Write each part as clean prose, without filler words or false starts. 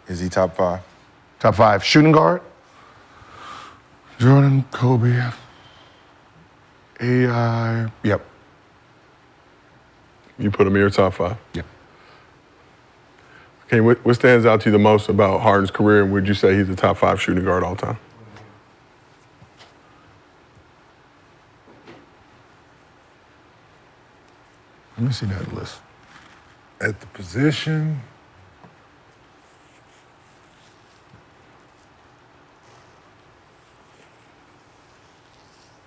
Is he top 5? Top 5 shooting guard? Jordan, Kobe, AI. Yep. You put him in your top 5? Yep. Okay, what stands out to you the most about Harden's career, and would you say he's a top 5 shooting guard all time? Let me see that list. At the position,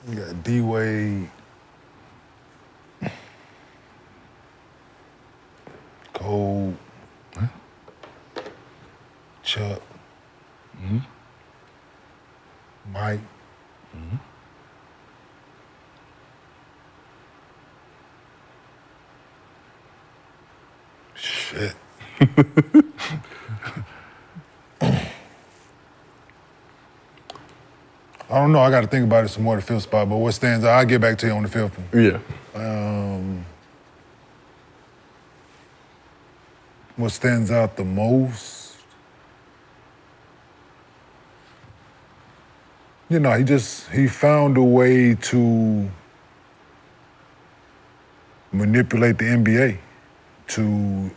we got D-Wade, Cole, Chuck, Mike. Shit. I don't know. I got to think about it some more, the fifth spot. But what stands out, I'll get back to you on the fifth one. Yeah. What stands out the most? You know, he found a way to manipulate the NBA to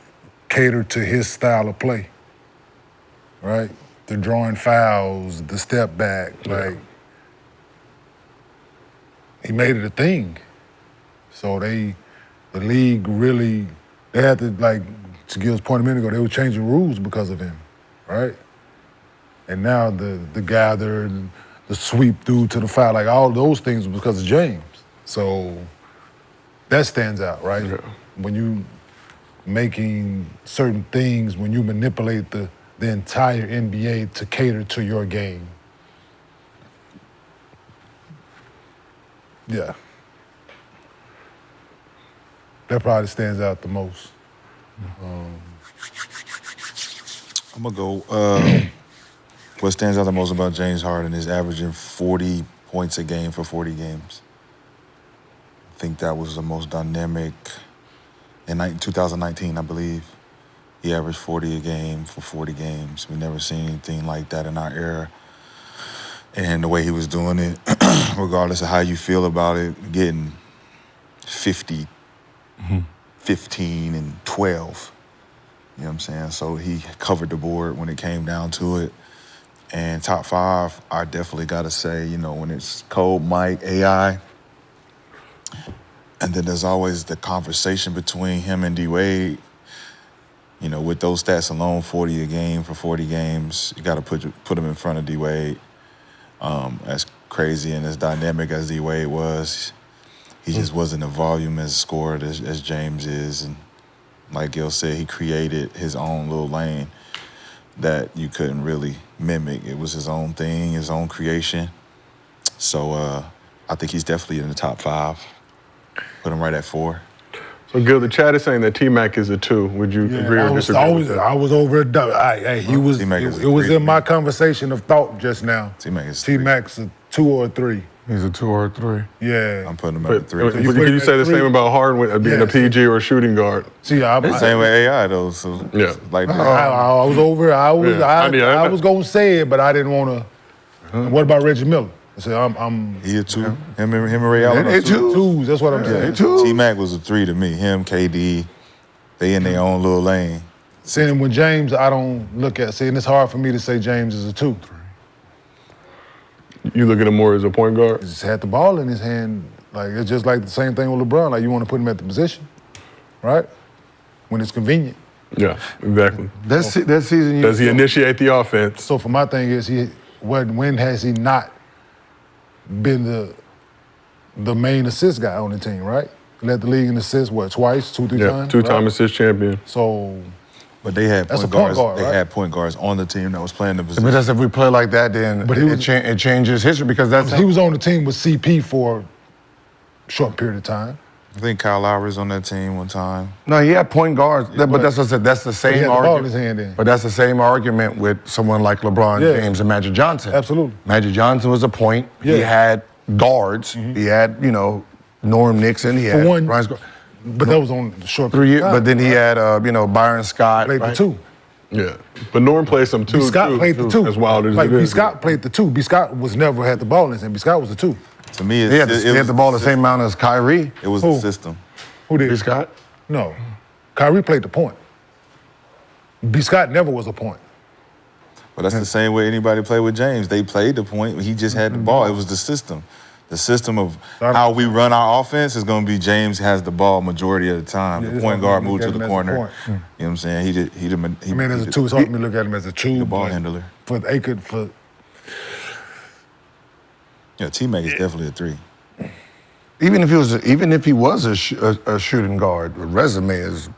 cater to his style of play, right? The drawing fouls, the step back, like, he made it a thing. So the league really, they had to, like, to Gil's point a minute ago, they were changing rules because of him, right? And now the gather, the sweep through to the foul, like all those things were because of James. So that stands out, right? Yeah. When you making certain things, when you manipulate the entire NBA to cater to your game. Yeah. That probably stands out the most. I'm going to go, what stands out the most about James Harden is averaging 40 points a game for 40 games. I think that was the most dynamic. In 2019, I believe, he averaged 40 a game for 40 games. We never seen anything like that in our era. And the way he was doing it, regardless of how you feel about it, getting 50, 15, and 12. You know what I'm saying? So he covered the board when it came down to it. And top 5, I definitely got to say, you know, when it's Cole, Mike, AI, and then there's always the conversation between him and D-Wade. You know, with those stats alone, 40 a game for 40 games, you got to put him in front of D-Wade. As crazy and as dynamic as D-Wade was, he just wasn't a volume as scored as James is. And like Gil said, he created his own little lane that you couldn't really mimic. It was his own thing, his own creation. So I think he's definitely in the top 5. Put him right at 4. So, Gil, the chat is saying that T-Mac is a 2. Would you agree or disagree with that? I was over it. It was in my conversation of thought just now. T-Mac's a 2 or a 3. He's a 2 or a 3. Yeah. I'm putting him at a 3. Can you say the same about Harden with being a PG or a shooting guard? See, same with AI though. So yeah, like I was over. I was gonna say it, but I didn't want to. What about Reggie Miller? I said I'm. He a 2. Him and Ray Allen. They twos. That's what I'm saying. T-Mac was a 3 to me. Him, KD, they in their own little lane. Seeing with James, I don't look at. Seeing it's hard for me to say James is a 2. You look at him more as a point guard? He just had the ball in his hand. Like, it's just like the same thing with LeBron. Like, you want to put him at the position, right? When it's convenient. Yeah, exactly. That season, does he initiate the offense? So for my thing is, when has he not been the main assist guy on the team, right? Led the league in assists, twice, 2-3 times? Yeah, 2-time assist champion. So... But they had that's point a point guards. guard, They right? had point guards on the team that was playing the position. But that's if we play like that, then it changes history because that's he was on the team with CP for a short period of time. I think Kyle Lowry's on that team one time. No, he had point guards, but that's what I said. That's the same he had the ball in argument. his hand then. But that's the same argument with someone like LeBron James and Magic Johnson. Absolutely. Magic Johnson was a point. Yeah. He had guards. He had, Norm Nixon. He had Ryan Scott. But that was on the short 3 years. time, But then he had, Byron Scott. Played right? the 2. Yeah, but Norm plays some two. B. Scott played the two. As wild as like it B. is. Scott played the two. B. Scott was never had the ball in his hand. B. Scott was the two. To me, He had the ball the same amount as Kyrie. It was Who? the system. Who did? B. Scott. No. Kyrie played the point. B. Scott never was a point. But that's the same way anybody played with James. They played the point. He just had the ball. It was the system. The system of how we run our offense is going to be James has the ball majority of the time. Yeah, the it's point hard guard to look moved at to the him as a corner. You point. know what I'm saying? I mean, as a two, it's hard for me to look at him as a two. The ball but handler. For Yeah, T-Mac is definitely a 3. Even if he was a shooting guard, the resume is.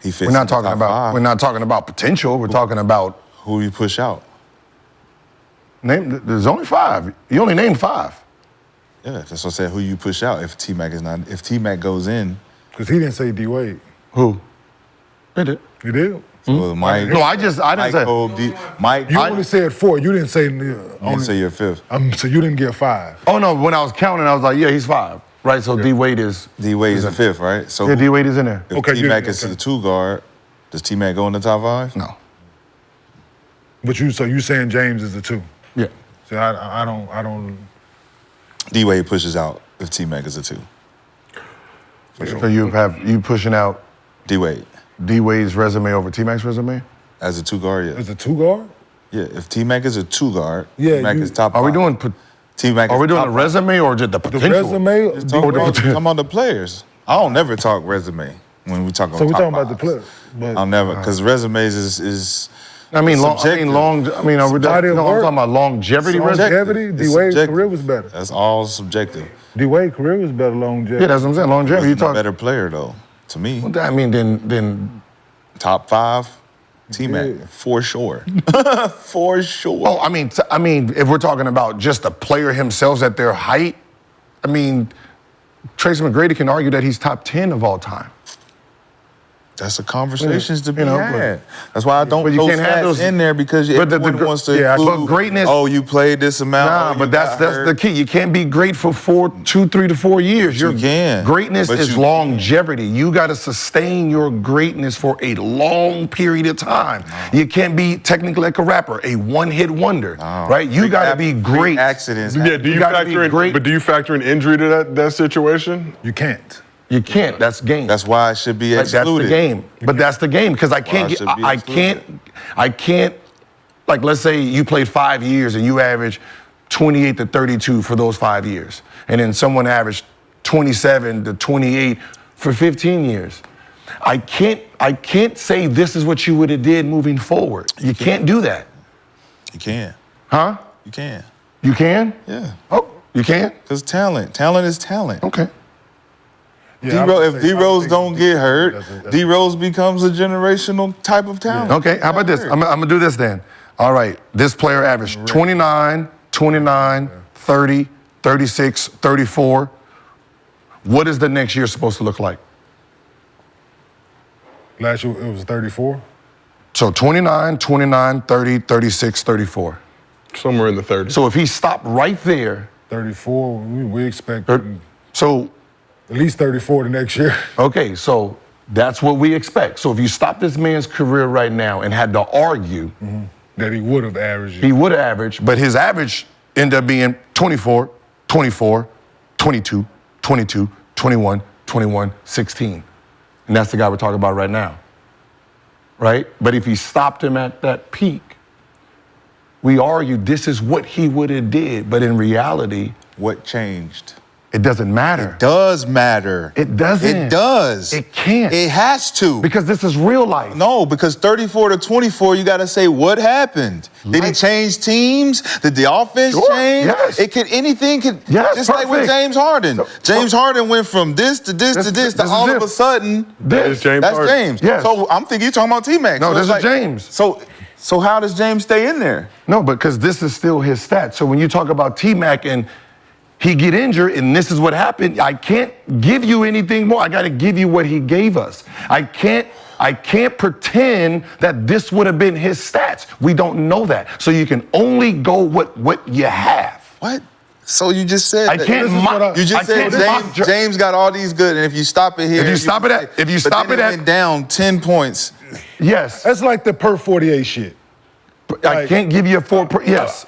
He fits We're not in the talking top about. 5. We're not talking about potential. We're talking about. Who you push out. There's only 5. You only named 5. Yeah, that's what I said. Who you push out if T-Mac is not. If T-Mac goes in. because he didn't say D Wade. Who? They did. You did. So Mike. No, I didn't say. Mike. You only said 4. You didn't say. You didn't say your 5th. So you didn't get 5. Oh no! When I was counting, I was like, yeah, he's 5, right? So D Wade is. D Wade is the 5th, right? So Yeah, D Wade is in there. if Okay, T-Mac yeah, is okay. the 2 guard, does T-Mac go in the top 5? No. But you saying James is the 2. Yeah. So I don't. D Wade pushes out if T-Mac is a 2. So you pushing out D Wade D Wade's resume over T Mac's resume? as a 2 guard, yeah. As a 2 guard. Yeah, if T-Mac is a 2 guard, Yeah, T-Mac you- is top Are we 5. doing? T-Mac Are is we doing top the 5. resume or just the The potential? resume. Just D talk Wade- about the players. I don't never talk resume when we talk about So we're top talking about the 5s. players. But I'll never, because resumes is I mean, subjective. are we Body of I'm work. talking about longevity resume? longevity. It's D Wade's subjective. career was better. That's all subjective. D Wade's career was better longevity. Yeah, that's what I'm saying. Longevity. You He's a talk. better player though, to me. I mean, then. Top 5, T-Mac, Yeah. for sure. For sure. Oh, I mean, if we're talking about just the player himself at their height, I mean, Tracy McGrady can argue that he's top 10 of all time. That's the conversations to be You know, had. That's why I don't but you throw can't have stats those- in there because but the everyone wants to yeah, but include, greatness- oh, you played this amount. Nah, oh, you but that's got the hurt. key. You can't be great for 3 to 4 years. You can. Greatness But is you- longevity. You got to sustain your greatness for a long period of time. You can't be technically like a rapper, a one-hit wonder, right? You got to be great. Accidents. Yeah, do you gotta be factor in? great. But do you factor in injury to that situation? You can't. You can't. That's game. That's why it should be Like, that's excluded. the game. But that's the game because I can't it get. should be I can't. Like, let's say you played 5 years and you average 28 to 32 for those 5 years, and then someone averaged 27 to 28 for 15 years. I can't say this is what you would have did moving forward. You can't do that. You can. Huh? You can. You can? Yeah. Oh, you can? Because talent is talent. Okay. Yeah, I would If say- I D would Rose say don't get hurt, that's- D Rose becomes a generational type of talent. Okay, how about this? I'm going to do this then. All right, this player averaged 29, 30, 36, 34. What is the next year supposed to look like? Last year it was 34. So 29, 30, 36, 34. Somewhere in the 30s. So if he stopped right there, 34. We expect so, at least 34 the next year. okay, so that's what we expect. So if you stop this man's career right now and had to argue, That he would have averaged. he would have averaged, but his average ended up being 24, 24, 22, 22, 21, 21, 16. And that's the guy we're talking about right now. Right? But if he stopped him at that peak, we argue this is what he would have did, but in reality, What changed? it doesn't matter. Does matter. It doesn't. It does. It can't. It has to. Because this is real life. No, because 34 to 24, you got to say what happened. Did he change teams? Did the offense Sure, change? yes. Anything could. Yes, just like with perfect. James Harden. James Harden went from this to this to this to is all it. of a sudden. That is James That's Harden. James. Yes. So I'm thinking you're talking about T-Mac. No, So this it's is James. So how does James stay in there? No, because this is still his stats. So when you talk about T-Mac and he get injured and this is what happened, I can't give you anything more. I got to give you what he gave us. I can't pretend that this would have been his stats. We don't know that. So you can only go what you have. What? So you just said I that. can't mock. You just said James got all these good, and if you stop it here, If you stop it at, went down 10 points. Yes, That's like the per 48 shit. I can't give you a 4. Yes.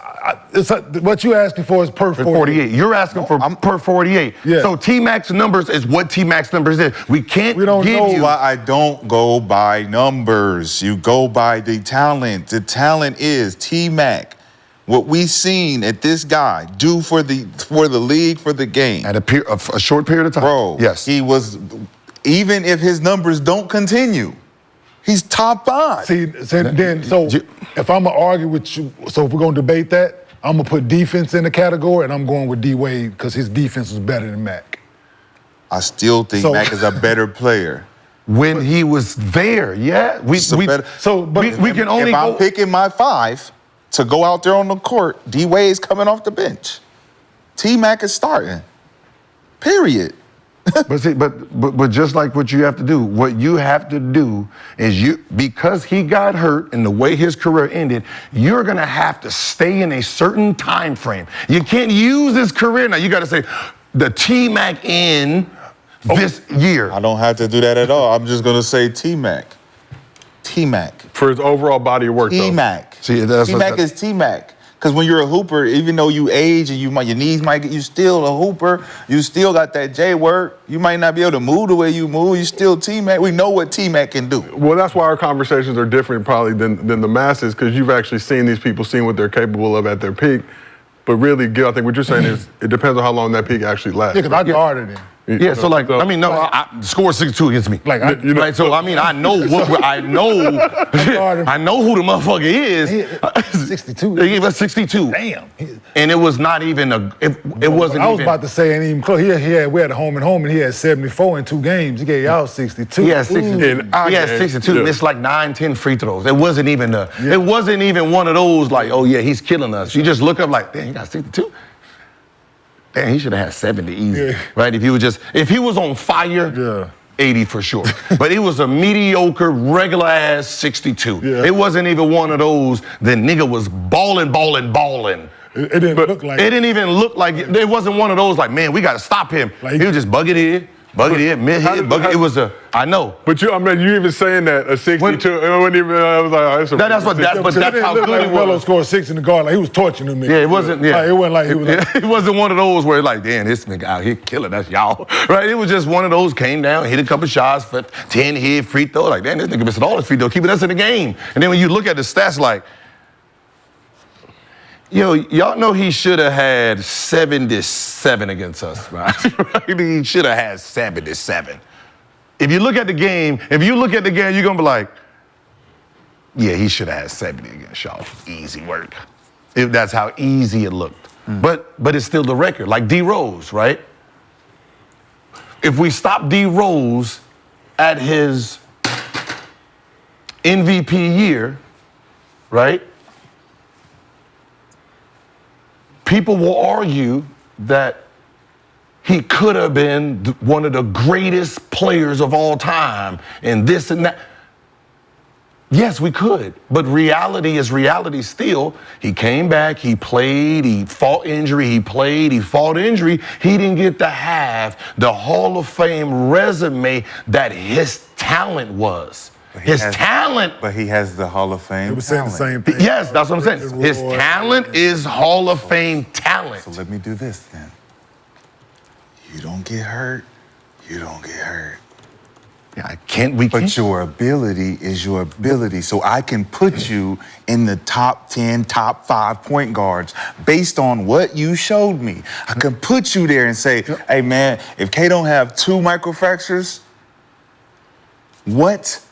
It's what you asking for is per 48. You're asking for per 48. Yeah. So T-Max numbers is what T-Max numbers is. We don't You know you. why I don't go by numbers. You go by the talent. The talent is T-Mac. What we seen at this guy do for the league, for the game. At a short period of time. Bro, yes. he was, even if his numbers don't continue, he's top 5. So if I'm gonna argue with you, so if we're gonna debate that, I'm gonna put defense in the category, and I'm going with D-Wade because his defense was better than Mac. I still think Mac is a better player. When he was there, yeah. We can only if I'm picking my 5 to go out there on the court, D-Wade's coming off the bench. T-Mac is starting. Period. But just like what you have to do, what you have to do is because he got hurt and the way his career ended, you're gonna have to stay in a certain time frame. You can't use his career now. You got to say the T-Mac in this year. I don't have to do that at all. I'm just gonna say T-Mac. T-Mac. For his overall body of work, T-Mac. See, T-Mac is T-Mac. Because when you're a hooper, even though you age and your knees might get, you still a hooper. You still got that J work. You might not be able to move the way you move. You still T-Mac. We know what T-Mac can do. Well, that's why our conversations are different probably than the masses, because you've actually seen these people, seen what they're capable of at their peak. But really, Gil, I think what you're saying is it depends on how long that peak actually lasts. Yeah, because I guarded him. Yeah, so I scored 62 against me. Like, I know what I know. I know who the motherfucker is. 62. He gave us 62. Damn. And it was not even it wasn't. I was about to say, ain't even close. We had a home and home, and he had 74 in 2 games. He gave y'all 62. He had 62. He had 62. Yeah. Missed like 9, 10 free throws. It wasn't even It wasn't even one of those like, oh yeah, he's killing us. You just look up like, damn, he got 62. Damn, he should have had 70 easy, right? If he was on fire, 80 for sure. But it was a mediocre, regular ass 62. Yeah. It wasn't even one of those. The nigga was balling. It didn't look like it. Didn't even look like it. It wasn't one of those like, man, we got to stop him. He was just bucket in, mid-hit, bucket. It was I know. But you even saying that a 62, it wasn't even. I was like, oh, that's how good he was. Melo scored 6 in the guard. Like he was torching him. Yeah, it wasn't. Yeah, it wasn't like he was. It wasn't one of those where like, damn, this nigga out here killing us, y'all. Right? It was just one of those. Came down, hit a couple shots for 10 hit free throw. Like, damn, this nigga missing all his free throw, keeping us in the game. And then when you look at the stats, like, y'all know he should have had 77 against us, right? He should have had 77. If you look at the game, you're gonna be like, yeah, he should have had 70 against y'all. Easy work. That's how easy it looked. But it's still the record. Like D Rose, right? If we stop D Rose at his MVP year, right? People will argue that he could have been one of the greatest players of all time and this and that. Yes, we could, but reality is reality still. He came back, he played, he fought injury, he played, he fought injury. He didn't get to have the Hall of Fame resume that his talent was. But he has the Hall of Fame. It was saying the same thing. Yes, that's what I'm saying. His talent is Hall of Fame talent. So let me do this then. You don't get hurt. You don't get hurt. Yeah, But your ability is your ability. So I can put you in the top 10, top 5 point guards based on what you showed me. I can put you there and say, hey man, if K don't have 2 microfractures, what?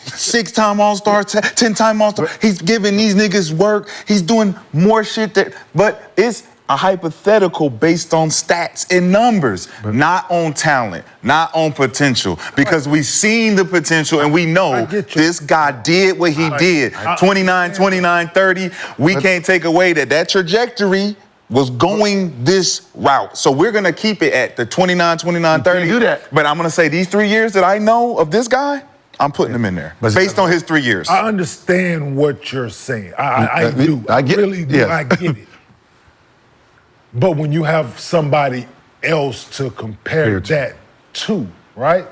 6-time All-Star, 10-time All-Star. He's giving these niggas work. He's doing more shit but it's a hypothetical based on stats and numbers, not on talent, not on potential. Because we've seen the potential and we know this guy did what he did. 29, 30. We can't take away that trajectory was going this route. So we're gonna keep it at the 29, 30. Do that. But I'm gonna say these 3 years that I know of this guy, I'm putting him in there based on his 3 years. I understand what you're saying. I do. I really do. I get it. But when you have somebody else to compare that to, right?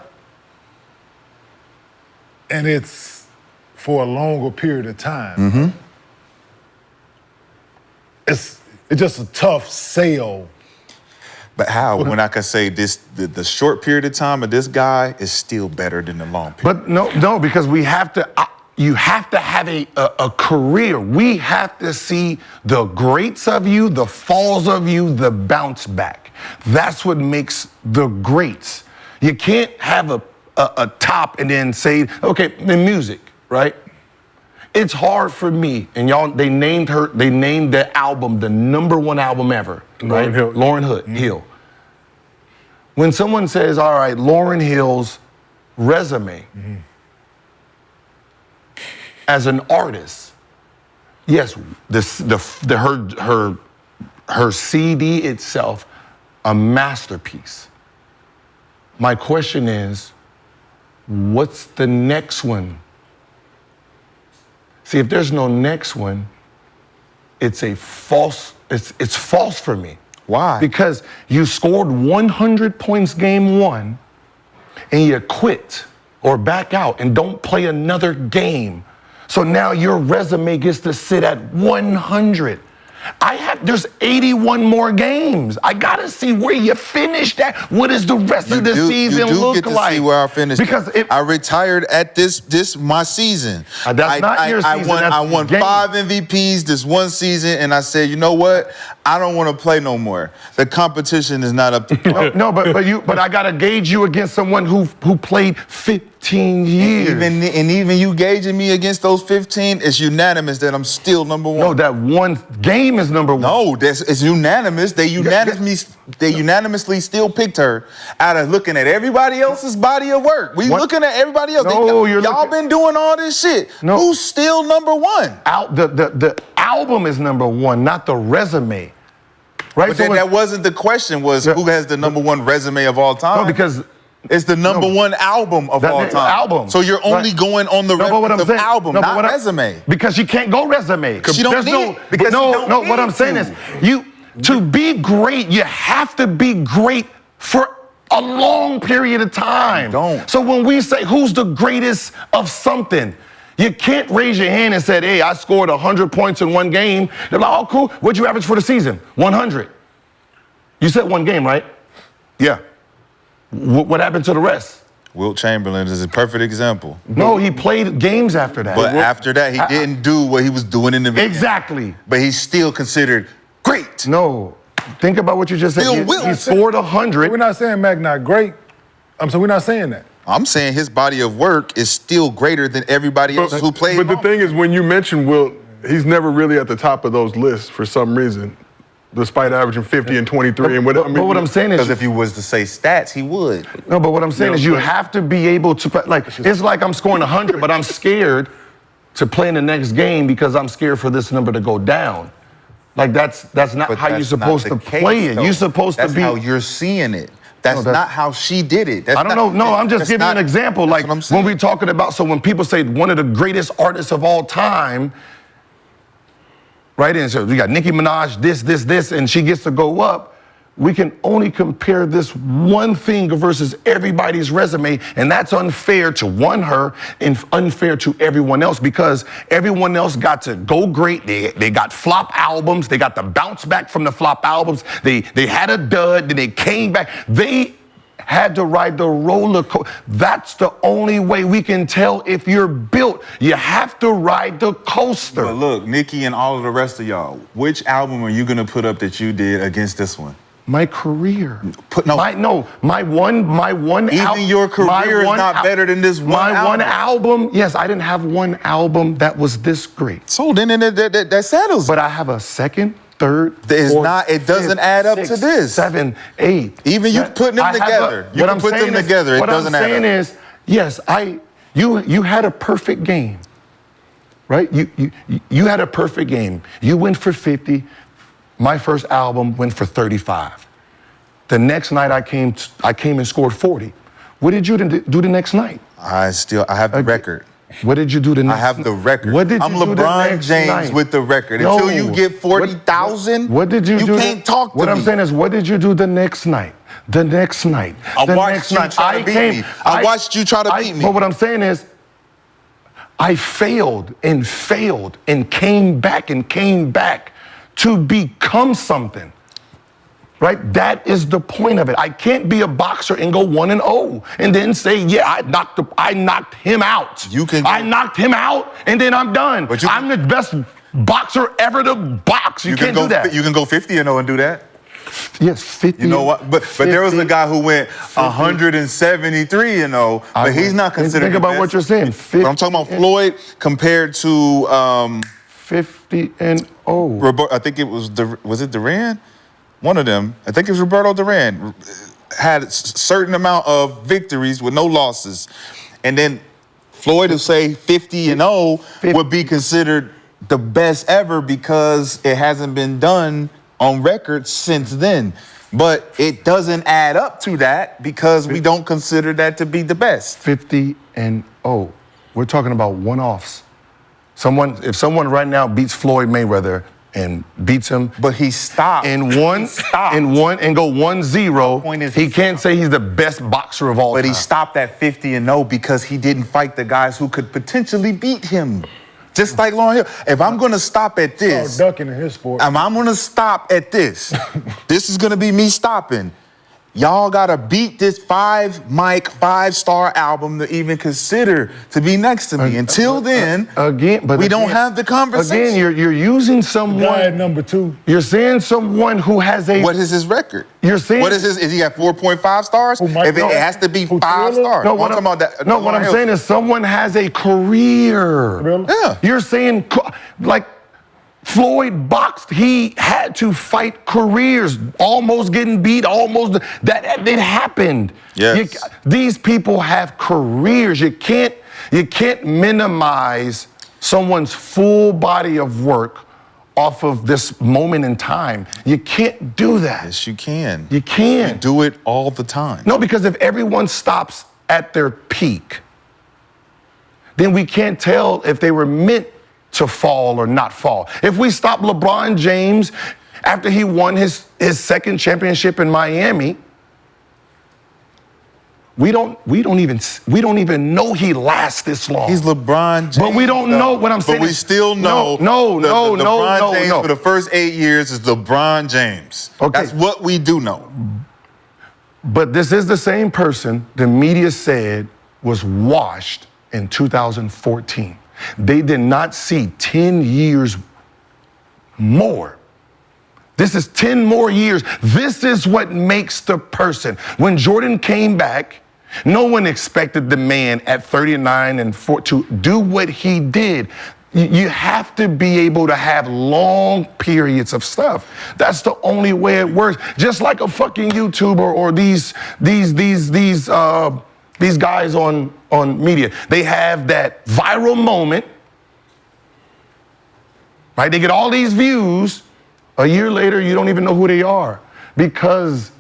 And it's for a longer period of time. It's just a tough sell. But how? When I can say this, the short period of time of this guy is still better than the long period. But no, because we have to. You have to have a career. We have to see the greats of you, the falls of you, the bounce back. That's what makes the greats. You can't have a top and then say, okay, in music, right? It's hard for me, and y'all, they named the album the #1 album ever, right? Lauryn Hill. When someone says, all right, Lauryn Hill's resume as an artist, yes, her CD itself, a masterpiece. My question is, what's the next one? See, if there's no next one, it's false for me. Why? Because you scored 100 points game one and you quit or back out and don't play another game. So now your resume gets to sit at 100. There's 81 more games. I gotta see where you finished at. What does the rest of the season look like? You do get to see where I finished. Because I retired at this my season. That's not your season. I won 5 MVPs this one season, and I said, you know what? I don't want to play no more. The competition is not up to par. No, but I gotta gauge you against someone who played 15 years. Even you gauging me against those 15, it's unanimous that I'm still #1. No, that one game is #1. No, it's unanimous. They unanimously still picked her out of looking at everybody else's body of work. Looking at everybody else. Y'all been doing all this shit. No. Who's still #1? The album is #1, not the resume. Right? But that wasn't the question. Who has the #1 resume of all time? No, because it's the #1 album of all time. Album. So you're only going on the album, not resume. Because you can't go resume. She don't need it. Because what I'm saying is, to be great, you have to be great for a long period of time. Don't. So when we say who's the greatest of something, you can't raise your hand and say, hey, I scored 100 points in one game. They're like, oh, cool. What'd you average for the season? 100. You said one game, right? Yeah. What happened to the rest? Wilt Chamberlain is a perfect example. No, he played games after that. But after that, he didn't do what he was doing in the beginning. Exactly. But he's still considered great. No. Think about what you just said. He scored 100. We're not saying Mac not great. We're not saying that. I'm saying his body of work is still greater than everybody else who played. But the thing is, when you mention Wilt, he's never really at the top of those lists for some reason, despite averaging 50 and 23 and whatever. But what I'm saying is, because if he was to say stats, he would. No, but what I'm saying is, you have to be able to play. It's like I'm scoring 100, but I'm scared to play in the next game because I'm scared for this number to go down. That's not how you're supposed to play it. You're supposed to be. That's how you're seeing it. That's not how she did it. I don't know. No, I'm just giving you an example. Like when we're talking about, so when people say one of the greatest artists of all time, right? And so we got Nicki Minaj, this, and she gets to go up. We can only compare this one thing versus everybody's resume, and that's unfair to her and unfair to everyone else because everyone else got to go great. They got flop albums. They got the bounce back from the flop albums. They had a dud, then they came back. They had to ride the roller coaster. That's the only way we can tell if you're built. You have to ride the coaster. But look, Nicki and all of the rest of y'all, which album are you gonna put up that you did against this one? My career. My one Even your career is not better than this one album. My one album, yes, I didn't have one album that was this great. So then that settles. But I have a second, third, it doesn't add up to this. 7, 8. Even you putting them together. You can put them together. It doesn't add up. What I'm saying is, yes, you had a perfect game, right? You had a perfect game. You went for 50. My first album went for 35. The next night I came and scored 40. What did you do the next night? I have the record. What did you do the next I have the record. What did you I'm do the LeBron next James night? with the record. No. Until you get 40,000, What did you do? You can't talk to What me. I'm saying is, what did you do the next night? The next night. I the watched next you night. try to beat me. I watched you try to beat me. But what I'm saying is, I failed and came back to become something. Right? That is the point of it. I can't be a boxer and go 1-0 and then say, yeah, I knocked him out. I knocked him out and then I'm done. But I'm the best boxer ever to box. You can't do that. You can go 50-0 and do that. Yes, 50. You know what? But there was a guy who went 173-0, but he's not considered. Think about what you're saying. 50 I'm talking about Floyd compared to 50-0. I think it was it Duran? One of them. I think it was Roberto Duran. Had a certain amount of victories with no losses, and then Floyd will say 50-0 would be considered the best ever because it hasn't been done on record since then. But it doesn't add up to that because we don't consider that to be the best. 50-0. We're talking about one-offs. If someone right now beats Floyd Mayweather and beats him, but he stopped and go 1-0, he can't say he's the best boxer of all time. But he stopped at 50-0 because he didn't fight the guys who could potentially beat him. Just like Lauryn Hill. If I'm going to stop at this, ducking in his sport. I'm going to stop at this. This is going to be me stopping. Y'all got to beat this 5-star album to even consider to be next to me. Until then, we don't have the conversation. Again, you're using someone. Guy at number 2. You're saying someone who has a. What is his record? You're saying. What is his? Is he at 4.5 stars? If it has to be 5 stars. No, what I'm saying is someone has a career. Really? Yeah. You're saying, like, Floyd boxed, he had to fight careers, almost getting beat, that happened. Yes. These people have careers. You can't minimize someone's full body of work off of this moment in time. You can't do that. Yes, you can. You can. You do it all the time. No, because if everyone stops at their peak, then we can't tell if they were meant to fall or not fall. If we stop LeBron James after he won his second championship in Miami, we don't even know he lasts this long. He's LeBron James. But we don't know what I'm saying. But we still know. LeBron James for the first 8 years is LeBron James. Okay. That's what we do know. But this is the same person the media said was washed in 2014. They did not see 10 years more. This is 10 more years. This is what makes the person. When Jordan came back, no one expected the man at 39 and 40 to do what he did. You have to be able to have long periods of stuff. That's the only way it works. Just like a fucking YouTuber or these guys on media. They have that viral moment, right? They get all these views. A year later, you don't even know who they are because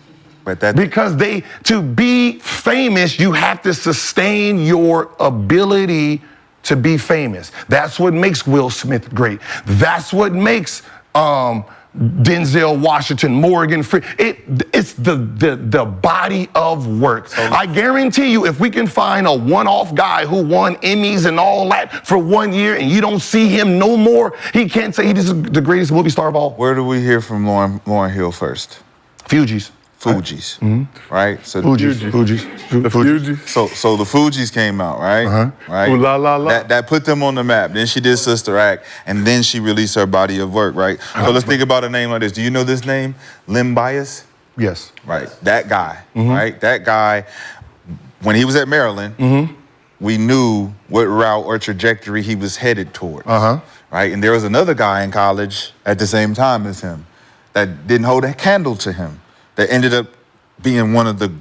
to be famous, you have to sustain your ability to be famous. That's what makes Will Smith great. That's what makes Denzel Washington, Morgan Freeman. It's the body of work. I guarantee you, if we can find a one-off guy who won Emmys and all that for 1 year and you don't see him no more, he can't say he's the greatest movie star of all. Where do we hear from Lauryn Hill first? Fugees. Right? So Fugees. The Fugees. So the Fugees came out, right? Right. Ooh, la, la, la. That put them on the map. Then she did Sister Act, and then she released her body of work, right? So let's think about a name like this. Do you know this name? Lim Bias? Yes. Right. That guy, right? That guy, when he was at Maryland, we knew what route or trajectory he was headed towards. Right? And there was another guy in college at the same time as him that didn't hold a candle to him, that ended up being one of the,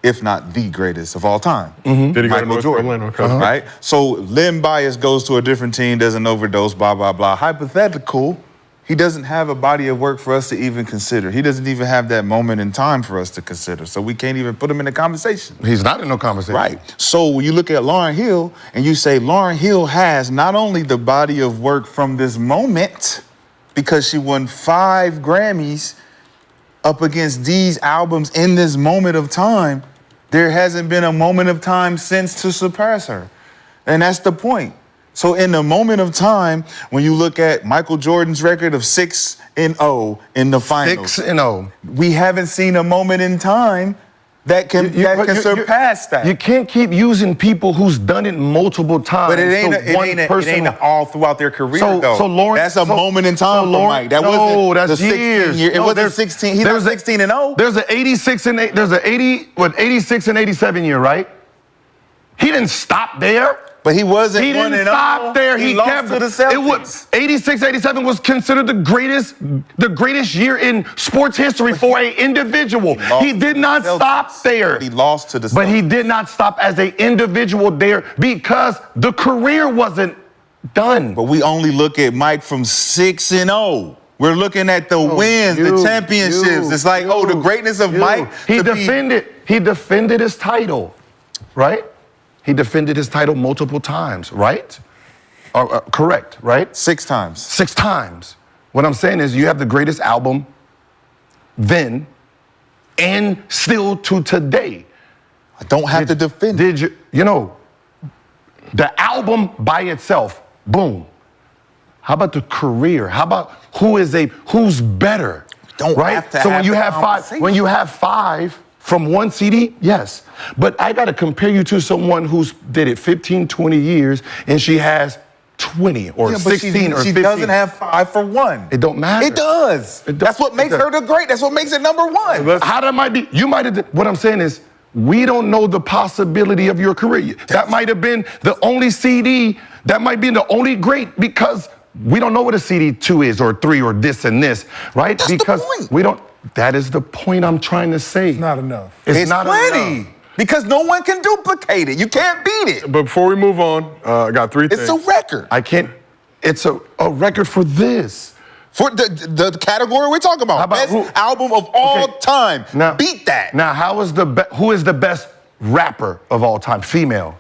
if not the greatest of all time. Did he go to Michael North Jordan, Carolina? right? So Lim Bias goes to a different team, does an overdose, blah, blah, blah. Hypothetical, He doesn't have a body of work for us to even consider. He doesn't even have that moment in time for us to consider. So we can't even put him in the conversation. He's not in no conversation. Right. So when you look at Lauryn Hill and you say Lauryn Hill has not only the body of work from this moment, because she won 5 Grammys up against these albums in this moment of time, there hasn't been a moment of time since to surpass her. And that's the point. So in the moment of time, when you look at Michael Jordan's record of 6-0 in the finals, 6-0. we haven't seen a moment in time that can surpass that. You can't keep using people who's done it multiple times. But it ain't all throughout their career, though. So Lauryn, that's a moment in time for Mike. That wasn't that's the 16 years. year. It No, wasn't 16. He's not 16-0. There's an 86 and 86 and 87 year, right? He didn't stop there. But he wasn't. He didn't stop there. He lost to the Celtics. It was 86, 87 was considered the greatest year in sports history for an individual. He did not stop there. He lost to the Celtics. But he did not stop as an individual there because the career wasn't done. But we only look at Mike from 6-0. We're looking at the wins, the championships. It's like, the greatness of Mike. He defended his title, right? He defended his title multiple times, right? Correct, right? 6 times. 6 times. What I'm saying is you have the greatest album then and still to today. I don't have to defend it. Did you, the album by itself, boom. How about the career? How about who's better? Don't have to So have when you have 5 from one CD, yes. But I got to compare you to someone who's did it 15, 20 years, and she has 20 or 16 or 15. She doesn't have 5 for 1. It don't matter. It does. That's what makes her the great. That's what makes it number 1. How that might be, you might have, what I'm saying is, we don't know the possibility of your career. That might have been the only CD, that might be the only great because we don't know what a CD 2 is or 3 or this and this, right? That's because the point. we don't, that is the point I'm trying to say. It's not enough. It's not plenty. enough. Because no one can duplicate it. You can't beat it. But before we move on, I got 3 things. It's a record. I can't, it's a record for this. For the category we're talking about. Best album of all time. Now, beat that. Now, who is the best rapper of all time? Female.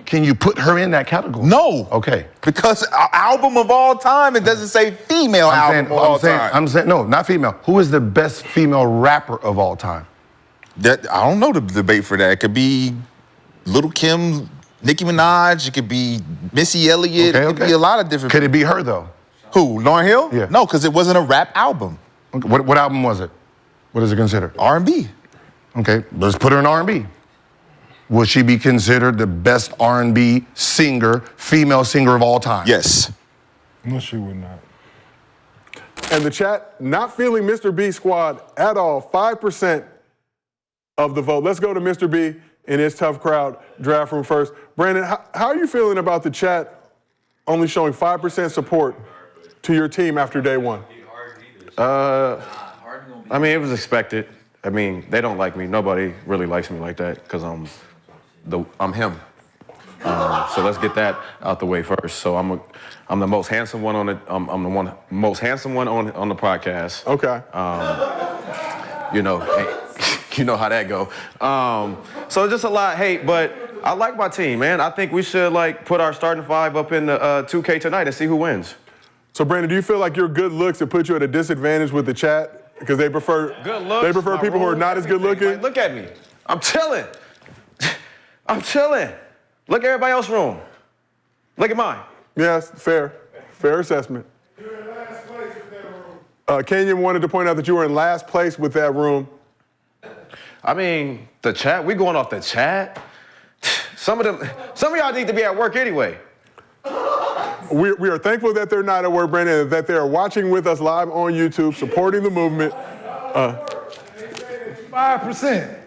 Can you put her in that category? No. Okay. Because album of all time, it doesn't say female album of all time. I'm saying, no, not female. Who is the best female rapper of all time? I don't know the debate for that. It could be Lil' Kim, Nicki Minaj. It could be Missy Elliott. It could be a lot of different. Could it be her, though? Who, Lauryn Hill? Yeah. No, because it wasn't a rap album. Okay. What album was it? What is it considered? R&B. Okay, let's put her in R&B. Will she be considered the best R&B singer, female singer of all time? Yes. No, she would not. And the chat, not feeling Mr. B squad at all, 5% of the vote. Let's go to Mr. B in his tough crowd draft room first. Brandon, how are you feeling about the chat only showing 5% support to your team after day 1? I mean, it was expected. I mean, they don't like me. Nobody really likes me like that because I'm him. So let's get that out the way first. So I'm the most handsome one on the most handsome one on the podcast. Okay. You know how that go. So just a lot of hate, but I like my team, man. I think we should put our starting 5 up in the 2K tonight and see who wins. So Brandon, do you feel like your good looks have put you at a disadvantage with the chat because they prefer good looks? They prefer people who are not as good looking. Look at me. I'm chilling. I'm chilling. Look at everybody else's room. Look at mine. Yes, fair assessment. You were in last place with that room. Kenyon wanted to point out that you were in last place with that room. I mean, the chat, we going off the chat. Some of y'all need to be at work anyway. We are thankful that they're not at work, Brandon, and that they are watching with us live on YouTube, supporting the movement. 5%.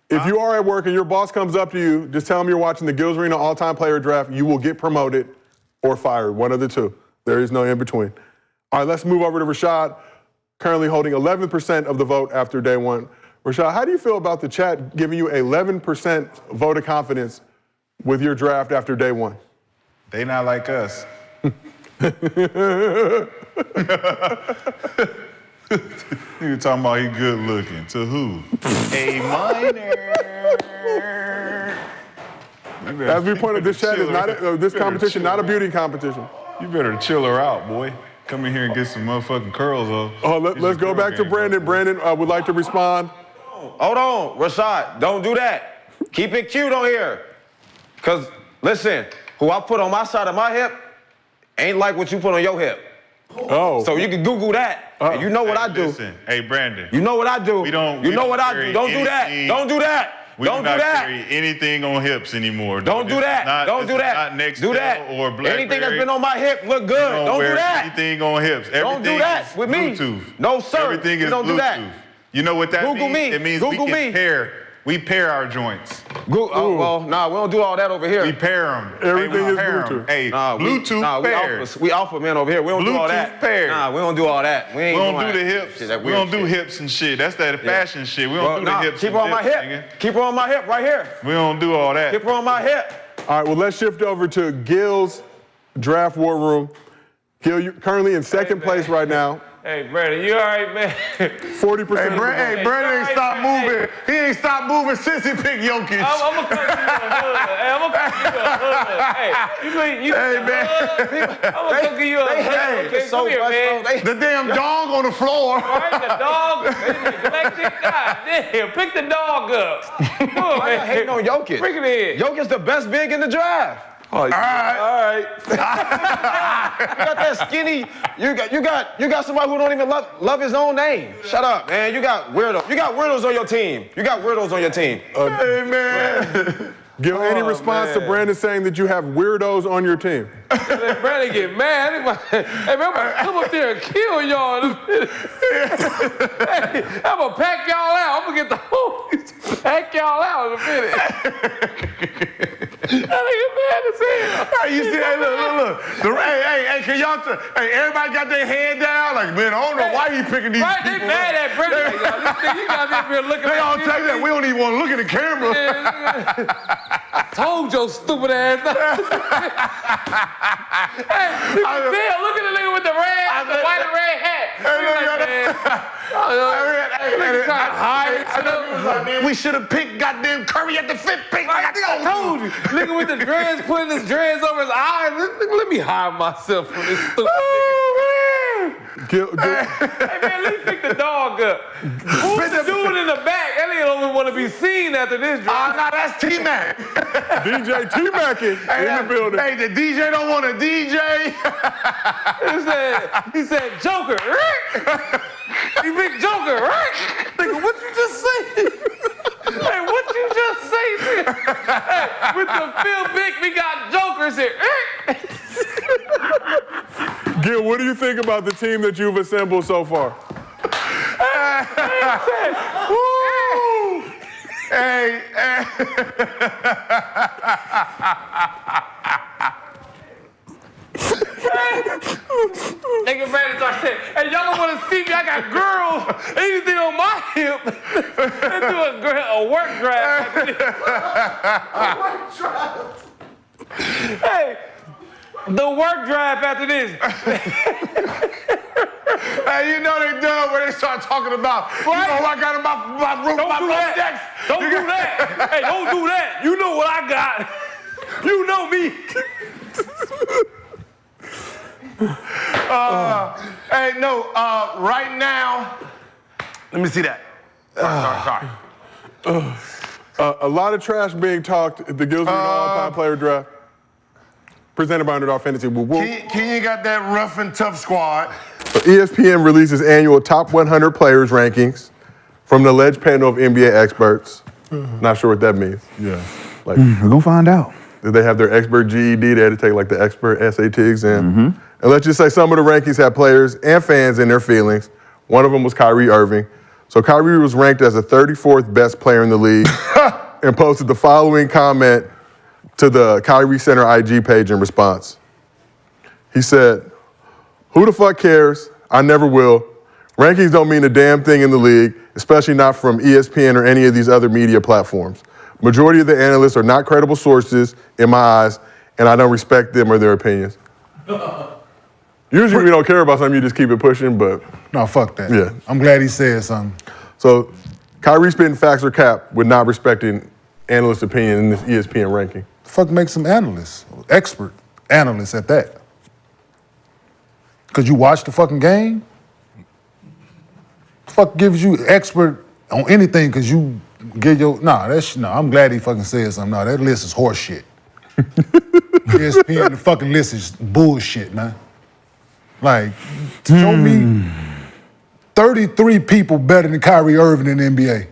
If you are at work and your boss comes up to you, just tell them you're watching the Gil Arena all-time player draft. You will get promoted or fired, one of the two. There is no in between. All right, let's move over to Rashad, currently holding 11% of the vote after day 1. Rashad, how do you feel about the chat giving you 11% vote of confidence with your draft after day 1? They not like us. Nigga talking about he good looking. To who? A minor. As we pointed, this chat is not this competition, not a beauty competition. You better chill her out, boy. Come in here and get some motherfucking curls off. Oh, let's go back to Brandon. Brandon would like to respond. Hold on, Rashad, don't do that. Keep it cute on here. Cause listen, who I put on my side of my hip ain't like what you put on your hip. Oh. So you can Google that. And you know what I do. Listen, hey Brandon. You know what I do. We don't. You we know don't what I carry do. Don't do that. anything- Don't do that. We Don't do do not that. carry anything on hips anymore. Don't do that. Don't do that. Not Nextel Do that. or BlackBerry. Anything that's been on my hip look good. We Don't do wear that. anything on hips. Everything Don't do that is with me. Bluetooth. No, sir. Everything We is don't Bluetooth. do that. You know what that Google means? me. It means Google we can me. pair. We pair our joints. Oh, well, nah, we don't do all that over here. We pair them. Everything is pair 'em. Bluetooth. Hey, Nah, Bluetooth pair. we alpha men over here. We don't do all Bluetooth that. pair. Nah, we don't do all that. We We ain't don't doing do the that. hips. Shit, that We weird don't do shit. hips and shit. That's that fashion shit. We don't Well, do nah, the hips keep and her on my dips, hip. nigga. Keep her on my hip right here. We don't do all that. Keep her on my hip. All right, well, let's shift over to Gil's draft war room. Gil, you're currently in second place right now. Hey, Brandon, you all right, man? 40% of the vote. Hey, Brandon ain't stopped moving. He ain't stopped moving since he picked Jokic. I'm gonna come to you in the hood. Hey, I'm gonna come to you in the hood. Hey, you Hey, man. I'm gonna come to you in the hood. Okay, come here, man. The damn dog on the floor. Right, the dog. They neglected. God damn, pick the dog up. Come on, Why you man. hating on Jokic? Bring it in. Jokic's the best big in the draft. All right. You got that skinny. You got somebody who don't even love his own name. Shut up, man. You got weirdos. You got weirdos on your team. Hey, man. Gil, any response to Brandon saying that you have weirdos on your team? Let Brandon get mad. Hey, man, I'm gonna come up there and kill y'all in a minute. Hey, I'm gonna pack y'all out. I'm gonna get the whole pack y'all out in a minute. That nigga mad as hell. Hey, you see, hey, look. Hey, can y'all, everybody got their head down? Like, man, I don't know why he picking these Right, they people. mad at Brandon. Like, y'all, this thing, you guys up here looking They at all me. take that. We don't even want to look at the camera. I told your stupid ass. Hey, you can tell. Look at the nigga with the white and red hat. We should have picked goddamn Curry at the fifth pick. I told you. Nigga with the dreads, putting his dreads over his eyes. Let me hide myself from this stupid nigga. Gil, Hey, man, let me pick the dog up. Who's the dude in the back? That nigga don't even want to be seen after this draft. Nah, that's T-Mac. DJ T-Mac in the building. Hey, the DJ don't want a DJ. He said, Joker, right? You picked Joker, right? Nigga, what you just say? Hey, what you just say? Nigga? Hey, with the Phil Vick, we got Jokers here. Gil, what do you think about the team that you've assembled so far? Hey. Nigga Brandon started saying, hey, y'all don't want to see me. I got girls. Anything on my hip. They do a work draft. Hey, the work draft after this. Hey, you know they done when they start talking about, you know I got in my room, Don't my do that. decks. Don't do that. Hey, don't do that. You know what I got. You know me. Right now, let me see that. Sorry. A lot of trash being talked at the Gil Arena all-time player draft. Presented by Underdog Fantasy. Kenyon got that rough and tough squad. ESPN releases annual top 100 players rankings from the alleged panel of NBA experts. Not sure what that means. Yeah. Like, We're gonna find out. did they have their expert GED? They had to take like the expert SAT exam. And let's just say some of the rankings had players and fans in their feelings. One of them was Kyrie Irving. So Kyrie was ranked as the 34th best player in the league and posted the following comment to the Kyrie Center IG page in response. He said, "Who the fuck cares? I never will. Rankings don't mean a damn thing in the league, especially not from ESPN or any of these other media platforms. Majority of the analysts are not credible sources in my eyes, and I don't respect them or their opinions." Usually we don't care about something, you just keep it pushing, but. No, fuck that. Yeah. I'm glad he said something. So Kyrie spitting facts or cap with not respecting analyst opinion in this ESPN ranking. The fuck makes him analysts, expert analysts at that. Because you watch the fucking game? The fuck gives you expert on anything because you get your, I'm glad he fucking said something. No, that list is horse shit. ESPN, the fucking list is bullshit, man. Like, show me 33 people better than Kyrie Irving in the NBA.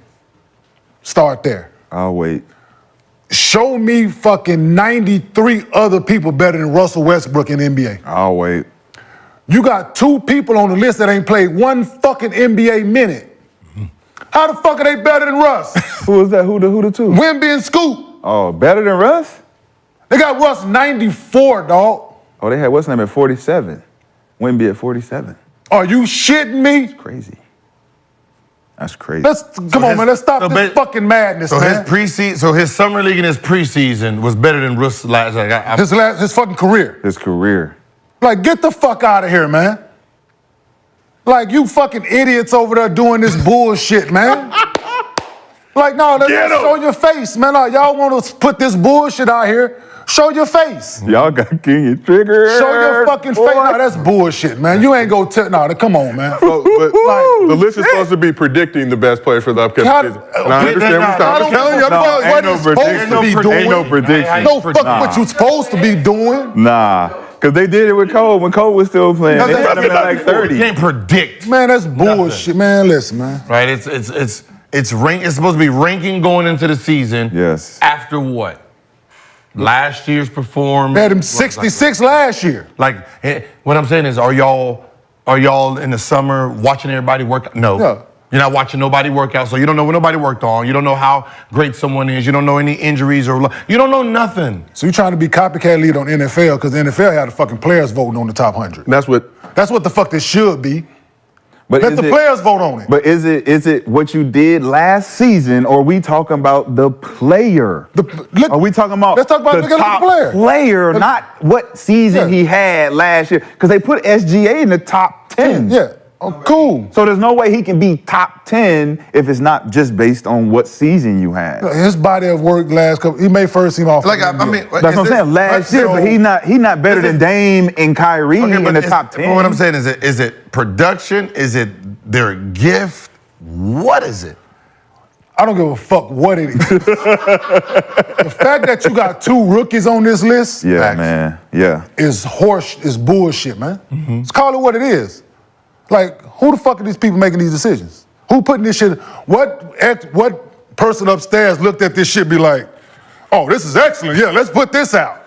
Start there. I'll wait. Show me fucking 93 other people better than Russell Westbrook in the NBA. I'll wait. You got 2 people on the list that ain't played one fucking NBA minute. How the fuck are they better than Russ? Who was that? Who the 2? Wemby and Scoot. Oh, better than Russ? They got Russ 94, dog. Oh, they had what's name at 47. Wemby at 47. Are you shitting me? Crazy. That's crazy. Come on, man. Let's stop this fucking madness, man. His summer league and his preseason was better than Russ last. His fucking career. His career. Like, get the fuck out of here, man. Like, you fucking idiots over there doing this bullshit, man. Like, no, let's show your face, man. Like, y'all want to put this bullshit out here. Show your face. Y'all got Kenyon triggered. Show your fucking face. No, that's bullshit, man. You ain't go tell. No, come on, man. But the list is supposed to be predicting the best player for the upcoming season. And I understand what I'm telling you. What it's supposed to be doing. Ain't no prediction. No fuck what you supposed to be doing. Nah. Because they did it with Cole when Cole was still playing. They got him at like 30. You can't predict. Man, that's bullshit, man. Listen, man. Right? It's supposed to be ranking going into the season. Yes. After what? Last year's performance. They had him 66 last year. Like, what I'm saying is, are y'all in the summer watching everybody work? No. Yeah. You're not watching nobody work out, so you don't know what nobody worked on. You don't know how great someone is. You don't know any injuries or you don't know nothing. So you're trying to be copycat lead on NFL because the NFL had the fucking players voting on the top 100. And that's what the fuck this should be. But let the players vote on it. But is it what you did last season, or are we talking about the player? Are we talking about let's talk about the top player, not what season he had last year? Because they put SGA in the top 10. Yeah. Oh, cool. So there's no way he can be top 10 if it's not just based on what season you had. His body of work last couple, he made first team off. Like I mean, that's what I'm saying. Last year, but he not better than Dame and Kyrie in the top 10. What I'm saying is it production? Is it their gift? What is it? I don't give a fuck what it is. The fact that you got 2 rookies on this list, man, is bullshit, man. Mm-hmm. Let's call it what it is. Like, who the fuck are these people making these decisions? Who putting this shit? What person upstairs looked at this shit be like, oh, this is excellent. Yeah, let's put this out.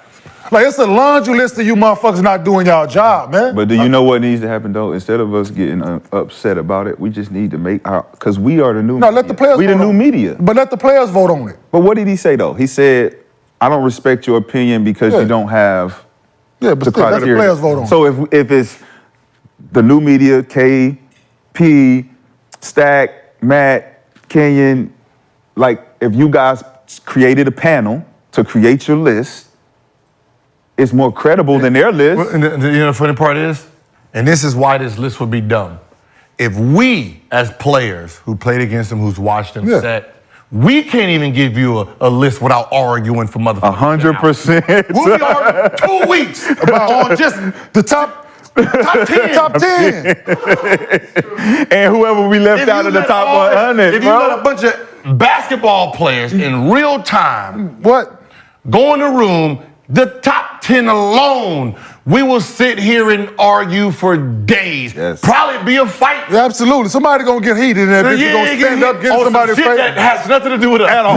Like, it's a laundry list of you motherfuckers not doing y'all job, man. But do you know what needs to happen, though? Instead of us getting upset about it, we just need to make our, because we are the new media. Let the players we the new media. But let the players vote on it. But what did he say, though? He said, I don't respect your opinion because you don't have but the still, let the players vote on it. So if it's the new media, KP, Stack, Matt, Kenyon, like if you guys created a panel to create your list, it's more credible than their list. And you know the funny part is, and this is why this list would be dumb. If we, as players who played against them, who's watched them set, we can't even give you a list without arguing for motherfuckers. 100%. We'll be arguing 2 weeks about on just the top 10. Top 10. And whoever we left out of the top 100. If you let a bunch of basketball players in real time go in the room, the top 10 alone, we will sit here and argue for days. Yes. Probably be a fight. Yeah, absolutely. Somebody gonna get heated in that bitch. You're gonna stand up, get somebody's face. That has nothing to do with us at all.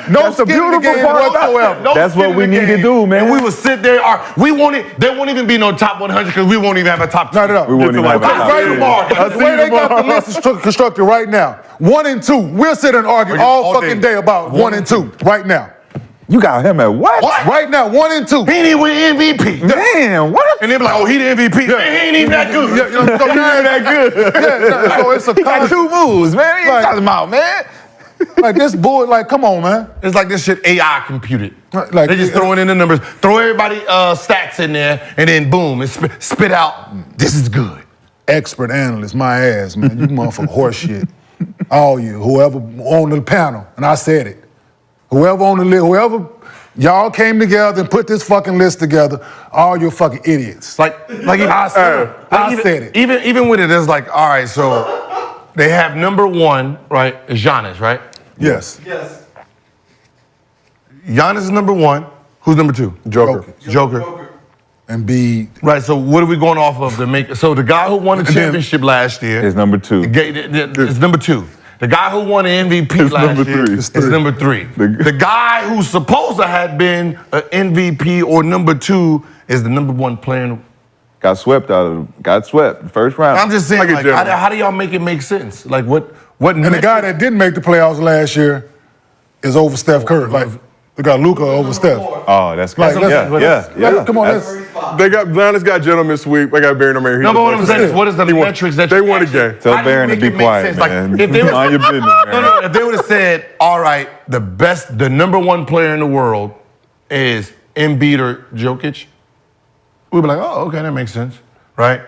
No skin in the game whatsoever. That's what we need to do, man. And we will sit there. There won't even be no top 100 because we won't even have a top 10. No. We won't even have a top 10. The way they got the list is constructed right now, 1 and 2. We'll sit and argue all fucking day about 1 and 2 right now. You got him at what? Right now, 1 and 2. He ain't even win MVP. Man, what? And they be like, oh, he the MVP. Yeah. Man, he ain't even that good. So he ain't that good. So it's a he got 2 moves, man. He ain't talking about, man. Like this boy, like, come on, man. It's like this shit AI computed. Like, They just throwing in the numbers, throw everybody stats in there, and then boom, it spit out. This is good. Expert analyst, my ass, man. You motherfucker horse shit. All you, whoever on the panel, and I said it. Whoever on the list, whoever y'all came together and put this fucking list together, all you fucking idiots. Like I said it. Even with it, it's like, all right, so they have number one, right? Is Giannis, right? Yes. Giannis is number one. Who's number two? Joker. And be Right. So what are we going off of to make? So the guy who won the championship last year Is number 2. is number two. The guy who won the MVP last number year 3. is number 3. The guy who's supposed to have been an MVP or number 2 is the number 1 player. Got swept first round. I'm just saying, Like a like, gentleman. how do y'all make it make sense? Like what? and the guy that didn't make the playoffs last year is over Steph Curry. Like we got Luka over Steph. Oh, that's Like, good. Yeah. Come on, That's- Giannis got gentleman sweep. They got Barry no man. No, but what I'm saying is, what is the metrics that They you won the actually- game. Tell How do you Barron to make be it make quiet, sense? Like, man. if they was- Mind your business, man. No, if they would have said, all right, the number 1 player in the world is Embiid or Jokic, we'd be like, oh, okay, that makes sense, right?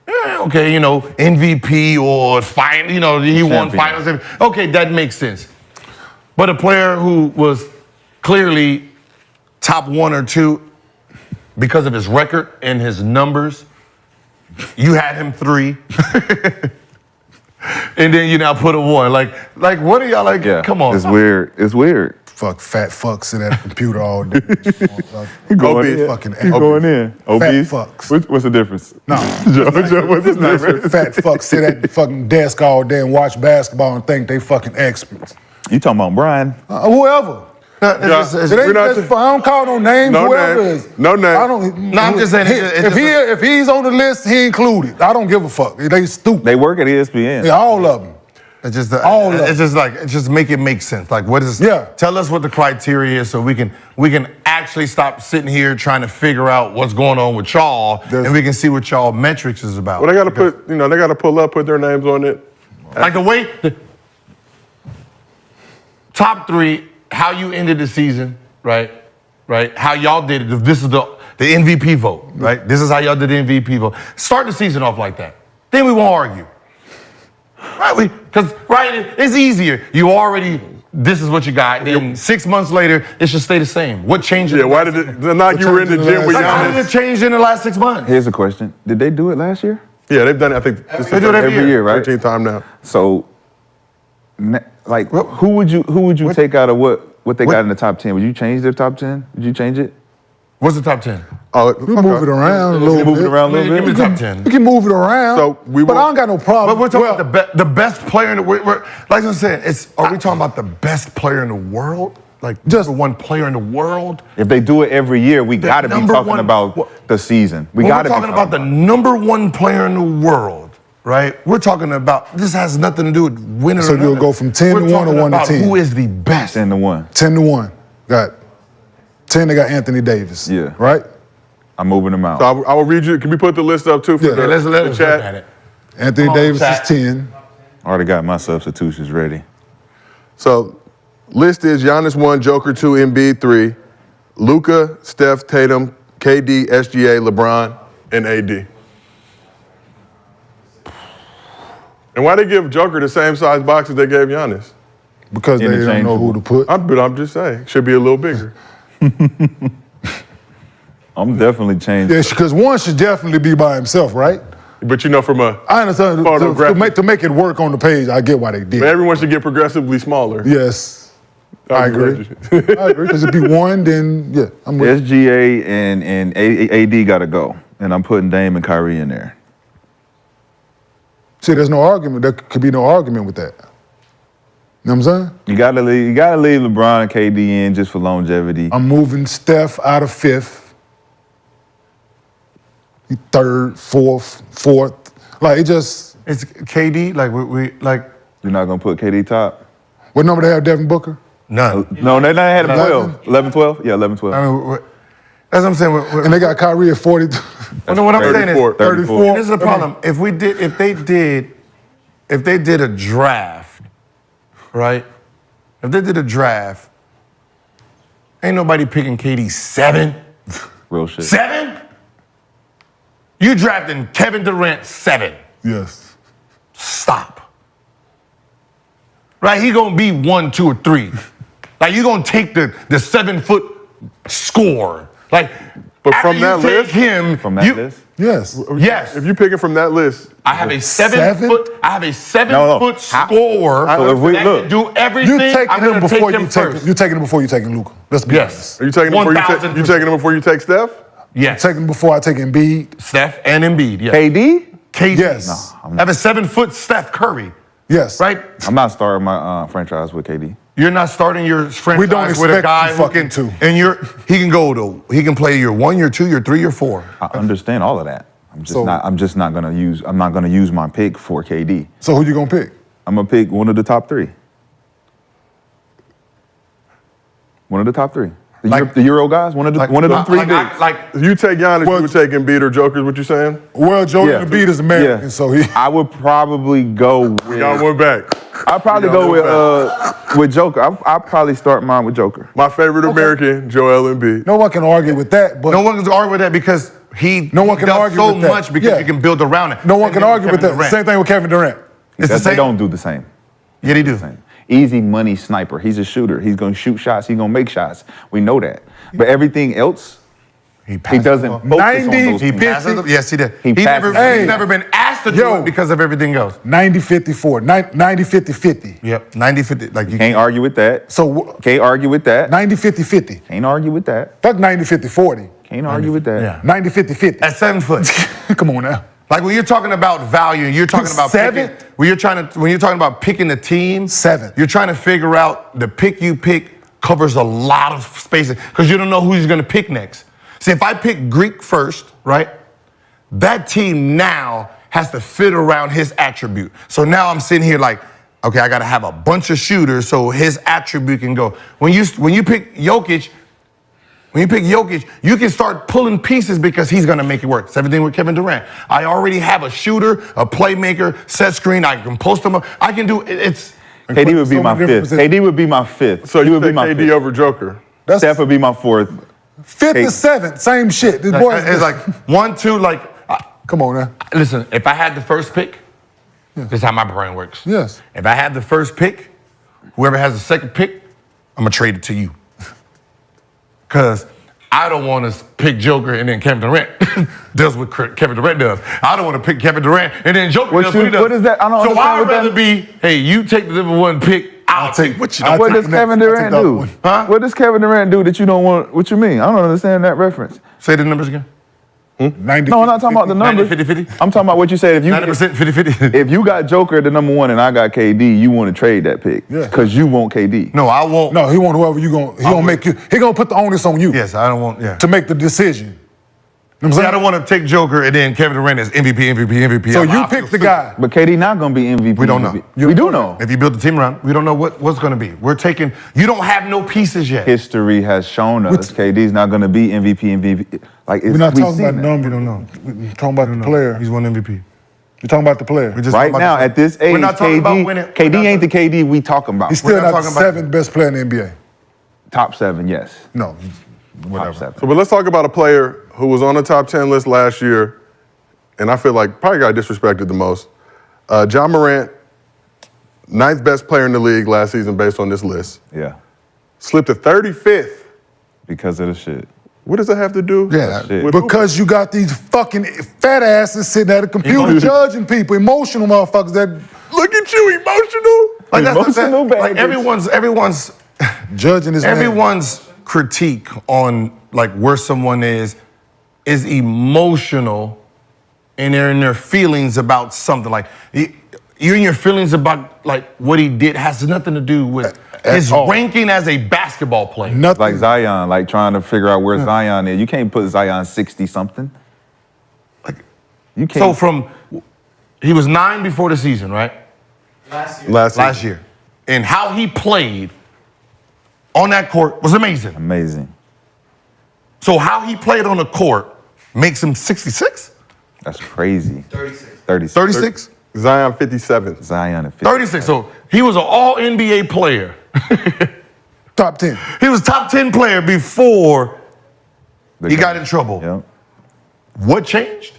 Yeah, okay, MVP or he won Champion. finals. Okay, that makes sense. But a player who was clearly top 1 or 2 because of his record and his numbers, you had him 3. And then you now put a 1. Like what are y'all like? Yeah. Come on. It's weird. Fuck fat fucks sit at a computer all day. Going Obese. in. Fucking He going in. Obese. fucks. What's the difference? No. Joe, what's the difference? Fat fucks sit at the fucking desk all day and watch basketball and think they fucking experts. You talking about Brian? Whoever. It's- It ain't We're not just, to- I don't call no names. No whoever name. is. No name. I don't. No, I'm just saying, If he's on the list, he included. I don't give a fuck. They stupid. They work at ESPN. Yeah, all of them. It's just All of it's just make it make sense. Like what is? Yeah. Tell us what the criteria is so we can actually stop sitting here trying to figure out what's going on with y'all and we can see what y'all metrics is about. Well, they got to put their names on it. Like the way the top 3, how you ended the season, right? How y'all did it. This is the MVP vote, right? This is how y'all did the MVP vote. Start the season off like that. Then we won't argue. Right? Because it's easier. This is what you got. Then 6 months later, it should stay the same. What changed? Yeah, why did it? Not you were in the gym with How did it Giannis. change in the last 6 months? Here's a question. Did they do it last year? Yeah, they've done it. I think this They do it every year, right? 13th time now. So, who would you take out of what they got in the top 10? Would you change their top 10? Would you change it? What's the top 10? Oh, We move it around a little Move it bit. around a little Give me bit? the top 10. We can move it around. So we but I won't- don't got no problem. But we're talking about the best player in the world. Like I'm saying, are we talking about the best player in the world? Like just 1 player in the world? If they do it every year, we got to be number talking one- about the season. We When got to we're be talking about the number 1 player in the world, right? We're talking about, this has nothing to do with winning So or you'll nothing. go from 10 to We're 1 or talking 1 to about 10? Who is the best? 10 to 1. 10 to 1. Got 10, they got Anthony Davis. Yeah. Right? I'm moving them out. So I will read you. Can we put the list up too for Yeah, the, Let's the look chat? at it. Anthony Come on, Davis chat. is 10. Already got my substitutions ready. So, list is Giannis 1, Joker 2, Embiid 3, Luka, Steph, Tatum, KD, SGA, LeBron, and AD. And why they give Joker the same size box as they gave Giannis? Because they don't know who to put. But I'm just saying, should be a little bigger. I'm definitely changing. Yeah, because 1 should definitely be by himself, right? But from a I understand. Photographic. To make it work on the page, I get why they did. everyone should get progressively smaller. Yes. I agree. I agree. Because it'd be 1, then, yeah, I'm with you. SGA and AD got to go. And I'm putting Dame and Kyrie in there. See, there's no argument. There could be no argument with that. You know what I'm saying? You gotta leave LeBron and KD in just for longevity. I'm moving Steph out of 5th. He 3rd, 4th. Like, it just... It's KD, like we You're not gonna put KD top? What number they have Devin Booker? none. No, they had him 11? 12. 11, 12? Yeah, 11, 12. I mean, that's what I'm saying. And they got Kyrie at 40. What I'm saying is, 34. 34. this is the problem. If they did a draft, right? If they did a draft, Ain't nobody picking KD 7. Real shit. 7? You drafting Kevin Durant 7. Yes. Stop. Right? He gonna be 1, 2, or 3. Like you gonna take the 7-foot score. Like, But after from you that take list? him, From that list? Yes. Yes. If you picking from that list, I have a 7 7? foot. I have a 7 No. foot score. So if we that look, can do everything. You taking I'm him gonna before take you him take first. you taking him before you taking Luka. Let's be Yes. are you taking him before you take 1000%. him before you take Steph? Yes. Taking him before I take Embiid. Steph and Embiid. Yes. KD? KD. Yes. I have a 7-foot Steph Curry. Yes. Right? I'm not starting my franchise with KD. You're not starting your franchise We don't with a expect guy you who fucking can. to. And he can play your 1, your 2, your 3, your 4. I understand all of that. I'm So- just not gonna use my pick for KD. So who you gonna pick? I'm gonna pick one of the top 3. One of the top 3. The Euro guys, one of them 3 bigs. If you take Giannis, Well- you would take Embiid or Joker, is what you saying? Well, Joel Embiid is American, so he. I would probably go with. Y'all went back. I'd probably go with Joker. I'll probably start mine with Joker. My favorite American, Joel Embiid. No one can argue with that, but No one can argue with that because No one can does argue so with that. much because Yeah. you can build around it. no one Same can thing argue with Kevin that. Durant. Same thing with Kevin Durant. It's the They same. don't do the same. Yeah, they do. Easy money sniper. He's a shooter. He's gonna shoot shots. He's gonna make shots. We know that. But everything else, he doesn't focus 90, on those He things. passes them. Yes, he did. He never, passes. he's never been asked to do Yo. it because of everything else. 90-54, 90-50-50. Yep. 90-50. Like you Can't argue with that. So Can't argue with that. 90-50-50. Can't argue with that. Fuck 90-50-40. Can't argue with that. Yeah. 90-50-50. At 7 foot. Come on now. Like when you're talking about value, you're talking about 7? picking, when you're talking about picking the team, 7. You're trying to figure out the pick you pick covers a lot of spaces because you don't know who he's going to pick next. See, if I pick Greek first, right? That team now has to fit around his attribute. So now I'm sitting here like, okay, I got to have a bunch of shooters so his attribute can go. When you pick Jokic. When you pick Jokic, you can start pulling pieces because he's going to make it work. Same thing with Kevin Durant. I already have a shooter, a playmaker, set screen. I can post him up. I can do it. KD would be So my many 5th. different KD would be my 5th. So he you would be take my KD 5th. over Joker? That's Steph would be my 4th. 5th to 7th, same shit. This boy It's like 1, 2, like, come on now. listen, if I had the first pick, this is how my brain works. Yes. If I had the first pick, whoever has the second pick, I'm going to trade it to you. Because I don't want to pick Joker and then Kevin Durant does what Kevin Durant does. I don't want to pick Kevin Durant and then Joker does what he does. What is that? I don't so understand I'd what that rather be, hey, you take the number 1 pick, I'll take what you I'll What take does the next- Kevin I'll take Durant the other do? one. Huh? What does Kevin Durant do that you don't want? What you mean? I don't understand that reference. Say the numbers again. 90, No, I'm not talking about the numbers. 90-50-50? I'm talking about what you said. If you 90%, 50-50. if you got Joker at the number 1 and I got KD, you want to trade that pick Yeah. because you want KD. No, I won't. No, he want whoever you going. He gonna make you. He gonna put the onus on you Yes, I don't want, yeah. to make the decision. You know what See, I'm I saying? don't want to take Joker and then Kevin Durant as MVP. So I you feel pick the stupid. guy. But KD not gonna be MVP. We don't know. We do know. If you build the team around, we don't know what's going to be. We're taking, you don't have no pieces yet. History has shown us KD's not gonna be MVP. Like We're not we've talking seen about that. numbers. We don't know. We're talking about the player. He's won MVP. You're talking about the player. We just Right talking about now, the- at this age, We're not talking about winning. KD ain't the KD we talking about. He's still not not the talking about- 7th best player in the NBA. Top 7, yes. No, Top 7. So, but let's talk about a player who was on the top 10 list last year, and I feel like probably got disrespected the most. John Morant, 9th best player in the league last season based on this list. Yeah, Slipped to 35th. because of the shit. What does that have to do? yeah, with because you got these fucking fat asses sitting at a computer Emotional. judging people, emotional motherfuckers that Look at you, emotional. Like that's what I'm saying. Emotional Like baggage. everyone's judging this man. everyone's critique on like where someone is emotional, and they're in their feelings about something. Like you're in your feelings about like what he did has nothing to do with his all. ranking as a basketball player. Nothing. Like Zion, like trying to figure out where Zion is. You can't put Zion 60 something. Like you can't. So he was 9 before the season, right? Last Year. And how he played on that court was amazing. amazing. So how he played on the court makes him 66? That's crazy. 36. 36? Zion 57. Zion at 50. 36. So he was an all NBA player Top 10. He was top 10 player before he got in trouble. Yep. What changed?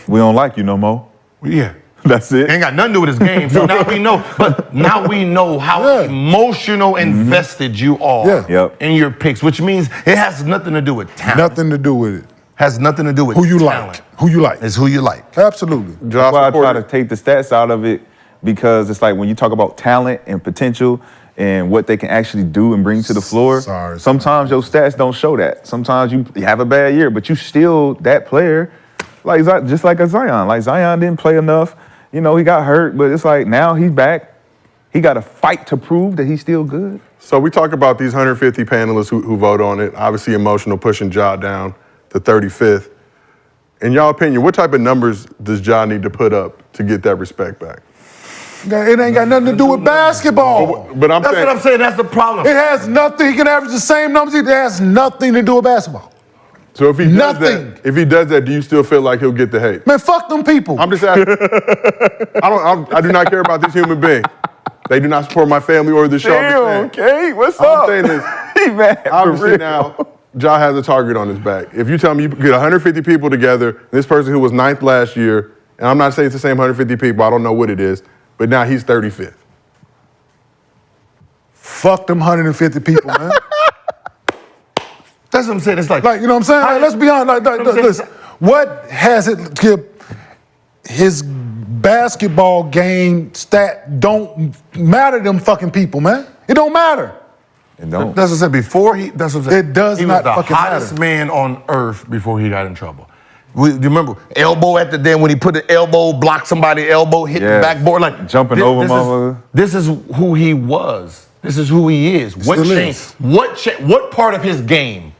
We don't like you no more. Yeah. That's it. Ain't got nothing to do with his game. So now we know. But now we know how emotional invested you are Yep. in your picks, which means it has nothing to do with talent. Nothing to do with it. Has nothing to do with Who you talent. like. Who you like. It's who you like. Absolutely. That's why I try to take the stats out of it, because it's like when you talk about talent and potential and what they can actually do and bring to the floor, Sorry. sometimes your stats don't show that. Sometimes you have a bad year, but you still that player, like just like a Zion. Like Zion didn't play enough. You know, he got hurt, but it's like now he's back. He got to fight to prove that he's still good. So we talk about these 150 panelists who vote on it. Obviously emotional, pushing Ja down to 35th. In y'all opinion, what type of numbers does Ja need to put up to get that respect back? It ain't got nothing to do with basketball. But I'm That's saying, what I'm saying. That's the problem. It has nothing. He can average the same numbers. It has nothing to do with basketball. so if he does nothing. that, do you still feel like he'll get the hate? Man, fuck them people. I'm just asking. I do not care about this human being. They do not support my family or the show. I'm just saying. okay, what's I'm saying this. He mad. Obviously now, Ja has a target on his back. If you tell me you get 150 people together, this person who was 9th last year, and I'm not saying it's the same 150 people, I don't know what it is, but now he's 35th. Fuck them 150 people, man. That's what I'm saying. It's like, Like, you know what I'm saying? Like, let's be honest. Like, listen, what has it, Skip? His basketball game stat don't matter to them fucking people, man. It don't matter. It don't. that's what I said before he. That's what I said. It does he not was the fucking hottest matter. man on earth before he got in trouble. Do you remember elbow at the den when he put the elbow, blocked somebody elbow, hit the Yes. backboard, like Jumping over motherfucker. This is who he was. This is who he is. What Still changed? is. What part of his game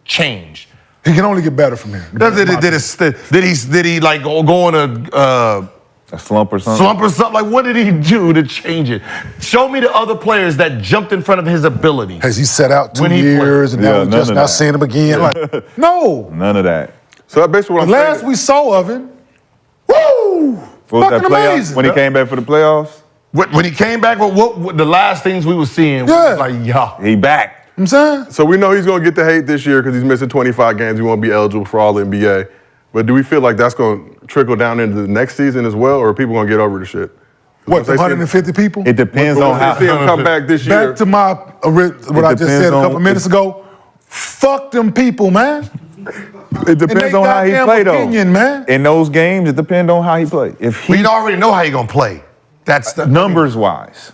changed? He can only get better from here. Did he like go on a A slump or something? slump or something? Like, what did he do to change it? Show me the other players that jumped in front of his ability. Has he set out 2 When he years and Yeah, now we're none just of not that. seeing him again? Like, no. None of that. So that's basically what The I'm last saying. we saw of him, woo! What was that Fucking playoff? amazing. When he came back for the playoffs? When he came back, what the last things we were seeing Yeah. was like, yeah. He back. I'm saying? So we know he's going to get the hate this year because he's missing 25 games. He won't be eligible for all NBA. But do we feel like that's going to trickle down into the next season as well, or are people going to get over the shit? What, the 150 people? It depends on how. see him come back this year. Back to my what I just depends said a couple on- minutes ago. Fuck them people, man. It depends they on how he goddamn play though. opinion, man. In those games, it depends on how he play. If We he already know how he gonna play. That's the numbers wise,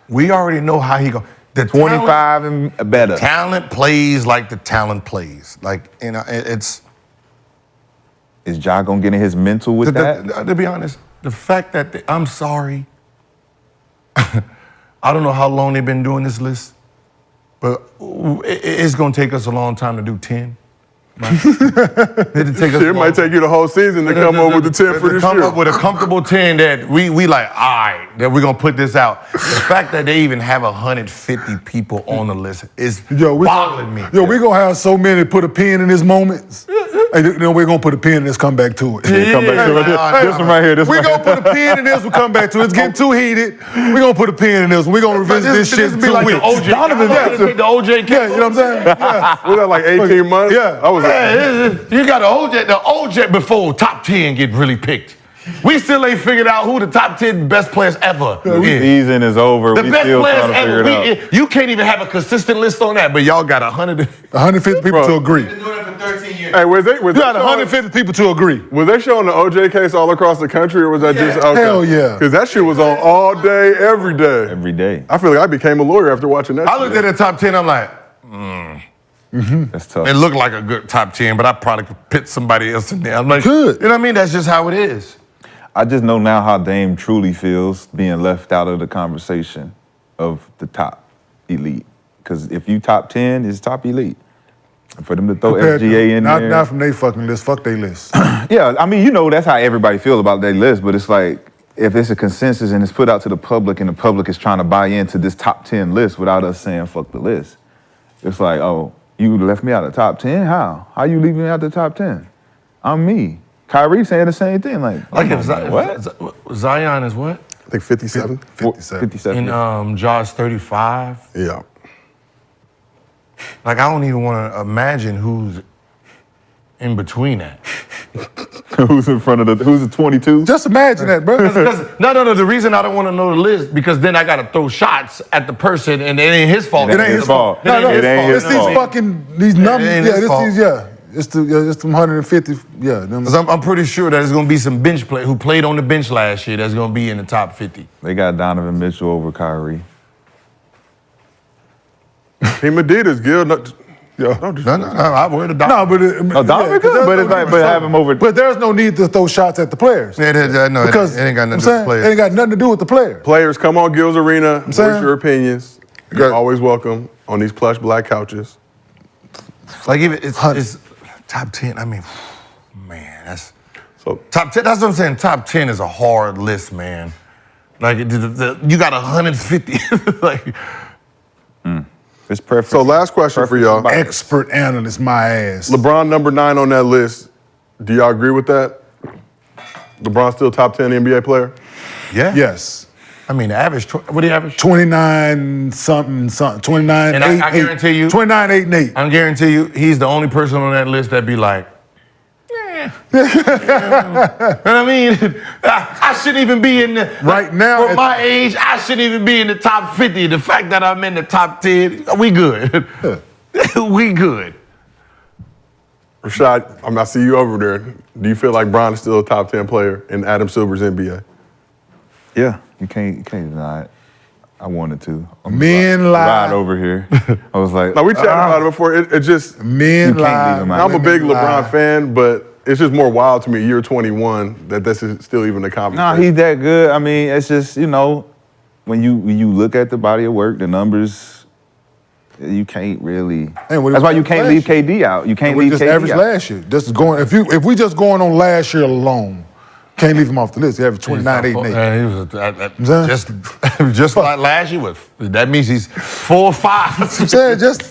We already know how he gonna. The 25 and better. talent plays like the talent plays. Like, you know, it's Is Ja gonna get in his mental with that? to be honest, the fact that I'm sorry. I don't know how long they've been doing this list, but it's gonna take us a long time to do 10. Right? It'll take us Shit, it might take you the whole season to come up with the 10 for this come year. up with a comfortable 10 that we like, all right, that we're gonna put this out. The fact that they even have 150 people on the list is boggling me. Yo, we gonna have so many put a pin in his moments. Hey, you know, we're gonna put a pin in this, come back to it. Come back to it. This one right here. This We one. gonna put a pin in this, we'll come back to it. It's getting too heated. We gonna put a pin in this. We gonna revisit this shit in be 2 like weeks. the OJ. Donovan Jackson. The OJ Yeah, you know what I'm saying? Yeah. Was that like 18 months? Yeah. I was like, You got the OJ before top 10 get really picked. We still ain't figured out who the top 10 best players ever The is. season is over. The We best still players trying to figure ever. it out. You can't even have a consistent list on that, but y'all got 100. 150 people Bro. to agree. Been doing it for 13 years. hey, was they You got 150 people to agree. Was they showing the OJ case all across the country, or was that just okay? Hell yeah. Because that shit was on all day, every day. Every day. I feel like I became a lawyer after watching that. I looked at the top 10, I'm like, That's tough. it looked like a good top 10, but I probably could pit somebody else in there. I'm like, Good. You know what I mean? That's just how it is. I just know now how Dame truly feels being left out of the conversation of the top elite. Because if you top 10, it's top elite. And for them to throw Compared to- FGA in not, there. Not from they fucking list. Fuck they list. Yeah, I mean, you know, that's how everybody feel about their list, but it's like, if it's a consensus and it's put out to the public and the public is trying to buy into this top 10 list without us saying fuck the list, it's like, oh, you left me out of the top 10? How? How you leaving me out the top 10? I'm me. Kyrie saying the same thing. Like If what? Zion is what? I think 57. 57. And Ja's 35. Yeah. Like, I don't even want to imagine who's in between that. Who's in front of who's the 22? Just imagine that, bro. No. The reason I don't want to know the list because then I got to throw shots at the person and it ain't his fault. It ain't his fault. No, It ain't his it's fault. these fucking these numbers. ain't Yeah, his fault. it's them 150. Yeah, them. Because I'm pretty sure there's going to be some bench play who played on the bench last year that's going to be in the top 50. They got Donovan Mitchell over Kyrie. Team Adidas, Gil. No, I wear the No, but Donovan good, but it's like, but have him over. But there's no need to throw shots at the players. No, Because it ain't got nothing to do I'm with saying, players. it ain't got nothing to do with the player. Players, come on Gil's Arena. Voice saying? your opinions. You're always welcome on these plush black couches. Like, if it's top 10, I mean, man, that's... So Top 10, that's what I'm saying. Top 10 is a hard list, man. Like, you got 150. Like, It's preference. So last question for y'all. Expert analyst, my ass. LeBron number 9 on that list. Do y'all agree with that? LeBron still top 10 NBA player? yeah. Yes. I mean, the average, what do you average? 29 something, 29, And 8, I guarantee you- 29, 8, and 8. I guarantee you, he's the only person on that list that be like, yeah. You know what I mean? I shouldn't even be in the... Right now, For my age, I shouldn't even be in the top 50. The fact that I'm in the top 10, we good. We good. Rashad, I see you over there. Do you feel like Bron is still a top 10 player in Adam Silver's NBA? Yeah, you can't deny it. I wanted to. Men lie. Ride over here. I was like, Now, we chatted about it before. It just, Men You can't leave him lie. out. I'm a big women LeBron lie. fan, but it's just more wild to me, year 21, that this is still even a conversation. nah, he's that good. I mean, it's just, when you look at the body of work, the numbers, you can't really. Hey, what That's was why you that can't last leave year? KD out. You can't We leave just KD average out. last year. Just going, if we just going on last year alone, can't leave him off the list. He averaged 29, 8, and 8. Man, he was just like last year. That means he's 4 or 5. I'm saying just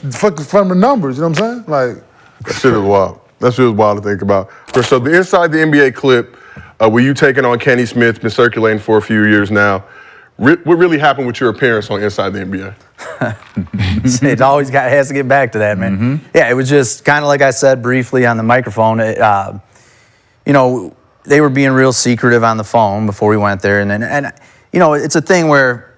from the numbers, you know what I'm saying? Like, That shit is wild. That shit is wild to think about. So the Inside the NBA clip, where you taking on Kenny Smith, been circulating for a few years now. What really happened with your appearance on Inside the NBA? It always has to get back to that, man. Yeah, it was just kind of like I said briefly on the microphone. They were being real secretive on the phone before we went there, and it's a thing where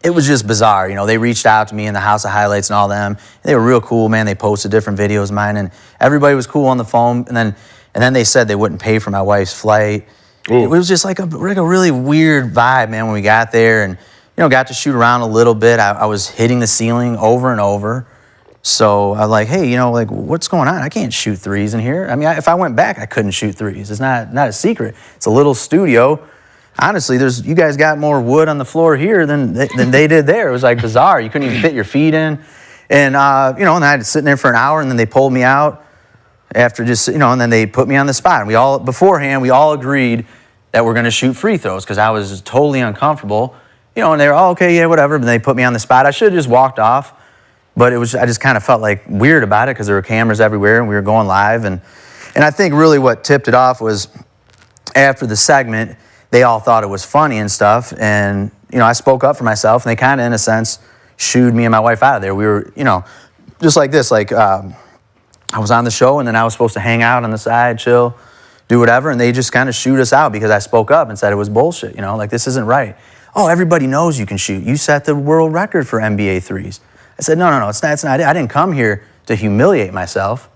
it was just bizarre. They reached out to me in the House of Highlights and all them. They were real cool, man. They posted different videos of mine, and everybody was cool on the phone. And then they said they wouldn't pay for my wife's flight. Ooh. It was just like a really weird vibe, man, when we got there and, got to shoot around a little bit. I was hitting the ceiling over and over. So I was like, hey, what's going on? I can't shoot threes in here. I mean, if I went back, I couldn't shoot threes. It's not a secret. It's a little studio. Honestly, you guys got more wood on the floor here than they did there. It was like bizarre. You couldn't even fit your feet in. And, and I had to sit in there for an hour, and then they pulled me out after just, and then they put me on the spot. And beforehand, we all agreed that we're going to shoot free throws because I was totally uncomfortable. And they were, oh, okay, yeah, whatever. But they put me on the spot. I should have just walked off. But I just kind of felt like weird about it because there were cameras everywhere and we were going live. And I think really what tipped it off was after the segment, they all thought it was funny and stuff. And, I spoke up for myself and they kind of, in a sense, shooed me and my wife out of there. We were, just like this, I was on the show and then I was supposed to hang out on the side, chill, do whatever. And they just kind of shoot us out because I spoke up and said it was bullshit, this isn't right. Oh, everybody knows you can shoot. You set the world record for NBA threes. I said, no, it's not it. I didn't come here to humiliate myself.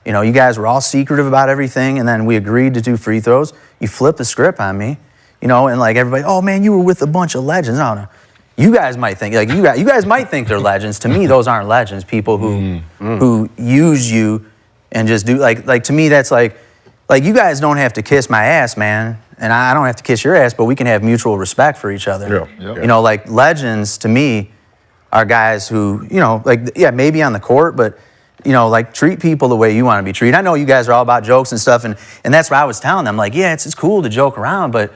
You guys were all secretive about everything, and then we agreed to do free throws. You flipped the script on me, and everybody, oh man, you were with a bunch of legends. No. You guys might think, you guys might think they're legends. To me, those aren't legends. People who use you and just do, to me, that's like you guys don't have to kiss my ass, man, and I don't have to kiss your ass, but we can have mutual respect for each other. Yeah. Legends, to me, are guys who, maybe on the court, but, treat people the way you want to be treated. I know you guys are all about jokes and stuff, and that's what I was telling them. Like, yeah, it's cool to joke around, but,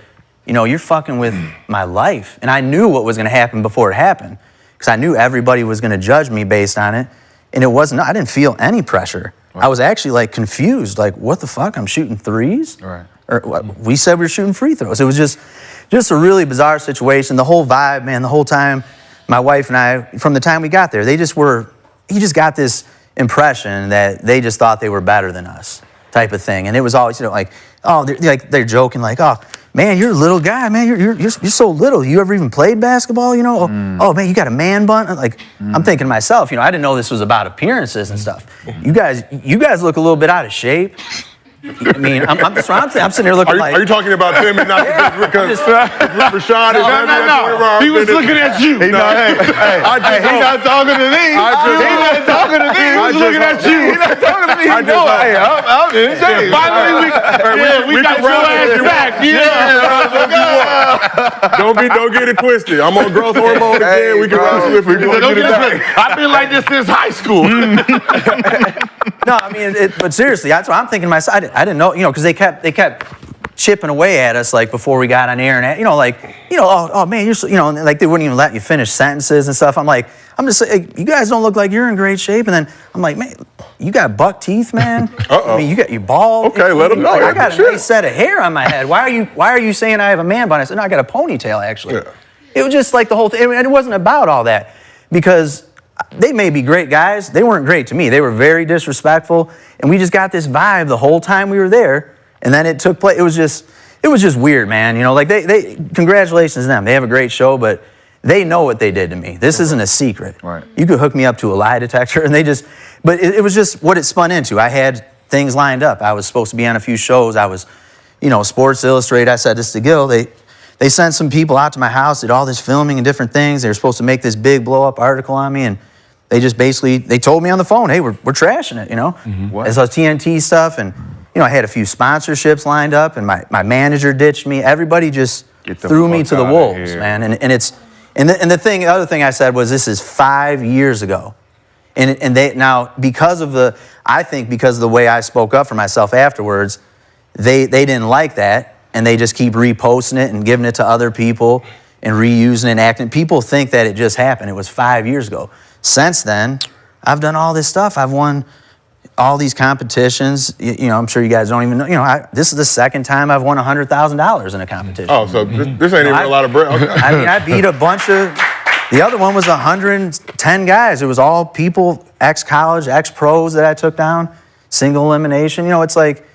you're fucking with my life. And I knew what was going to happen before it happened, because I knew everybody was going to judge me based on it, and I didn't feel any pressure. Right. I was actually, confused, what the fuck, I'm shooting threes? Right. Or we said we were shooting free throws. It was just a really bizarre situation. The whole vibe, man, the whole time, my wife and I, from the time we got there, they just were he just got this impression that they just thought they were better than us, type of thing. And it was always, like, oh, they're joking, like, oh, man, you're a little guy, man. You're so little. You ever even played basketball? Oh, man, you got a man bun. Like, I'm thinking to myself, I didn't know this was about appearances and stuff. You guys look a little bit out of shape. I mean, I'm sitting there looking like. Are you talking about them and not because Rashad is No. He was looking at you. He's not talking to me. He's not talking to me. He was looking at you. He's not talking to me. I'm in shape. Finally, we got your ass back. Don't get it twisted. I'm on growth hormone again. We can wrestle if we want to get it back. I've been like this since high school. No, I mean, but seriously, that's what I'm thinking to myself. I didn't know, because they kept chipping away at us, like, before we got on air, and oh man, you're so, and, like, they wouldn't even let you finish sentences and stuff. I'm just saying, you guys don't look like you're in great shape, and then I'm like, man, you got buck teeth, man. I mean, you bald. Okay, let them know. I got a nice set of hair on my head. Why are you saying I have a man bun? I said, no, I got a ponytail, actually. Yeah. It was just like the whole thing, and it wasn't about all that, because they may be great guys. They weren't great to me. They were very disrespectful, and we just got this vibe the whole time we were there. And then it took place. It was just weird, man. Like they congratulations to them. They have a great show, but they know what they did to me. This isn't a secret. Right. You could hook me up to a lie detector, and but it was just what it spun into. I had things lined up. I was supposed to be on a few shows. I was, Sports Illustrated. I said this to Gil. They sent some people out to my house, did all this filming and different things. They were supposed to make this big blow-up article on me, and they just basically, they told me on the phone, hey, we're trashing it, It's all TNT stuff, and, I had a few sponsorships lined up, and my manager ditched me. Everybody just threw me to the wolves, man. And the other thing I said was, this is 5 years ago. And they, now, because of the way I spoke up for myself afterwards, they didn't like that. And they just keep reposting it and giving it to other people and reusing it and acting. People think that it just happened. It was 5 years ago. Since then, I've done all this stuff. I've won all these competitions. I'm sure you guys don't even know. This is the second time I've won $100,000 in a competition. Oh, so this ain't even a lot of bread. Okay. I mean, I beat a bunch of. The other one was 110 guys. It was all people, ex-college, ex-pros that I took down. Single elimination. It's like.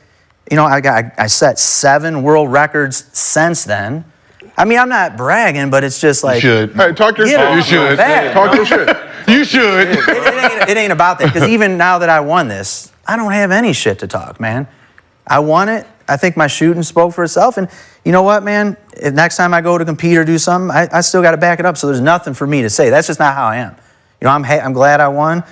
I set 7 world records since then. I mean, I'm not bragging, but it's just like. You should. Hey, talk your shit. You should. Talk your shit. You should. It ain't about that, because even now that I won this, I don't have any shit to talk, man. I won it. I think my shooting spoke for itself. And you know what, man? If next time I go to compete or do something, I still got to back it up. So there's nothing for me to say. That's just not how I am. I'm glad I won.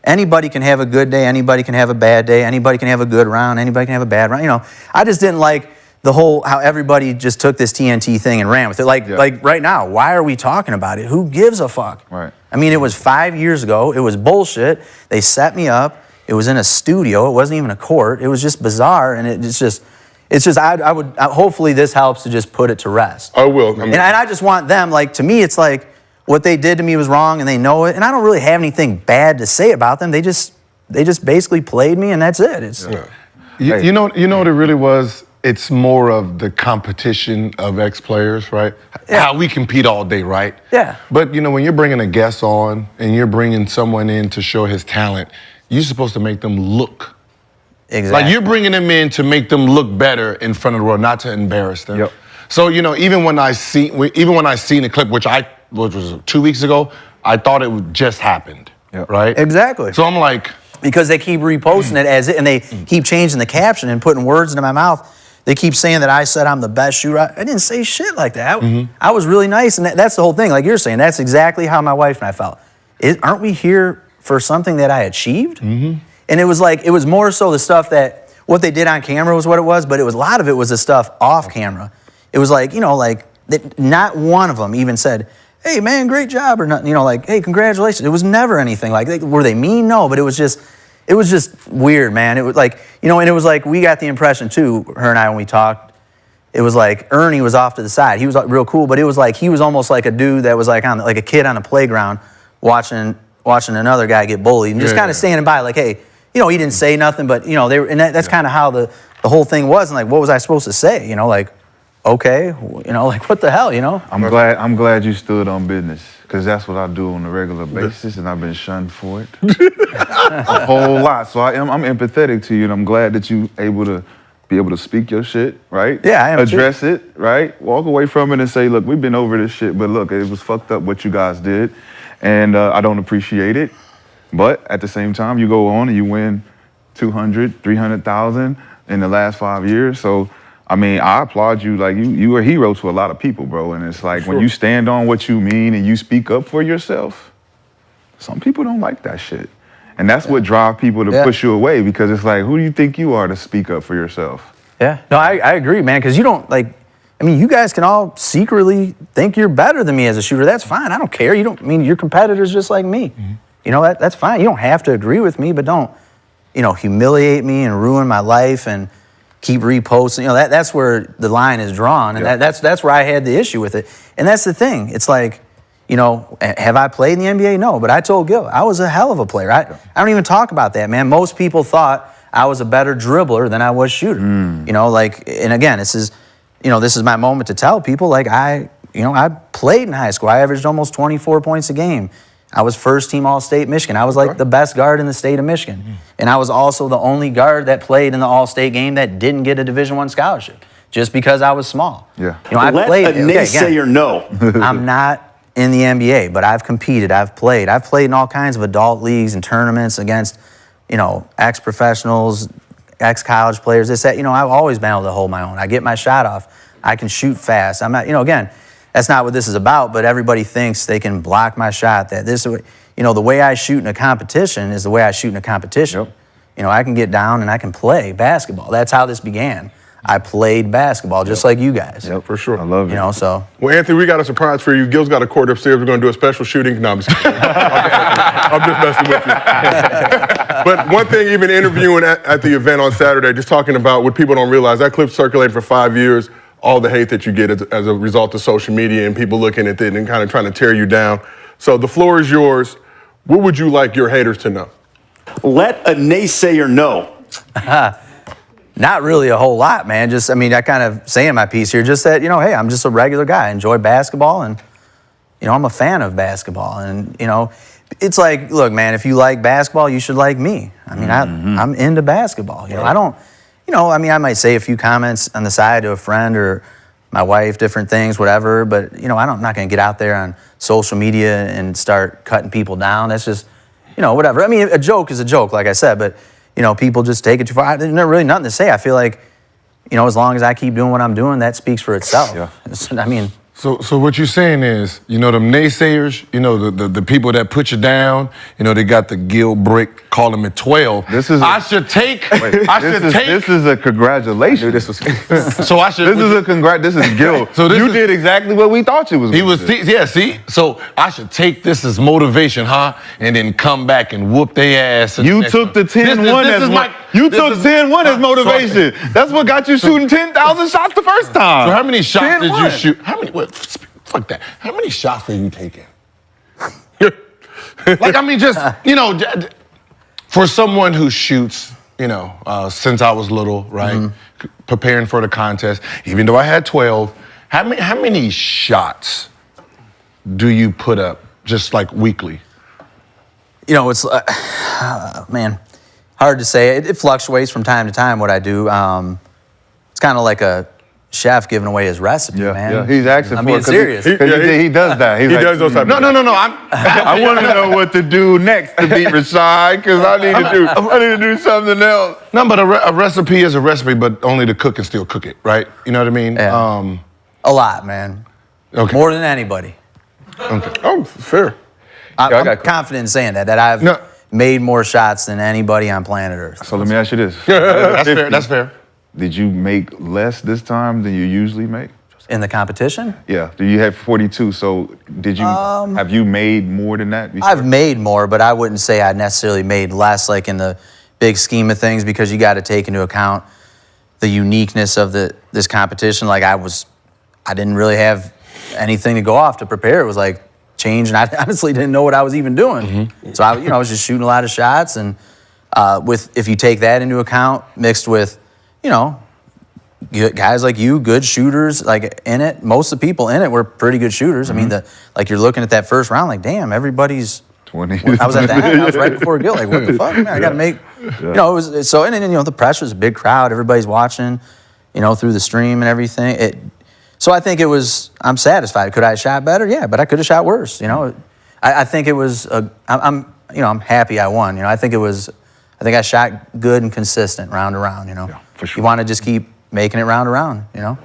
Anybody can have a good day. Anybody can have a bad day. Anybody can have a good round. Anybody can have a bad round. I just didn't like the whole, how everybody just took this TNT thing and ran with it. Like right now, why are we talking about it? Who gives a fuck? Right. I mean, it was 5 years ago. It was bullshit. They set me up. It was in a studio. It wasn't even a court. It was just bizarre. And it's just, hopefully this helps to just put it to rest. I will. And I just want them, to me, it's like, what they did to me was wrong, and they know it. And I don't really have anything bad to say about them. They just basically played me, and that's it. You know what it really was? It's more of the competition of ex-players, right? Yeah. How we compete all day, right? Yeah. But, when you're bringing a guest on and you're bringing someone in to show his talent, you're supposed to make them look. Exactly. Like, you're bringing them in to make them look better in front of the world, not to embarrass them. Yep. So, even when I seen the clip, which was 2 weeks ago, I thought it just happened, right? Exactly. So I'm like... Because they keep reposting it as it, and they keep changing the caption and putting words into my mouth. They keep saying that I said I'm the best shooter. I didn't say shit like that. I was really nice, and that's the whole thing. Like you're saying, that's exactly how my wife and I felt. Aren't we here for something that I achieved? And it was more so the stuff that, what they did on camera was what it was, but a lot of it was the stuff off camera. It was not one of them even said, hey man, great job, or nothing, hey, congratulations. It was never anything like that. Were they mean? No, but it was just weird, man. It was and it was like, we got the impression too, her and I, when we talked, it was like Ernie was off to the side. He was real cool, but it was like, he was almost like a dude that was like a kid on a playground watching another guy get bullied and just kind of standing by like, hey, he didn't say nothing, but that's kind of how the whole thing was. And like, what was I supposed to say? Okay, what the hell, I'm glad you stood on business. because that's what I do on a regular basis, and I've been shunned for it a whole lot. So I'm empathetic to you, and I'm glad that you be able to speak your shit, right? Yeah, I am Address it, right? Walk away from it and say, look, we've been over this shit, but look, it was fucked up what you guys did, and I don't appreciate it. But at the same time, you go on and you win 200, 300,000 in the last 5 years. So, I mean, I applaud you. Like, you are a hero to a lot of people, bro. And it's like, when you stand on what you mean and you speak up for yourself, some people don't like that shit. And that's what drives people to push you away, because it's like, who do you think you are to speak up for yourself? Yeah. No, I agree, man, because you don't, like, I mean, you guys can all secretly think you're better than me as a shooter. That's fine. I don't care. You don't, I mean, your competitor's just like me. Mm-hmm. You know, that's fine. You don't have to agree with me, but don't, you know, humiliate me and ruin my life and keep reposting. You know, that's where the line is drawn, and that's where I had the issue with it. And that's the thing. It's like, you know, have I played in the NBA? No, but I told Gil, I was a hell of a player. I don't even talk about that, man. Most people thought I was a better dribbler than I was shooter. You know, like, and again, this is my moment to tell people, like, I played in high school. I averaged almost 24 points a game. I was first team All-State Michigan. I was like the best guard in the state of Michigan. And I was also the only guard that played in the All-State game that didn't get a Division I scholarship, just because I was small. Yeah. You know, I Let played. a naysayer know. I'm not in the NBA, but I've competed. I've played in all kinds of adult leagues and tournaments against, you know, ex-professionals, ex-college players. This, that, you know, I've always been able to hold my own. I get my shot off. I can shoot fast. I'm not, you know, again, that's not what this is about, but everybody thinks they can block my shot. That this, you know, the way I shoot in a competition is the way I shoot in a competition. Yep. You know, I can get down and I can play basketball. That's how this began. I played basketball just like you guys. Yep, for sure. I love it. You know, so. Well, Anthony, we got a surprise for you. Gil's got a court upstairs. We're going to do a special shooting. No, I'm just kidding. I'm just messing with you. But one thing, even interviewing at the event on Saturday, just talking about what people don't realize, that clip circulated for 5 years, all the hate that you get as a result of social media and people looking at it and kind of trying to tear you down. So the floor is yours. What would you like your haters to know? Let a naysayer know. Not really a whole lot, man. Just, I mean, I kind of say in my piece here, just that, you know, hey, I'm just a regular guy. I enjoy basketball, and, you know, I'm a fan of basketball. And, you know, it's like, look, man, if you like basketball, you should like me. I mean, I'm into basketball. You know, I don't, you know, I mean, I might say a few comments on the side to a friend or my wife, different things, whatever. But, you know, I'm not going to get out there on social media and start cutting people down. That's just, you know, whatever. I mean, a joke is a joke, like I said, but, you know, people just take it too far. There's really nothing to say. I feel like, you know, as long as I keep doing what I'm doing, that speaks for itself. Yeah. I mean. So what you're saying is, you know, them naysayers, you know, the people that put you down, you know, they got the Gil brick, call them at 12. This is This is a congratulations. So I should. This is Gil. So you did exactly what we thought you was. Yeah, see? So I should take this as motivation, huh? And then come back and whoop their ass. You took the 10-1 as motivation. That's what got you shooting 10,000 shots the first time. So how many shots did you 10-1. shoot? Fuck that. How many shots were you taking? Like, I mean, just, you know, for someone who shoots, you know, since I was little, right? Preparing for the contest, even though I had 12, how many shots do you put up just like weekly? You know, it's, man, hard to say. It fluctuates from time to time what I do. It's kind of like a chef giving away his recipe, man. Yeah, he's asking I'm for being it. serious. He does that. He's He like, does those type of No. I want to know what to do next to beat Rashad, because I need to do something else. No, but a recipe is a recipe, but only the cook can still cook it, right? You know what I mean? Yeah. A lot, man. Okay. More than anybody. Okay. Oh, fair. I'm confident in saying that I've made more shots than anybody on planet Earth. So let me ask you this. That's fair. Did you make less this time than you usually make? In the competition? Yeah. You had 42, so did you, have you made more than that before? I've made more, but I wouldn't say I necessarily made less, like in the big scheme of things, because you got to take into account the uniqueness of this competition. Like I didn't really have anything to go off to prepare. It was like change, and I honestly didn't know what I was even doing. So I was just shooting a lot of shots, and if you take that into account, mixed with, you know, guys like you, good shooters, like in it. Most of the people in it were pretty good shooters. I mean, like you're looking at that first round, like, damn, everybody's 20. I was at the end. I was right before Gil. Like, what the fuck, man? I got to make. You know, it was so. And then, you know, the pressure's a big crowd. Everybody's watching. You know, through the stream and everything. So I think it was. I'm satisfied. Could I have shot better? Yeah, but I could have shot worse. You know, I think it was. I'm happy I won. You know, I think I shot good and consistent round to round. You know, Yeah, for sure. You want to just keep making it round to round. You know.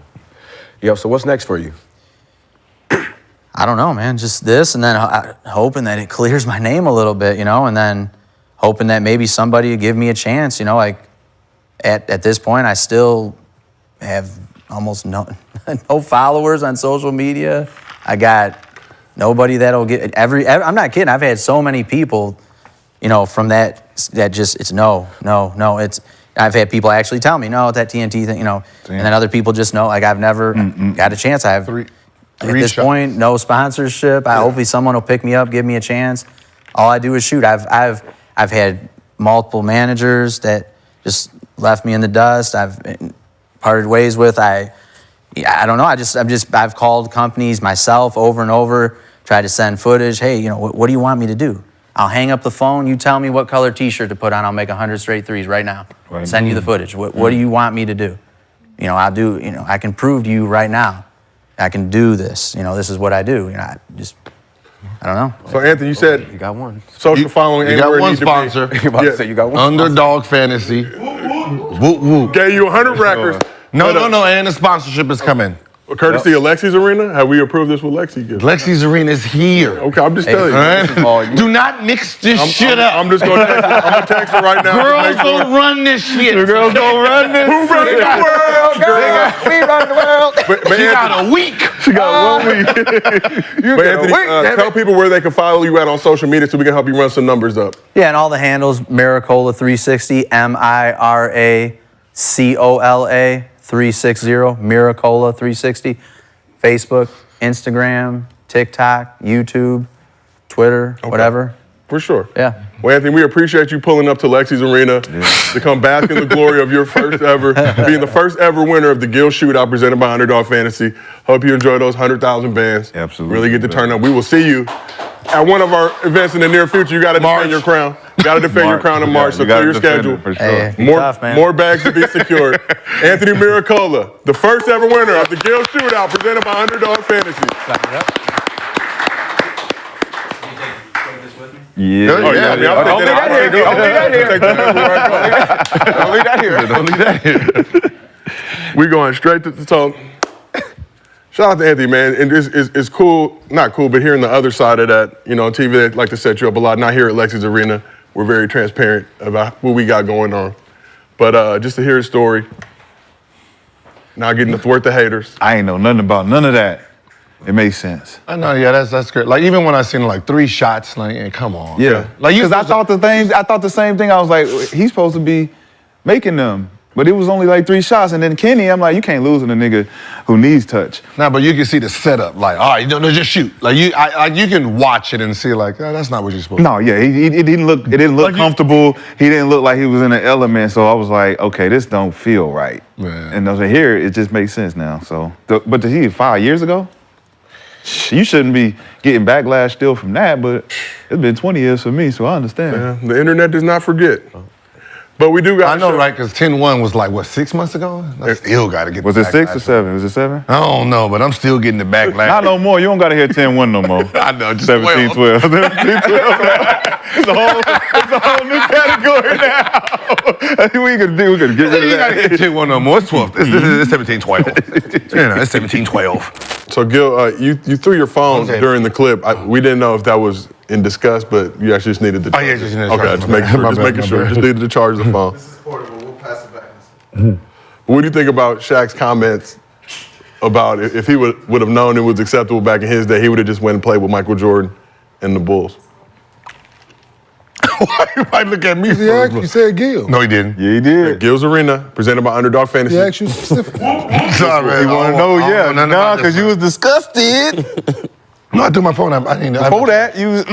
Yo, so what's next for you? I don't know, man. Just this, and then hoping that it clears my name a little bit, you know, and then hoping that maybe somebody would give me a chance, you know. Like at this point, I still have almost no followers on social media. I got nobody that'll get I'm not kidding. I've had so many people, you know, from that just it's no. It's I've had people actually tell me no, that TNT thing, you know, and then other people just know. Like I've never got a chance. I have. At this point, no sponsorship. Hopefully someone will pick me up, give me a chance. All I do is shoot. I've had multiple managers that just left me in the dust. I've parted ways with. I don't know. I've called companies myself over and over, tried to send footage. Hey, you know, what do you want me to do? I'll hang up the phone. You tell me what color T-shirt to put on. I'll make 100 straight threes right now. Right. Send you the footage. What do you want me to do? You know, I'll do. You know, I can prove to you right now. I can do this. You know, this is what I do. You know, I don't know. So Anthony, you said You got one. social following. You ain't got where it one need to be. sponsor. You about to say you got one. Underdog Fantasy. Whoop, whoop. Gave you 100 records. No, and the sponsorship is coming. Courtesy of Lexi's Arena. Have we approved this with Lexi? Gibbs? Lexi's Arena is here. Okay, I'm just telling you. All right? Do not mix this shit up. I'm just gonna text her. I'm gonna text her right now. Girls just make sure. don't run this shit. The girls don't run this Who running the world? We run the world. But She got a week. She got 1 week. But Anthony, tell people where they can follow you at on social media so we can help you run some numbers up. Yeah, and all the handles, Miracola360, MIRACOLA 360, Miracola360. Facebook, Instagram, TikTok, YouTube, Twitter, whatever. For sure. Yeah. Well, Anthony, we appreciate you pulling up to Lexi's Arena to come bask in the glory of your first ever, being the first ever winner of the Gil Shootout presented by Underdog Fantasy. Hope you enjoy those 100,000 bands. Absolutely. Really get to turn up. We will see you at one of our events in the near future. You got to defend your crown. You got to defend your crown in March, so clear your schedule. For sure. Hey, More, tough, man. more bags to be secured. Anthony Miracola, the first ever winner of the Gil Shootout presented by Underdog Fantasy. Yeah. Oh, yeah. Don't leave that here. Don't leave that here. Don't leave that here. We going straight to the top. Shout out to Anthony, man. And it's cool, not cool, but hearing the other side of that, you know, on TV, they like to set you up a lot. Not here at Lexi's Arena. We're very transparent about what we got going on. But just to hear his story, not getting to thwart the haters. I ain't know nothing about none of that. It makes sense. I know, yeah, that's great. Like even when I seen like 3 shots, like, yeah, come on. Yeah. Like you Because I thought the same thing. I was like, he's supposed to be making them. But it was only like 3 shots. And then Kenny, I'm like, you can't lose in a nigga who needs touch. Nah, but you can see the setup. Like, all right, no, just shoot. Like you can watch it and see like, oh, that's not what you're supposed to. No, yeah, it didn't look Like comfortable. He didn't look like he was in an element. So I was like, okay, this don't feel right. Man. And I was like, here, it just makes sense now. So, but to see 5 years ago, you shouldn't be getting backlash still from that. But it's been 20 years for me, so I understand. Yeah, the internet does not forget. But we do got. I know, right? Because 10-1 was like what 6 months ago. I still got to get. Was the it 6 or backlash. 7? Was it 7? I don't know, but I'm still getting the backlash. Not no more. You don't got to hear 10-1 no more. I know, just 17-12. 17-12. It's a whole new category now. we could get rid of You got that. to hit 10-1 no more. It's 12. It's 17-12. You know, it's 17-12. So Gil, you threw your phone Okay. during the clip. We didn't know if that was in disgust, but you actually just needed the. Oh, yeah, just needed to okay, charge just my making bad. sure. My Just bad, making my sure. bad. Just needed to charge the phone. This is portable. We'll pass it back. What do you think about Shaq's comments about if he would have known it was acceptable back in his day, he would have just went and played with Michael Jordan and the Bulls? Why you might look at me? He asked, you said Gil. No, he didn't. Yeah, he did. Gil's Arena, presented by Underdog Fantasy. He asked you specifically. Sorry, man. You want to know? Yeah, nothing nah, about because this, you was disgusted. No, I threw my phone. I didn't. Before that, you was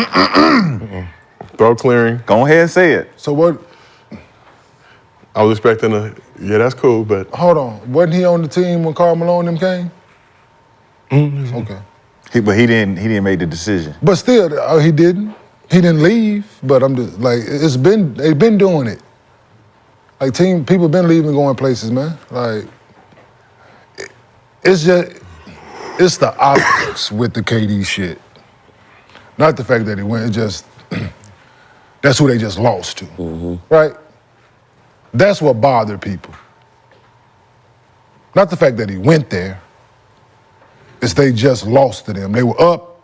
Throw clearing. go ahead and say it. So what? I was expecting Yeah, that's cool, but Hold on. Wasn't he on the team when Karl Malone and them came? Okay. But he didn't make the decision. But still, he didn't. He didn't leave. But I'm just like, they've been doing it. Like people been leaving, going places, man. Like, it's the optics with the KD shit. Not the fact that he went. It just that's who they just lost to, right? That's what bothered people. Not the fact that he went there. It's they just lost to them. They were up,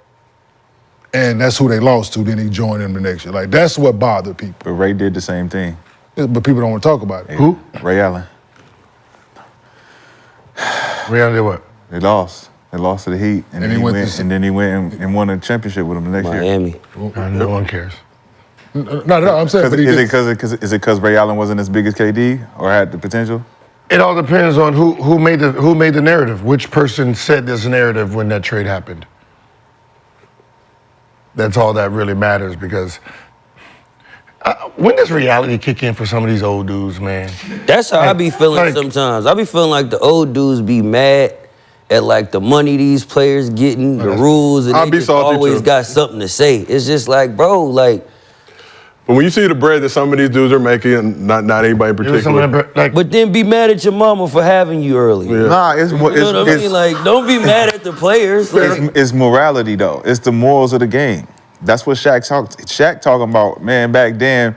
and that's who they lost to. Then he joined them the next year. Like, that's what bothered people. But Ray did the same thing. But people don't want to talk about it. Yeah. Who? Ray Allen. Ray Allen did what? They lost. They lost to the Heat, and then he went and won a championship with them the next year. Miami. No one cares. No, I'm saying. Is it because Ray Allen wasn't as big as KD or had the potential? It all depends on who made the narrative. Which person said this narrative when that trade happened. That's all that really matters, because when does reality kick in for some of these old dudes, man? That's how I be feeling sometimes. I be feeling like the old dudes be mad at like the money these players getting, the rules, and they just always got something to say. It's just like, bro, like. But when you see the bread that some of these dudes are making, and not anybody in particular. But then be mad at your mama for having you early. Yeah. Nah, it's you know what I mean? Like, don't be mad at the players. Like, it's morality though. It's the morals of the game. That's what Shaq talking about. Man, back then,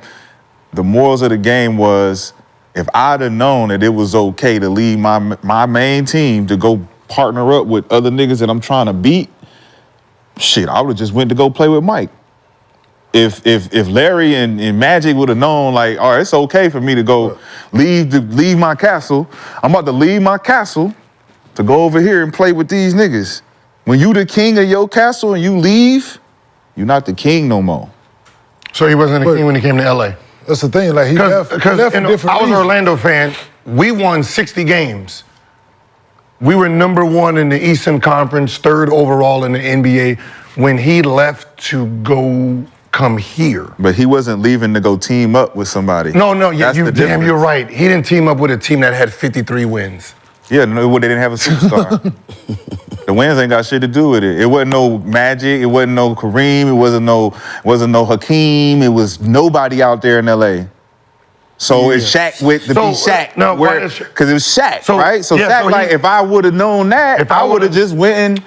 the morals of the game was, if I'd have known that it was okay to leave my main team to go partner up with other niggas that I'm trying to beat, shit, I would have just went to go play with Mike. If Larry and Magic would have known, like, all right, it's okay for me to go leave my castle. I'm about to leave my castle to go over here and play with these niggas. When you the king of your castle and you leave, you're not the king no more. So he wasn't a king when he came to LA. That's the thing. Like, he left for different I was an reasons. Orlando fan. We won 60 games. We were number one in the Eastern Conference, third overall in the NBA when he left to go come here. But he wasn't leaving to go team up with somebody. No, That's the difference. you're right. He didn't team up with a team that had 53 wins. Yeah, no, they didn't have a superstar. The wins ain't got shit to do with it. It wasn't no Magic. It wasn't no Kareem. It wasn't no Hakeem. It was nobody out there in LA. So it's Shaq with the be Shaq. No, because it was Shaq, So, right? So yeah, Shaq, so like, if I would have known that, If I I would have would've- just went and.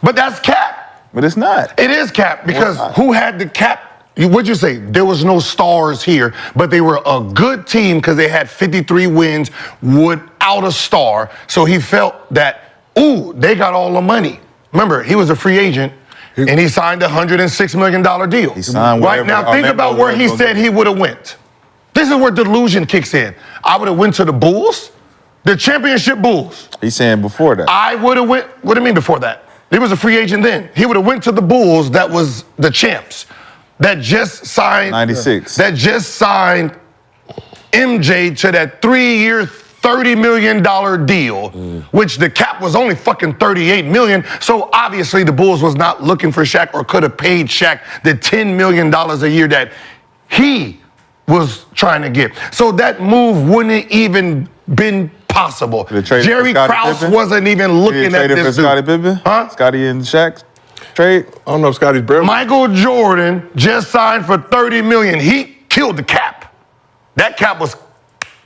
But that's cap. But it's not. It is cap, because who had the cap? What'd you say? There was no stars here, but they were a good team because they had 53 wins without a star. So he felt that, they got all the money. Remember, he was a free agent, and he signed a $106 million deal. He signed right whatever now, think Orlando about where he was said he would have went. This is where delusion kicks in. I would have went to the Bulls, the championship Bulls. He's saying before that. I would have went. What do you mean before that? He was a free agent then. He would have went to the Bulls. That was the champs. That just signed 96. That just signed MJ to that 3-year, $30 million deal, which the cap was only fucking $38 million. So obviously the Bulls was not looking for Shaq, or could have paid Shaq the $10 million a year that he was trying to get. So that move wouldn't even been possible. Jerry Krause wasn't even looking at this for Scottie Pippen? Huh? Scottie and Shaq trade? I don't know if Scotty's barely. Michael Jordan just signed for $30 million. He killed the cap. That cap was,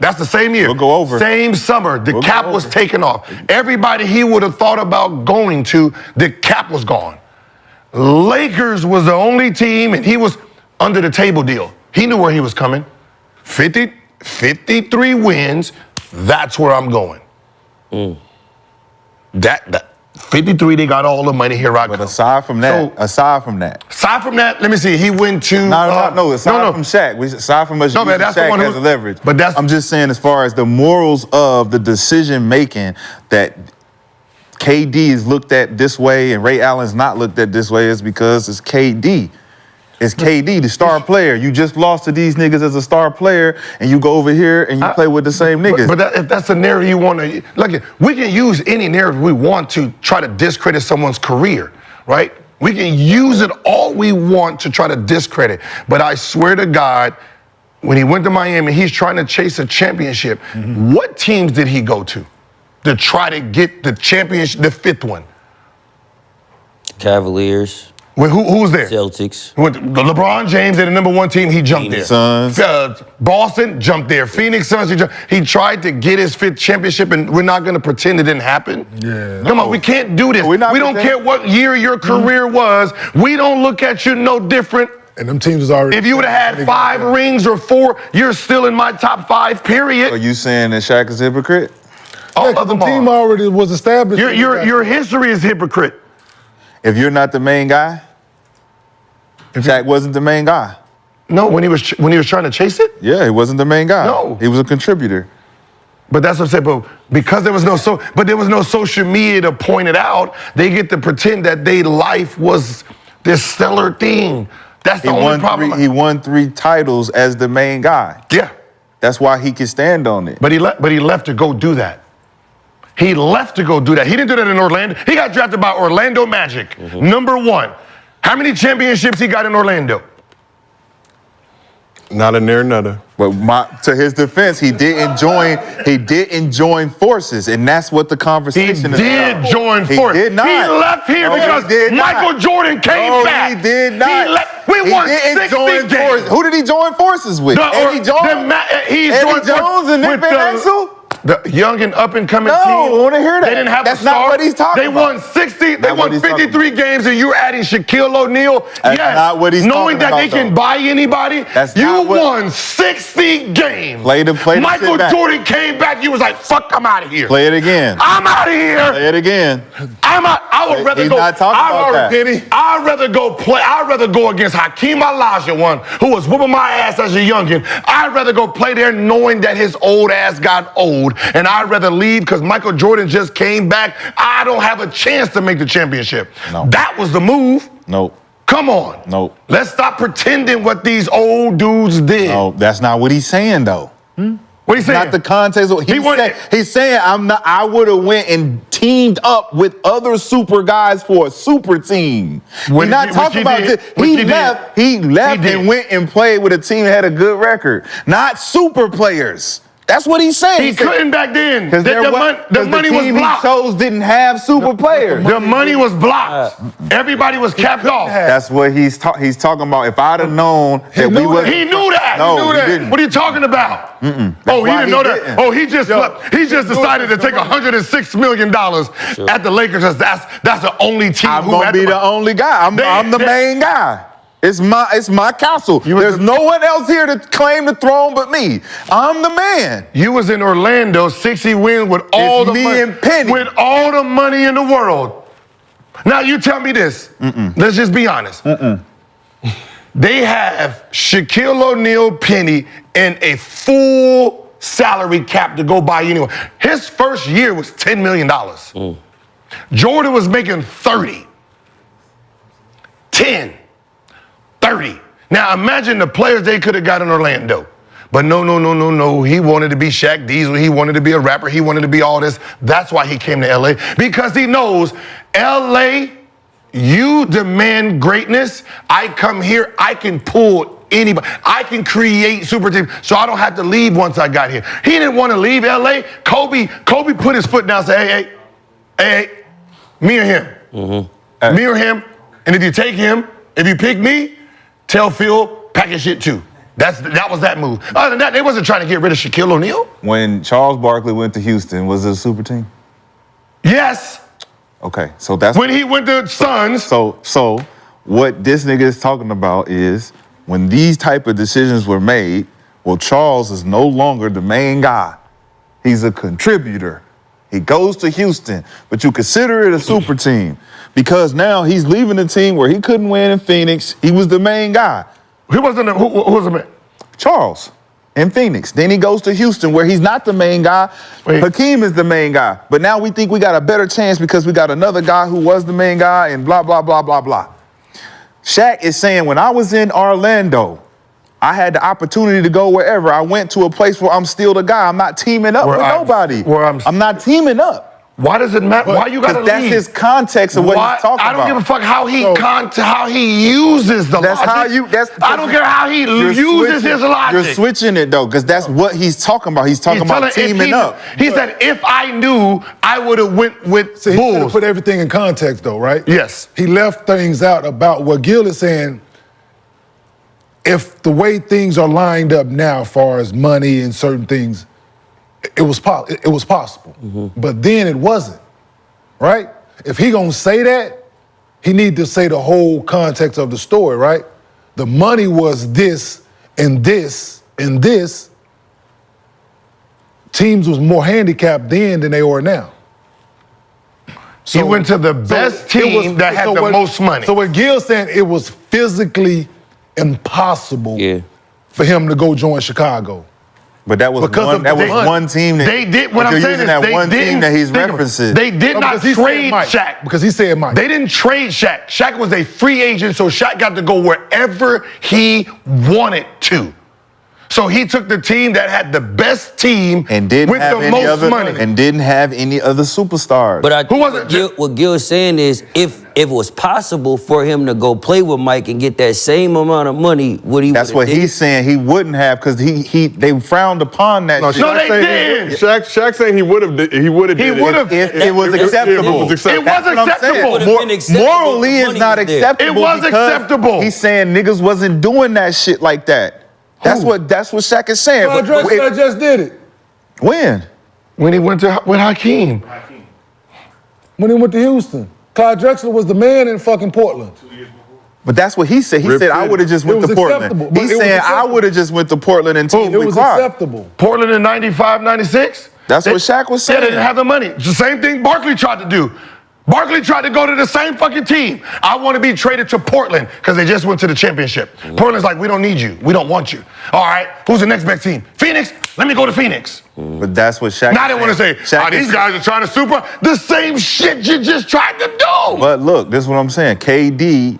that's the same year. We'll go over. Same summer, the cap was taken off. Everybody he would have thought about going to, the cap was gone. Lakers was the only team, and he was under the table deal. He knew where he was coming. 53 wins, that's where I'm going. That 53, they got all the money. Here I go. But aside from that, let me see. He went to aside from Shaq, aside from us No, man, using that's the Shaq one as a leverage. but that's- I'm just saying, as far as the morals of the decision making, that KD is looked at this way and Ray Allen's not looked at this way, is because it's KD. It's KD, the star player. You just lost to these niggas as a star player, and you go over here and you play with the same niggas. But if that's the narrative you want to, look, we can use any narrative we want to try to discredit someone's career, right? We can use it all we want to try to discredit. But I swear to God, when he went to Miami, he's trying to chase a championship. What teams did he go to try to get the championship, the 5th one? Cavaliers. Who was there? Celtics. LeBron James at the #1 team, he jumped Phoenix there. Suns. Boston jumped there. Phoenix Suns, he tried to get his 5th championship, and we're not going to pretend it didn't happen. Yeah. Come on, we can't do this. We don't care what year your career was. We don't look at you no different. And them teams was already. If you would have had 5 rings or 4, you're still in my top 5, period. Are you saying that Shaq is a hypocrite? All Yeah, of the them team are. already was established. Your history is hypocrite. If you're not the main guy, Shaq wasn't the main guy. No, when he was trying to chase it? Yeah, he wasn't the main guy. No. He was a contributor. But that's what I'm saying. But because there was no social media to point it out, they get to pretend that their life was this stellar thing. That's the only problem. He won 3 titles as the main guy. Yeah. That's why he can stand on it. But he left to go do that. He left to go do that. He didn't do that in Orlando. He got drafted by Orlando Magic, #1. How many championships he got in Orlando? Not a near another. But to his defense, he didn't join forces, and that's what the He conversation is did about. join He forces. did not. He left here No, because he did not. Michael Jordan came No, back. he did not. He left. We won 60 games. Forces. Who did he join forces with? Eddie Jones? Eddie Jones and Nick Van Exel? The young and up and coming No, team. I want to hear that. They didn't have That's a star. not what he's talking about. They won 60. They Not what won he's talking 53 games, and you're adding Shaquille O'Neal. That's yes, not what he's knowing talking that they about, can though. buy anybody. That's you not what- won 60 games. Play the Michael shit back. Jordan came back. You was like, "Fuck, I'm out of here. Play it again. I'm out of here. Play it again. I'm out. I would rather He's go. not talking about that. I'd rather go play. I'd rather go against Hakeem Olajuwon, who was whooping my ass as a youngin. I'd rather go play there knowing that his old ass got old, and I'd rather leave because Michael Jordan just came back. I don't have a chance to make the championship. No. That was the move. Nope. Come on. Nope. Let's stop pretending what these old dudes did. No, that's not what he's saying, though. What he saying? Not the context. He's saying I'm not. I would have went and teamed up with other super guys for a super team. We're not talking about this. He left. He left and went and played with a team that had a good record. Not super players. That's what he's saying. He couldn't back then. Because The money was team blocked. he chose didn't have super players. The money was blocked. Everybody was capped off. That's what he's talking about. If I'd have known that we was, He knew that. No, he knew he that. didn't. What are you talking about? Oh, he why didn't know didn't. that. Oh, he just decided to take $106 million at the Lakers. That's the only team. I'm gonna be the only guy. I'm the main guy. It's my castle. There's no one else here to claim the throne but me. I'm the man. You was in Orlando, 60 wins with all the money, and Penny. with all the money in the world. Now you tell me this. Let's just be honest. They have Shaquille O'Neal, Penny, and a full salary cap to go buy anyone. His first year was $10 million. Jordan was making 30. 10. 30. Now imagine the players they could have got in Orlando. But no. He wanted to be Shaq Diesel. He wanted to be a rapper. He wanted to be all this. That's why he came to LA. Because he knows LA, you demand greatness. I come here, I can pull anybody. I can create super teams. So I don't have to leave once I got here. He didn't want to leave LA. Kobe put his foot down and said, hey, me or him. Me or him. And if you take him, if you pick me, tell Phil, pack his shit too. That was that move. Other than that, they wasn't trying to get rid of Shaquille O'Neal. When Charles Barkley went to Houston, was it a super team? Yes. Okay, so that's when he went to Suns. So what this nigga is talking about is when these type of decisions were made, well, Charles is no longer the main guy. He's a contributor. He goes to Houston, but you consider it a super team because now he's leaving a team where he couldn't win in Phoenix. He was the main guy. Who was the man? Charles in Phoenix. Then he goes to Houston where he's not the main guy. Hakeem is the main guy. But now we think we got a better chance because we got another guy who was the main guy and blah, blah, blah, blah, blah. Shaq is saying when I was in Orlando, I had the opportunity to go wherever. I went to a place where I'm still the guy. I'm not teaming up with nobody. I'm not teaming up. Why does it matter? Why you gotta leave? That's his context of what he's talking about. I don't give a fuck how he uses the That's logic. I don't care how he uses his logic. You're switching it though, because that's what he's talking about. He's talking about teaming up. He said, if I knew, I would have went with He Bulls. put everything in context, though, right? Yes. He left things out about what Gil is saying. If the way things are lined up now, as far as money and certain things, it was possible. But then it wasn't, right? If he gonna say that, he need to say the whole context of the story, right? The money was this and this and this. Teams was more handicapped then than they are now. So he went to the best team that had the most money. So what Gil's saying, it was physically impossible for him to go join Chicago. But that was one team that they did. What I'm saying is that one team that he's referencing. They did not trade Shaq because he said Mike. They didn't trade Shaq. Shaq was a free agent, so Shaq got to go wherever he wanted to. So he took the team that had the best team and didn't with have the any most other money, and didn't have any other superstars. But who was it? What Gil is saying is, if it was possible for him to go play with Mike and get that same amount of money, would he? That's what he's saying. He wouldn't have, because they frowned upon that. No, they did. Shaq saying he would have. He would have. If it was acceptable. It was acceptable. Morally, it's not acceptable. It was acceptable. He's saying niggas wasn't doing that shit like that. That's what Shaq is saying. Clyde Drexler just did it. When? When he went with Hakeem. When he went to Houston. Clyde Drexler was the man in fucking Portland. But that's what he said. He said, I would have just went to Portland. He's saying, I would have just went to Portland and teamed with Clyde. It was acceptable. Portland in 95, 96? That's what Shaq was saying. They didn't have the money. It's the same thing Barkley tried to do. Barkley tried to go to the same fucking team. I want to be traded to Portland because they just went to the championship. Portland's like, we don't need you. We don't want you. All right, who's the next best team? Phoenix? Let me go to Phoenix. But that's what Shaq Now they want to say, these guys are trying to super. The same shit you just tried to do. But look, this is what I'm saying. KD,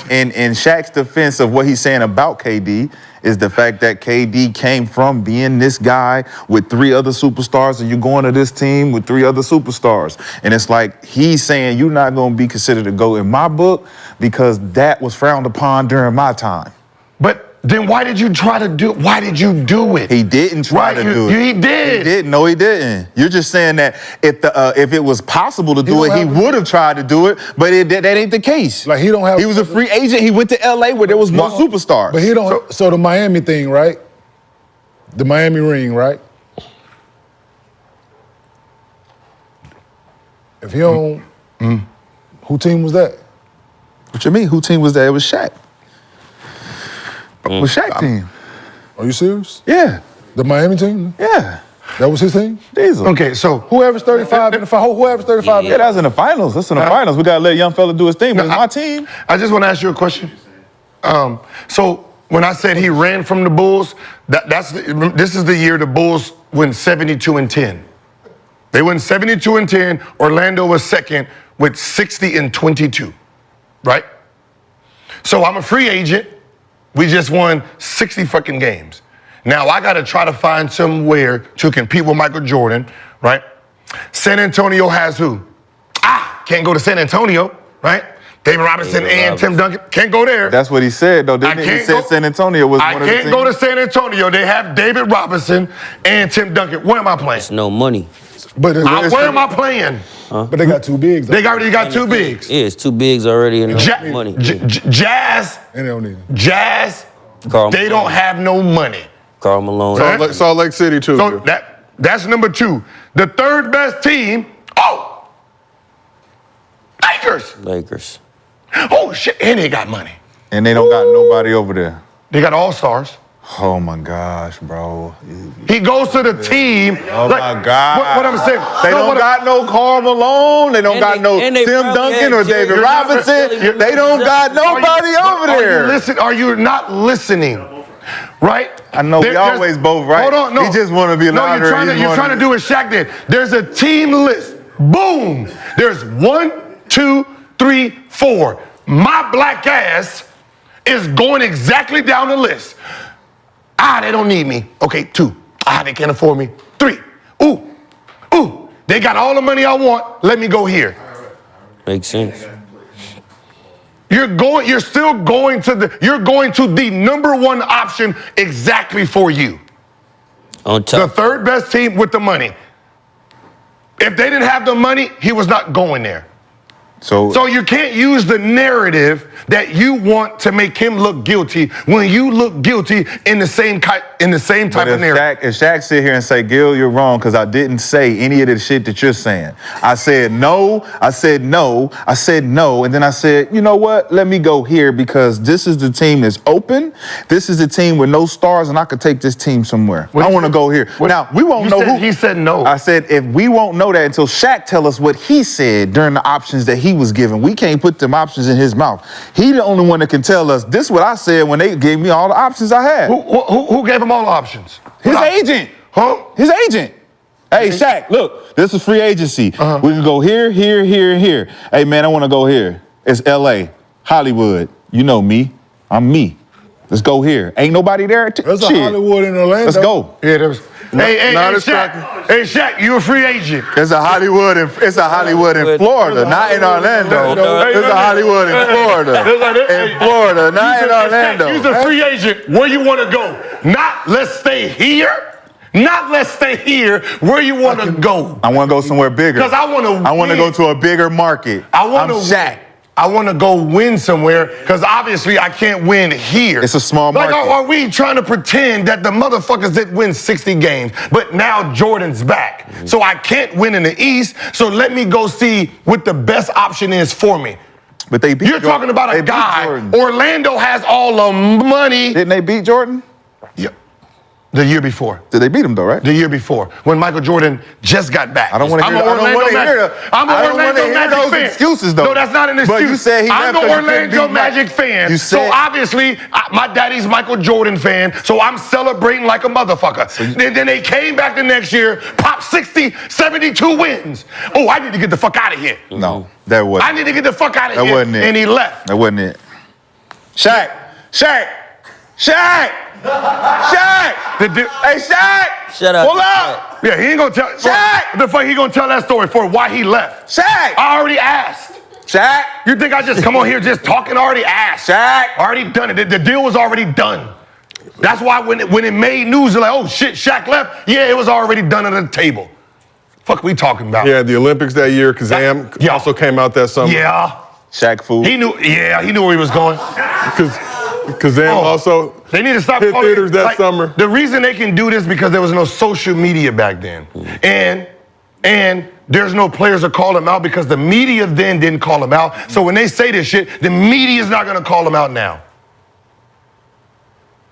in Shaq's defense of what he's saying about KD, is the fact that KD came from being this guy with 3 other superstars, and you're going to this team with 3 other superstars. And it's like he's saying you're not going to be considered a GOAT in my book because that was frowned upon during my time. But then why did you try to do it? Why did you do it? He didn't try to do it. He did. He didn't. No, he didn't. You're just saying that if it was possible to do it, he would have tried to do it, but that ain't the case. Like he was a free agent. He went to LA where there was more superstars. But he don't. So the Miami thing, right? The Miami ring, right? If he don't, who team was that? What you mean? Who team was that? It was Shaq. It was Shaq team. Are you serious? Yeah. The Miami team? Yeah. That was his team? Diesel. Okay, so whoever's 35 in the final, whoever's 35. Yeah, that was in the finals. That's in the finals. We gotta let young fella do his thing. But it's my team. I just want to ask you a question. So when I said he ran from the Bulls, this is the year the Bulls went 72-10. They went 72-10. Orlando was second with 60-22, right? So I'm a free agent. We just won 60 fucking games. Now I got to try to find somewhere to compete with Michael Jordan, right? San Antonio has who? Can't go to San Antonio, right? David Robinson and Tim Duncan. Can't go there. That's what he said, though. Didn't he? He said San Antonio was one of the teams. I can't go to San Antonio. They have David Robinson and Tim Duncan. Where am I playing? It's no money. But where am I playing? But they got 2 bigs. They already got 2 bigs. Yeah, it's 2 bigs already in the money. Jazz. And they don't need it. Jazz. Karl They Malone. don't have no money. Karl Malone. Salt Lake City too. So that's number 2. The third best team. Lakers. Oh shit! And they got money. And they don't got nobody over there. They got all-stars. Oh my gosh, bro. He goes to the team. Oh my God. What I'm saying. They don't got no Karl Malone. They don't got no Tim Duncan or David Robinson. They don't got nobody over there. Are you not listening? Right? I know we always both right. Hold on, no. He just want to be louder. No, you're trying to do what Shaq did. There's a team list. Boom. There's 1, 2, 3, 4. My black ass is going exactly down the list. They don't need me. Okay, 2. They can't afford me. 3. Ooh, They got all the money I want. Let me go here. Makes sense. You're still going to the number one option exactly for you. On The top. third best team with the money. If they didn't have the money, he was not going there. So you can't use the narrative that you want to make him look guilty when you look guilty in the same type of narrative. If Shaq sit here and say, Gil, you're wrong because I didn't say any of the shit that you're saying. I said no, I said no, I said no, and then I said, you know what? Let me go here because this is the team that's open. This is the team with no stars, and I could take this team somewhere. I want to go here. Now, we won't know who. He said no. I said if we won't know that until Shaq tell us what he said during the options that he was given. We can't put them options in his mouth. He the only one that can tell us this is what I said when they gave me all the options I had. Who gave him all the options? His agent. Huh? His agent. Hey, Shaq, look, this is free agency. We can go here, here, here, and here. Hey, man, I want to go here. It's L.A., Hollywood. You know me. I'm me. Let's go here. Ain't nobody there? There's a Shit. Hollywood in Orlando. Let's go. Yeah, there was. Hey, not as Shaq. Hey, Shaq, you a free agent. It's a Hollywood in Florida, not in Orlando. It's a Hollywood in Florida. In Florida, not in Orlando. You're a free agent. Where you want to go? Not let's stay here. Not let's stay here. Where you want to go? I want to go somewhere bigger. Because I want to. I want to go to a bigger market. I'm Shaq. I want to go win somewhere because obviously I can't win here. It's a small market. Like, are we trying to pretend that the motherfuckers didn't win 60 games, but now Jordan's back? So I can't win in the East, so let me go see what the best option is for me. But they beat You're talking about a guy. Jordan. Orlando has all the money. Didn't they beat Jordan? Yeah. The year before. Did they beat him though, right? The year before, when Michael Jordan just got back. I don't want to hear. I'm an Orlando Magic fan. Excuses though. No, that's not an excuse. But you said he I'm left an 'cause you couldn't Orlando beat Magic fan. So obviously, my daddy's Michael Jordan fan. So I'm celebrating like a motherfucker. Then they came back the next year, popped 60, 72 wins. Oh, I need to get the fuck out of here. No, that wasn't. I need to get the fuck out of That here. wasn't it. And he left. That wasn't it. Shaq. Hey, Shaq. Shut up. Pull up. Yeah, he ain't gonna tell. Shaq! What the fuck he gonna tell that story for? Why he left? Shaq. I already asked. Shaq. You think I just come on here just talking? Already asked. Shaq. Already done it. The deal was already done. That's why when it made news, they're like, oh shit, Shaq left. Yeah, it was already done at the table. Fuck we talking about? Yeah, the Olympics that year, Kazam also came out that summer. Yeah. Shaq fool. He knew where he was going. Kazam also They need to stop hit calling theaters that summer. The reason they can do this because there was no social media back then. And there's no players to call them out because the media then didn't call them out. So when they say this shit, the media is not gonna call them out now.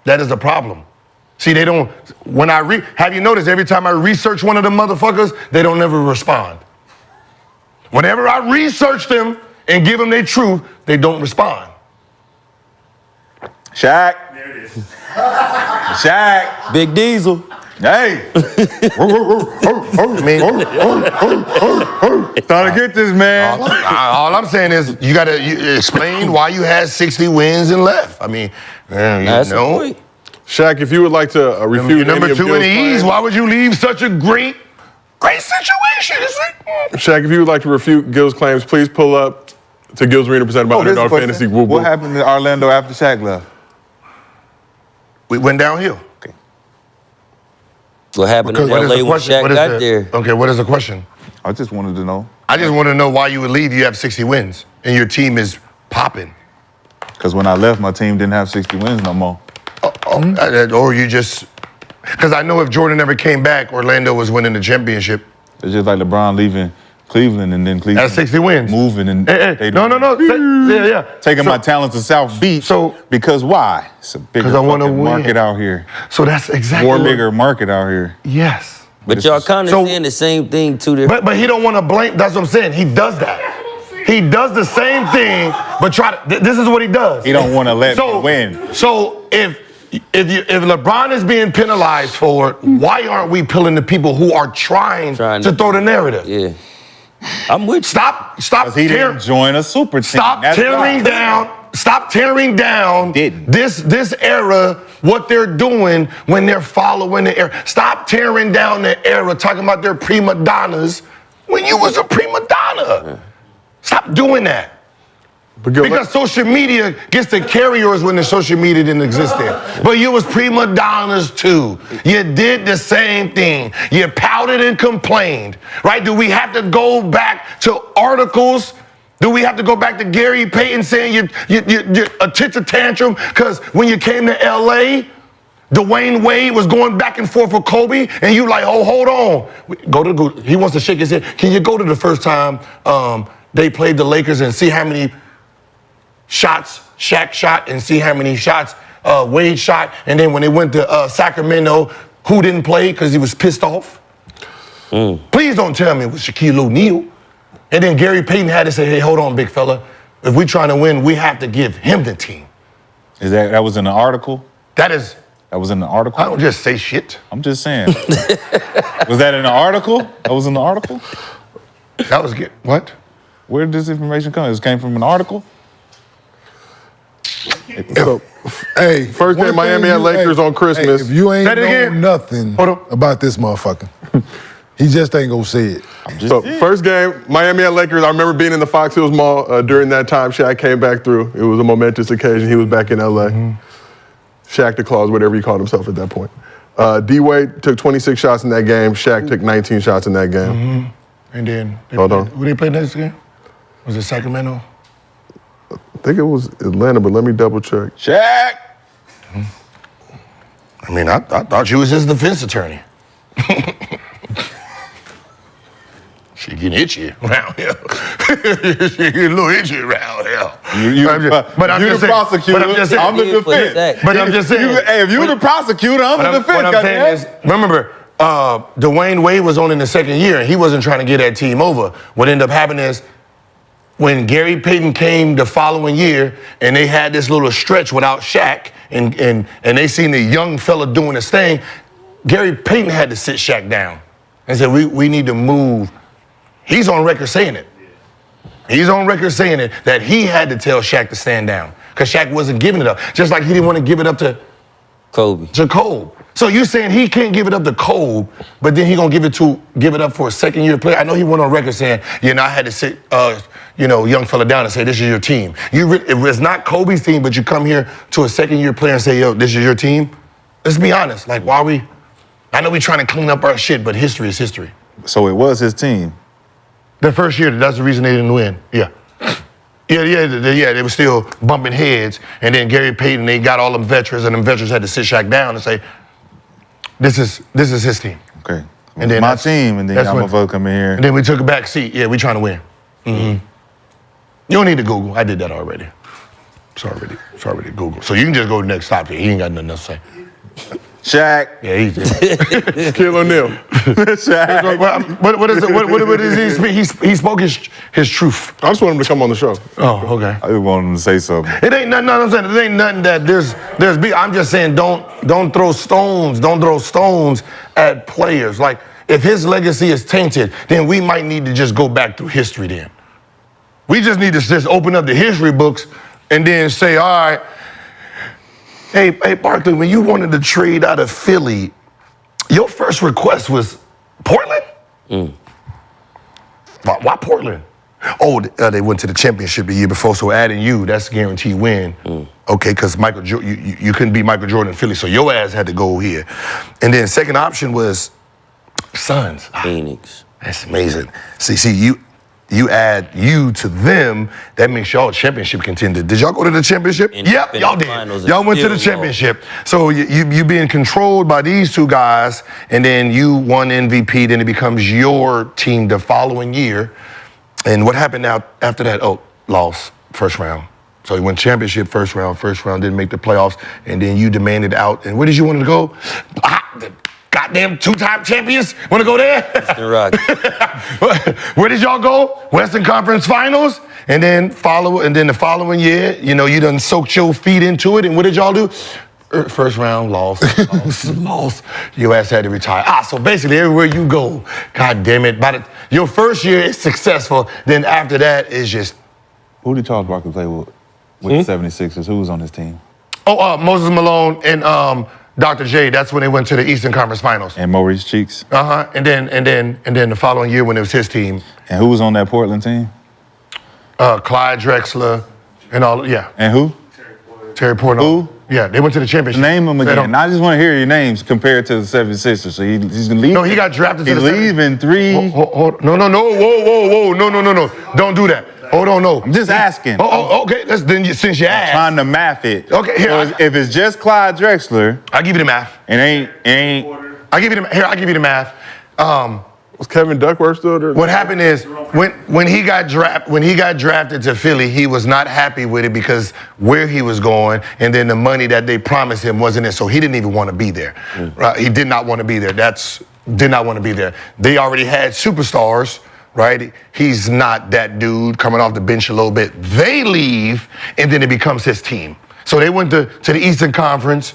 That is a problem. See, they don't, have you noticed every time I research one of them motherfuckers, they don't never respond. Whenever I research them and give them their truth, they don't respond. Shaq. There it is. Shaq. Big Diesel. Hey. Trying to get this, man. All I'm saying is you gotta explain why you had 60 wins and left. I mean, That's the point. Shaq, if you would like to refute you're number any of 2 in Gil's the East, claims, why would you leave such a great situation? Shaq, if you would like to refute Gil's claims, please pull up to Gil's Arena presented by Oh, here's the Underdog question. Fantasy. Woo, woo. What happened to Orlando after Shaq left? We went downhill. What happened in What is LA the when question? Shaq What is got the- there? Okay, what is the question? I just wanted to know. I just want to know why you would leave. You have 60 wins and your team is popping. Because when I left, my team didn't have 60 wins no more. Or you just, because I know if Jordan never came back, Orlando was winning the championship. It's just like LeBron leaving Cleveland and then Cleveland That's 60 wins. moving and they No. Yeah. taking So- my talents to South Beach. Because why? It's a bigger 'Cause I wanna fucking win. market out here. So that's exactly More bigger market out here. Yes. But y'all kind of So- saying the same thing too. Different. But he don't want to blame. That's what I'm saying. He does that. He does the same thing, but this is what he does. He don't want to let me win. So if LeBron is being penalized for it, why aren't we pulling the people who are trying to throw the narrative? Yeah. I'm with you. Stop Because he didn't join a super team. Stop That's tearing why. down. Stop tearing down this era, what they're doing when they're following the era. Stop tearing down the era, talking about their prima donnas when you was a prima donna. Stop doing that. Because social media gets to carry yours when the social media didn't exist there. But you was prima donnas too. You did the same thing. You pouted and complained, right? Do we have to go back to articles? Do we have to go back to Gary Payton saying you a tantrum tantrum because when you came to LA, Dwayne Wade was going back and forth with Kobe, and you like, oh, hold on. Go to Google. He wants to shake his head. Can you go to the first time they played the Lakers and see how many shots Shaq shot and see how many shots Wade shot? And then when they went to Sacramento, who didn't play because he was pissed off? Please don't tell me it was Shaquille O'Neal. And then Gary Payton had to say, hey, hold on, big fella. If we're trying to win, we have to give him the team. Is that was in the article? That was in the article? I don't just say shit. I'm just saying. Was that in the article? That was in the article? That was good. What? Where did this information come? It came from an article? So, hey, first day Miami at Lakers on Christmas. If you ain't know nothing about this motherfucker, he just ain't gonna say it. So first game, Miami at Lakers. I remember being in the Fox Hills Mall during that time. Shaq came back through. It was a momentous occasion. He was back in LA. Shaq the Claus, whatever he called himself at that point. D-Wade took 26 shots in that game. Shaq took 19 shots in that game. And then, who they play next game? Was it Sacramento? I think it was Atlanta, but let me double check. Shaq! I mean, I thought you was his defense attorney. She getting itchy around here. She getting a little itchy around here. But I'm just the prosecutor. I'm the defense. But I'm just saying. Hey, if you're the prosecutor, I'm the defense. What I'm saying is, remember, Dwayne Wade was on in the second year, and he wasn't trying to get that team over. What ended up happening is, when Gary Payton came the following year, and they had this little stretch without Shaq, and they seen the young fella doing his thing, Gary Payton had to sit Shaq down and said, we need to move. He's on record saying it. He's on record saying it, that he had to tell Shaq to stand down because Shaq wasn't giving it up. Just like he didn't want to give it up to Kobe. So you're saying he can't give it up to Kobe, but then he gonna give it up for a second-year player? I know he went on record saying, I had to sit, young fella down and say, this is your team. If it's not Kobe's team, but you come here to a second-year player and say, yo, this is your team? Let's be honest. Like, why are we? I know we're trying to clean up our shit, but history is history. So it was his team. The first year, that's the reason they didn't win. Yeah. They were still bumping heads. And then Gary Payton, they got all them veterans, and them veterans had to sit Shaq down and say, this is his team. Okay. And then my team, and then I'm gonna vote come in here. And then we took a back seat. Yeah, we trying to win. You don't need to Google. I did that already. It's already Google. So you can just go to the next topic. He ain't got nothing else to say. Shaq. Yeah, he's Shaquille O'Neal. Shaq. What is he spoke his truth. I just want him to come on the show. Oh, okay. I just want him to say something. It ain't nothing. I'm saying it ain't nothing that there's big. I'm just saying don't throw stones. Don't throw stones at players. Like if his legacy is tainted, then we might need to just go back through history. Then we just need to just open up the history books and then say, all right. Hey, Barkley, when you wanted to trade out of Philly, your first request was Portland? Why Portland? Oh, they went to the championship the year before, so adding you, that's a guaranteed win. Okay, because you couldn't beat Michael Jordan in Philly, so your ass had to go here. And then second option was Suns. Phoenix. That's amazing. See, you add you to them, that makes y'all a championship contender. Did y'all go to the championship? Yep, y'all did. Y'all went to the championship. So you being controlled by these two guys, and then you won MVP, then it becomes your team the following year. And what happened now after that? Oh, lost first round. So you went championship first round, didn't make the playoffs, and then you demanded out. And where did you want to go? The goddamn two-time champions want to go there? Where did y'all go? Western Conference Finals, and then the following year, you done soaked your feet into it. And what did y'all do? First round, lost. Your ass had to retire. So basically, everywhere you go, God damn it. Your first year is successful. Then after that is just. Who did Charles Barkley play with the 76ers? Who was on his team? Oh, Moses Malone and Dr. J, that's when they went to the Eastern Conference Finals. And Maurice Cheeks. And then the following year when it was his team. And who was on that Portland team? Clyde Drexler and all, yeah. And who? Terry Portnoy. Who? Yeah, they went to the championship. Name them They again. don't- I just want to hear your names compared to the 76ers. So he's leaving. No, he got drafted to He's the leaving 3. No, whoa, no. Don't do that. Hold on, no. I'm just asking. Okay, since you asked. Trying to math it. Okay, here. So if it's just Clyde Drexler, I'll give you the math. it ain't. I'll give you the math. Was Kevin Duckworth still there? What happened is when he got drafted to Philly, he was not happy with it because where he was going and then the money that they promised him wasn't it. So he didn't even want to be there. Right? He did not want to be there. Did not want to be there. They already had superstars, right? He's not that dude coming off the bench a little bit. They leave and then it becomes his team. So they went to the Eastern Conference,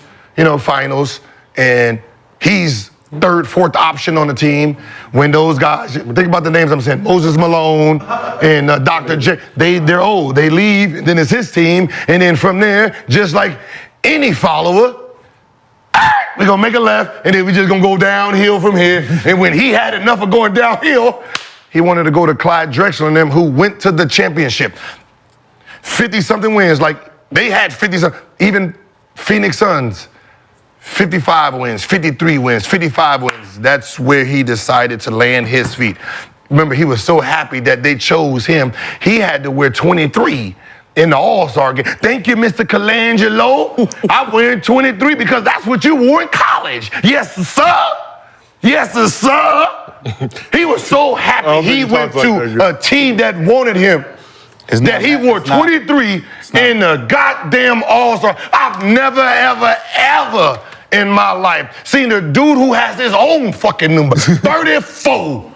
finals, and he's third, fourth option on the team. When those guys, think about the names I'm saying, Moses Malone and Dr. J, they're old. They leave, and then it's his team, and then from there, just like any follower, we're gonna make a left, and then we're just gonna go downhill from here. And when he had enough of going downhill, he wanted to go to Clyde Drexler and them, who went to the championship. 50-something wins, like they had 50-something, even Phoenix Suns. 55 wins, 53 wins, 55 wins. That's where he decided to land his feet. Remember, he was so happy that they chose him. He had to wear 23 in the All-Star game. Thank you, Mr. Colangelo. I wear 23 because that's what you wore in college. Yes, sir. Yes, sir. He was so happy he went to a team that wanted him. That he wore 23 in the goddamn All-Star. I've never, ever in my life seen a dude who has his own fucking number, 34,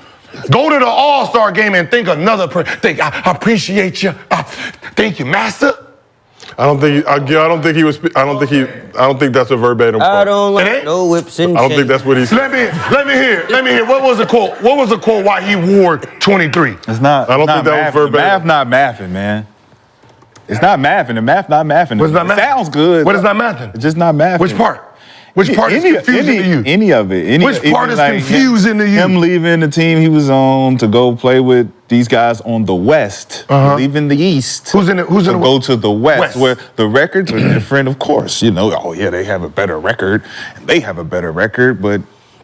go to the All-Star game and think another person. Think, I appreciate you. Thank you, master. I don't think that's a verbatim quote. I don't like no whips and I don't think that's what he said. Let me hear. What was the quote? What was the quote why he wore 23? It's not. I don't think that was verbatim. The math not mathing, man. It's not mathing. The math not mathing. What's not mathing? It sounds good. What is not mathing? It's just not mathing. Which part? Which part is confusing to you? Any of it. Which part is confusing to you? Him leaving the team he was on to go play with these guys on the West, leaving the East. Who's in the go to the West, where the records are different, of course. They have a better record, and they have a better record, but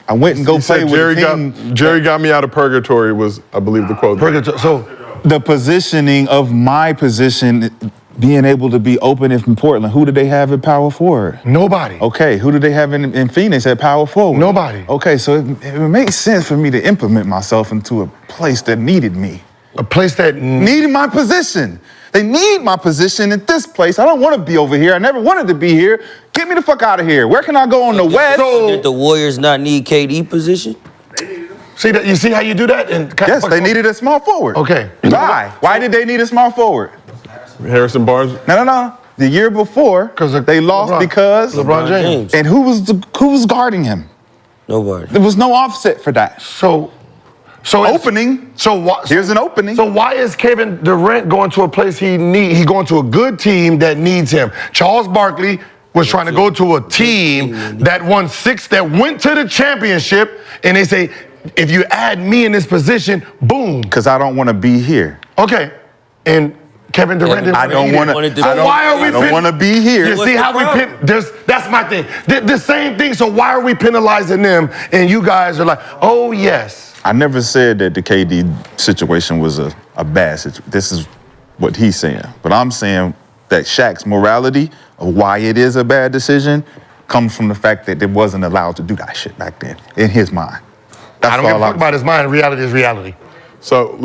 I went and play with Jerry the team. Jerry got me out of purgatory was, I believe, the quote. Purgatory. So the positioning of my position, being able to be open in Portland, who did they have at power forward? Nobody. Okay, who did they have in Phoenix at power forward? Nobody. Okay, so it makes sense for me to implement myself into a place that needed me. A place that needed my position. They need my position in this place. I don't want to be over here. I never wanted to be here. Get me the fuck out of here. Where can I go on the West? Did the Warriors not need KD position? See that? You see how you do that? Yes, they needed a small forward. Okay. Why? Why did they need a small forward? Harrison Barnes? No. The year before, they lost because LeBron James. And who was guarding him? Nobody. There was no offset for that. So opening. Here's an opening. So why is Kevin Durant going to a place he going to a good team that needs him? Charles Barkley was trying to go to a team that won 6, that went to the championship, and they say, if you add me in this position, boom. Because I don't want to be here. Okay. And Kevin Durant didn't I don't want to. So why are we? I don't want to be here. You see how we that's my thing. The same thing. So why are we penalizing them? And you guys are like, oh yes. I never said that the KD situation was a bad situation. This is what he's saying. But I'm saying that Shaq's morality of why it is a bad decision comes from the fact that it wasn't allowed to do that shit back then, in his mind. I don't give a fuck about his mind. Reality is reality. So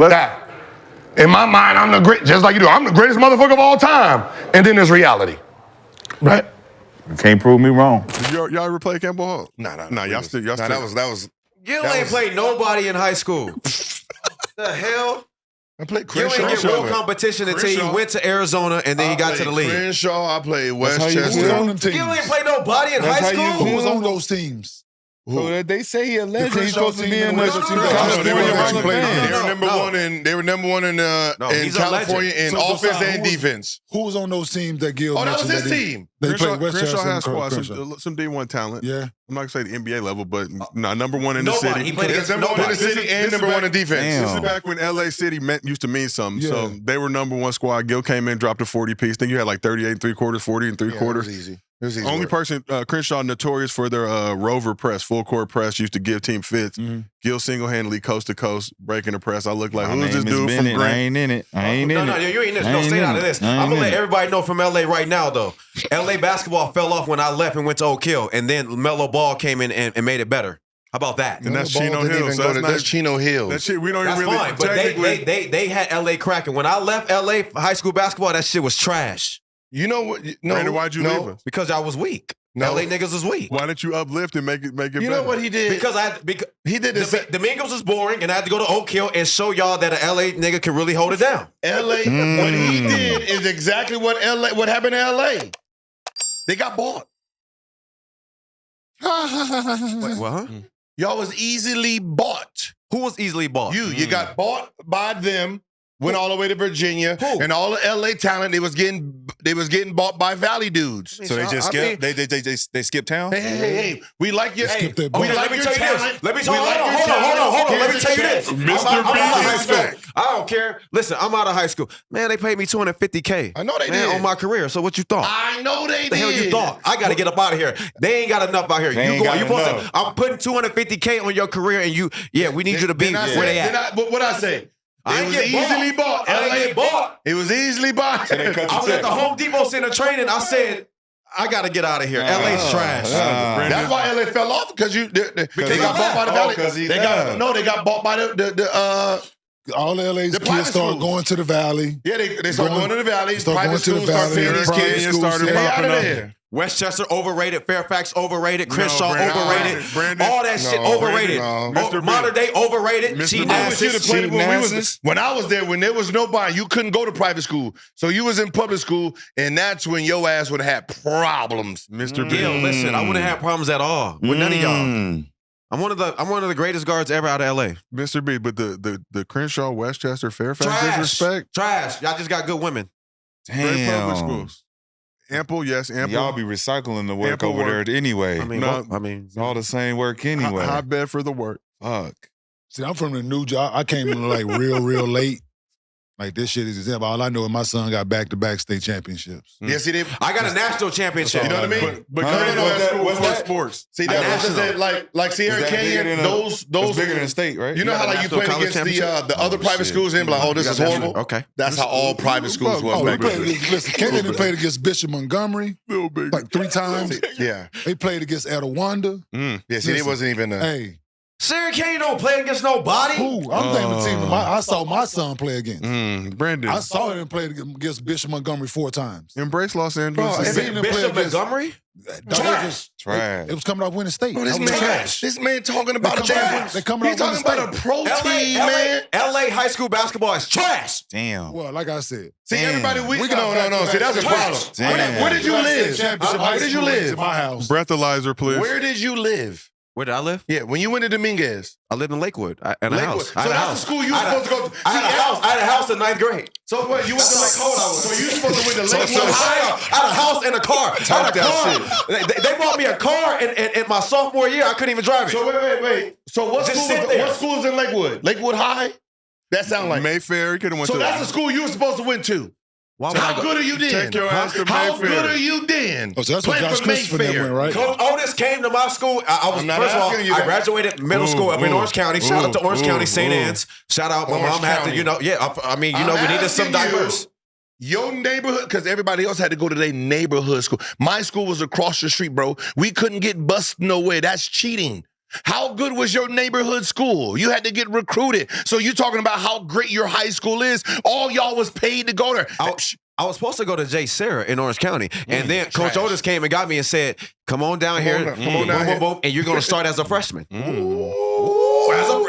in my mind, I'm the great, just like you do. I'm the greatest motherfucker of all time. And then there's reality. Right? You can't prove me wrong. Y'all ever play Campbell Hall? Nah, y'all still. That was. Gil ain't played nobody in high school. The hell? I played Gil Crenshaw. ain't get real competition until he went to Arizona and then he got to the league. Crenshaw, I played That's how you Westchester. was on them teams. Gil ain't played nobody in high school. Who was on those teams? So they say he a legend. He's Crenshaw supposed to be team in and the the Western team. California No, Hall of Fame. They were number one in he's a California legend. in So, offense Josiah, and defense. Who was on those teams that Gil Oh, that was mentioned his team. They Crenshaw, played Westchester Crenshaw has and squad, Crenshaw. some D1 talent. Yeah. I'm not gonna say the NBA level, but number one in the Nobody. city. He played It's against number one in the nobody. city and number one in defense. This is back when LA City used to mean something. Yeah. So they were number one squad. Gil came in, dropped a 40 piece. Then you had like 38 and 3/4, 40 and 3/4. It was easy. It was easy Only work. person, Crenshaw, notorious for their rover press, full court press, used to give team fits. Gil single-handedly coast to coast, breaking the press. I look like, who's this dude from I Grant? ain't in it. I ain't in No, it. you ain't in this. I No, ain't stay in out of it. this. I ain't I'm gonna in let it. everybody know from LA right now, though. LA basketball fell off when I left and went to Oak Hill, and then Melo Ball came in and made it better. How about that? And that's Ball Chino didn't Hills. even So go that's to- not- that's Chino Hills. That shit, we don't That's even really fine, but technically. they had LA cracking. When I left LA for high school basketball, that shit was trash You know what? No, Brandon, why'd you leave us? because I was weak. No. LA niggas is weak. Why didn't you uplift and make it better? You know what he did? Because I had because He did this. the Mingles is boring, and I had to go to Oak Hill and show y'all that an LA nigga can really hold it down. LA, what he did is exactly what happened in LA. They got bought. What, huh? Y'all was easily bought. Who was easily bought? You got bought by them. Went all the way to Virginia, Who? and all the LA talent they was getting bought by Valley dudes. So they just skipped. They skipped town. Hey, we like your Skip that we ball. like let me your tell you talent. this. Let me tell We you. like your Hold on. talent. Let me tell you Here's this. a Mr. I'm out of B high is school. back. I don't care. Listen, I'm out of high school. Man, they paid me $250K. I know they man, did. on my career. So what you thought? I know they the hell did. you thought? I got to get up out of here. They ain't got enough out here. They ain't got enough. I'm putting $250K on your career, and we need you to be Then I where said- they then at. But what I say? I It ain't was get easily bought. I ain't LA get bought. It was easily bought. I was at the Home Depot Center training. I said, I got to get out of here. LA's trash. That's why LA fell off because they got bought by the Valley. They got bought by the All the LA's The kids private start schools. going to the Valley. yeah they start going to the Valley. Start Private going to the schools start Valley. paying these Private kids. schools started Stay out popping of up. there. Westchester overrated, Fairfax overrated, Crenshaw Brandon, overrated, Brandon, all that shit overrated. no. Mr. B. Modern day overrated. Mr. Cheating B. I wish you'd have played it when Cheating when I was there, when there was nobody, you couldn't go to private school. So you was in public school, and that's when your ass would have had problems. Mr. B. Gil, listen, I wouldn't have problems at all with none of y'all. I'm one of the greatest guards ever out of LA. Mr. B, but the Crenshaw, Westchester, Fairfax Trash. disrespect. Trash. Y'all just got good women. Great public Damn. schools. Ample, yes, ample. Y'all be recycling the work Ample over work. there anyway. I mean, No. It's all the same work anyway. Hot bed for the work. Fuck. See, I'm from the new job. I came in like real late. Like this shit is example. All I know is my son got back-to-back state championships. Yeah, see, I got a national championship. you know what I mean? But No, no, no, what's that- school what's for that? sports? See, that's what I national. said. Like Sierra Is that bigger Canyon, than those It's bigger than state, right? You know how like you national played college against championship? the other private shit. schools and be like, oh, this You is got horrible. national- okay. That's how all private schools was Oh, we back played then. against, listen, Kenyon played against Bishop Montgomery Little big. like 3 times. Yeah, They played against Etowanda. yeah. See, it Listen. wasn't even. Hey, Sarah Kane don't play against nobody. who? I'm naming the team that I saw my son play against. Brandon, I saw him play against Bishop Montgomery 4 times. embrace Los Bro, Angeles. I seen him play Bishop against. Montgomery? Trash. Trash. It was coming off winning state. Bro, this That was man, trash. this man talking about a They coming damn. out- they coming He's out talking winning about a state. pro team, man. LA high school basketball is trash. Damn. Well, like I said, See, everybody, we got no. See, that's a problem. Damn. Where did you live? championship Where did you live? in my house. Breathalyzer, please. Where did you live? Where did I live? Yeah, when you went to Dominguez. I lived in Lakewood. I had a Lakewood. house. So I had a that's house. the school you were I had a- supposed to go to. I had a See, house. I had a house in 9th grade. So what? You went to That's how cold I was. So you supposed to win the So Lakewood High? I had a house and a car. I had a that car. They bought me a car in my sophomore year. I couldn't even drive it. So wait. So what Just school? sit there. What school is in Lakewood? Lakewood High. That sound like. Mayfair, you could have went So to that's the school you were supposed to win to. Why So how good are you then? Take your ass to How Mayfair. good are you then? Oh, so that's what Playing Josh for Christopher them Mayfair. went, right? Coach Otis came to my school. I was I'm not first of all, asking you I that. graduated middle school up in ooh, Orange County. Shout out to Orange ooh, County, St. ooh. Anne's. Shout out, my Orange mom had to, County. I mean, we needed some asking you, diverse. Your neighborhood, because everybody else had to go to their neighborhood school. My school was across the street, bro. We couldn't get bused nowhere. That's cheating. How good was your neighborhood school? You had to get recruited. So you talking about how great your high school is? All y'all was paid to go there. I was supposed to go to J. Sarah in Orange County. And then Coach trash. Otis came and got me and said, come on down here. come on down boom, here. boom, boom, and you're going to start as a freshman. Ooh, as a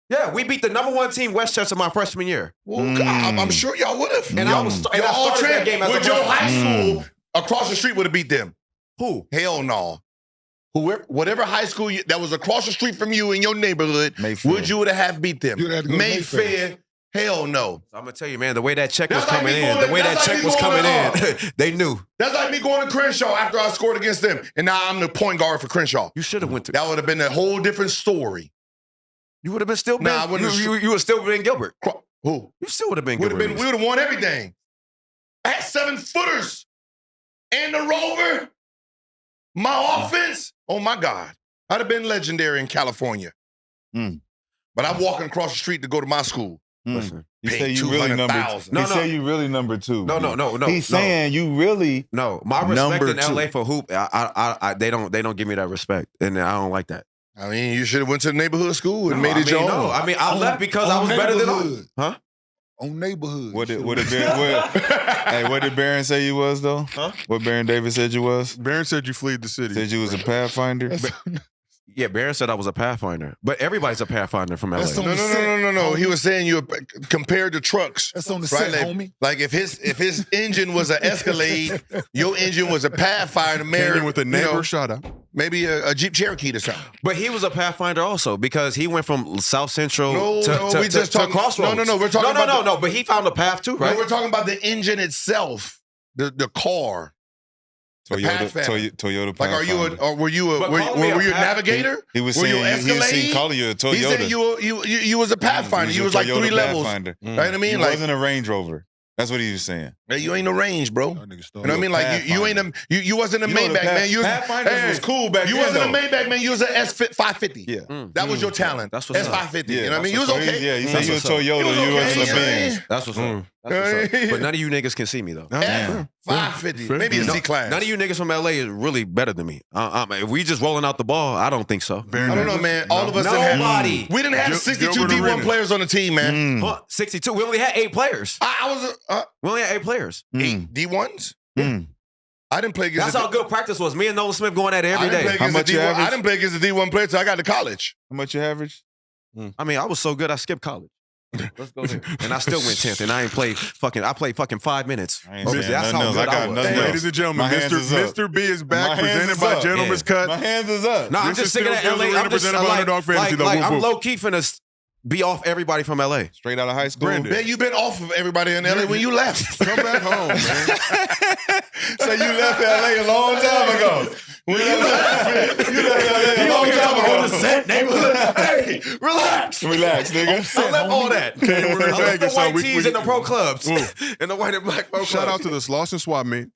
Yeah, we beat the #1 team, Westchester, my freshman year. I'm sure y'all would have. And I started that game as a with your freshman. high school across the street would have beat them. Who? Hell no. whatever high school that was across the street from you in your neighborhood, would you have beat them? You'd have to go to Mayfair, hell no. I'm gonna tell you, man, the way that check was That's like coming me in, going- the way that that's like check me was going coming to, in, they knew. That's like me going to Crenshaw after I scored against them, and now I'm the point guard for Crenshaw. You should have went to. That would have been a whole different story. You would have been still. Nah, I been, wouldn't have- you would still been Gilbert. Who? You still would have been Would have Gilbert. been. We would have won everything. I had 7-footers and the rover. My offense. Oh my God, I'd have been legendary in California. But I'm walking across the street to go to my school. You Pay say you really number. 200,000. He say you really number 2. No. He's saying you really. No, my respect Number in LA 2. for hoop, they don't give me that respect, and I don't like that. I mean, you should have went to the neighborhood school and made it your own. No, I mean, I left because I was better than all. Huh? On neighborhood. What did Barron say you was though? Huh? What Baron Davis said you was? Barron said you fled the city. Said you was a pathfinder. Yeah, Barron said I was a pathfinder, but everybody's a pathfinder from LA. That's on No. He was saying you compared to trucks. That's on the Right, set, like, homie. Like if his engine was an Escalade, your engine was a Pathfinder, Kenyon with a neighbor shout out. maybe a Jeep Cherokee or something. But he was a pathfinder also because he went from South Central No, to we just talking- Crossroads. No, we're talking about no. But he found a path too, right? No, we're talking about the engine itself, the car. Toyota Like, are you Pathfinder. or were you a But calling me were a you a path- navigator? He was Were you saying he was calling you a Toyota. He said you was a Pathfinder. You was like 3 levels. Pathfinder. Right? What I mean, He like wasn't a Range Rover. That's what he was saying. hey, you ain't no range, bro. That nigga stole You know what I mean? Like you ain't a you wasn't a You know the Maybach man. You was, Pathfinders was cool back You then, wasn't though. a Maybach man. You was an S550. Yeah. That was your talent. That's what's up. S550. You know what I mean? You was So okay. Yeah, you That's said you was what's up. Toyota. was You okay, wasn't a you know what I Benz. mean? That's what's up. That's what's up. But none of you niggas can see me though. F550. Maybe a C class. None of you niggas from LA is really better than me. If we just rolling out the ball, I don't think so. I don't know, man. All of us didn't Nobody. have. We didn't have 62 Gilbert D1 Arena. players on the team, man. Huh, 62. We only had 8 players. I was We only had 8 players. 8 D1s. I didn't play against. That's how good practice was. Me and Nolan Smith going at it every I didn't play day. How against much the you D1. average? I didn't play against the D1 player till I got to college. How much you average? I mean, I was so good I skipped college. Let's go there. And I still went 10th, and I ain't played fucking. I played fucking 5 minutes. I ain't saying That's nothing how else. good I I got was. nothing else. Ladies and gentlemen, My hands is up. Mr. B is My back, hands presented is by up. Gentleman's Yeah. Cut. My hands is up. No, I'm This just is thinking still that LA. Gil Arena I'm just presented by Underdog Fantasy, though. like Woof, I'm woof. low key finna be off everybody from LA. Straight out of high school. Brandon. Man, you been off of everybody in LA when you left. Come back home, man. So you left LA a long time ago. When you left LA a long time ago. On the set neighborhood. Hey, relax. Relax, nigga. I left all that. Came with I left the Vegas, so white we- tees we- and the pro clubs. And the white and black pro clubs. Shout out to the Slauson Swap Meet,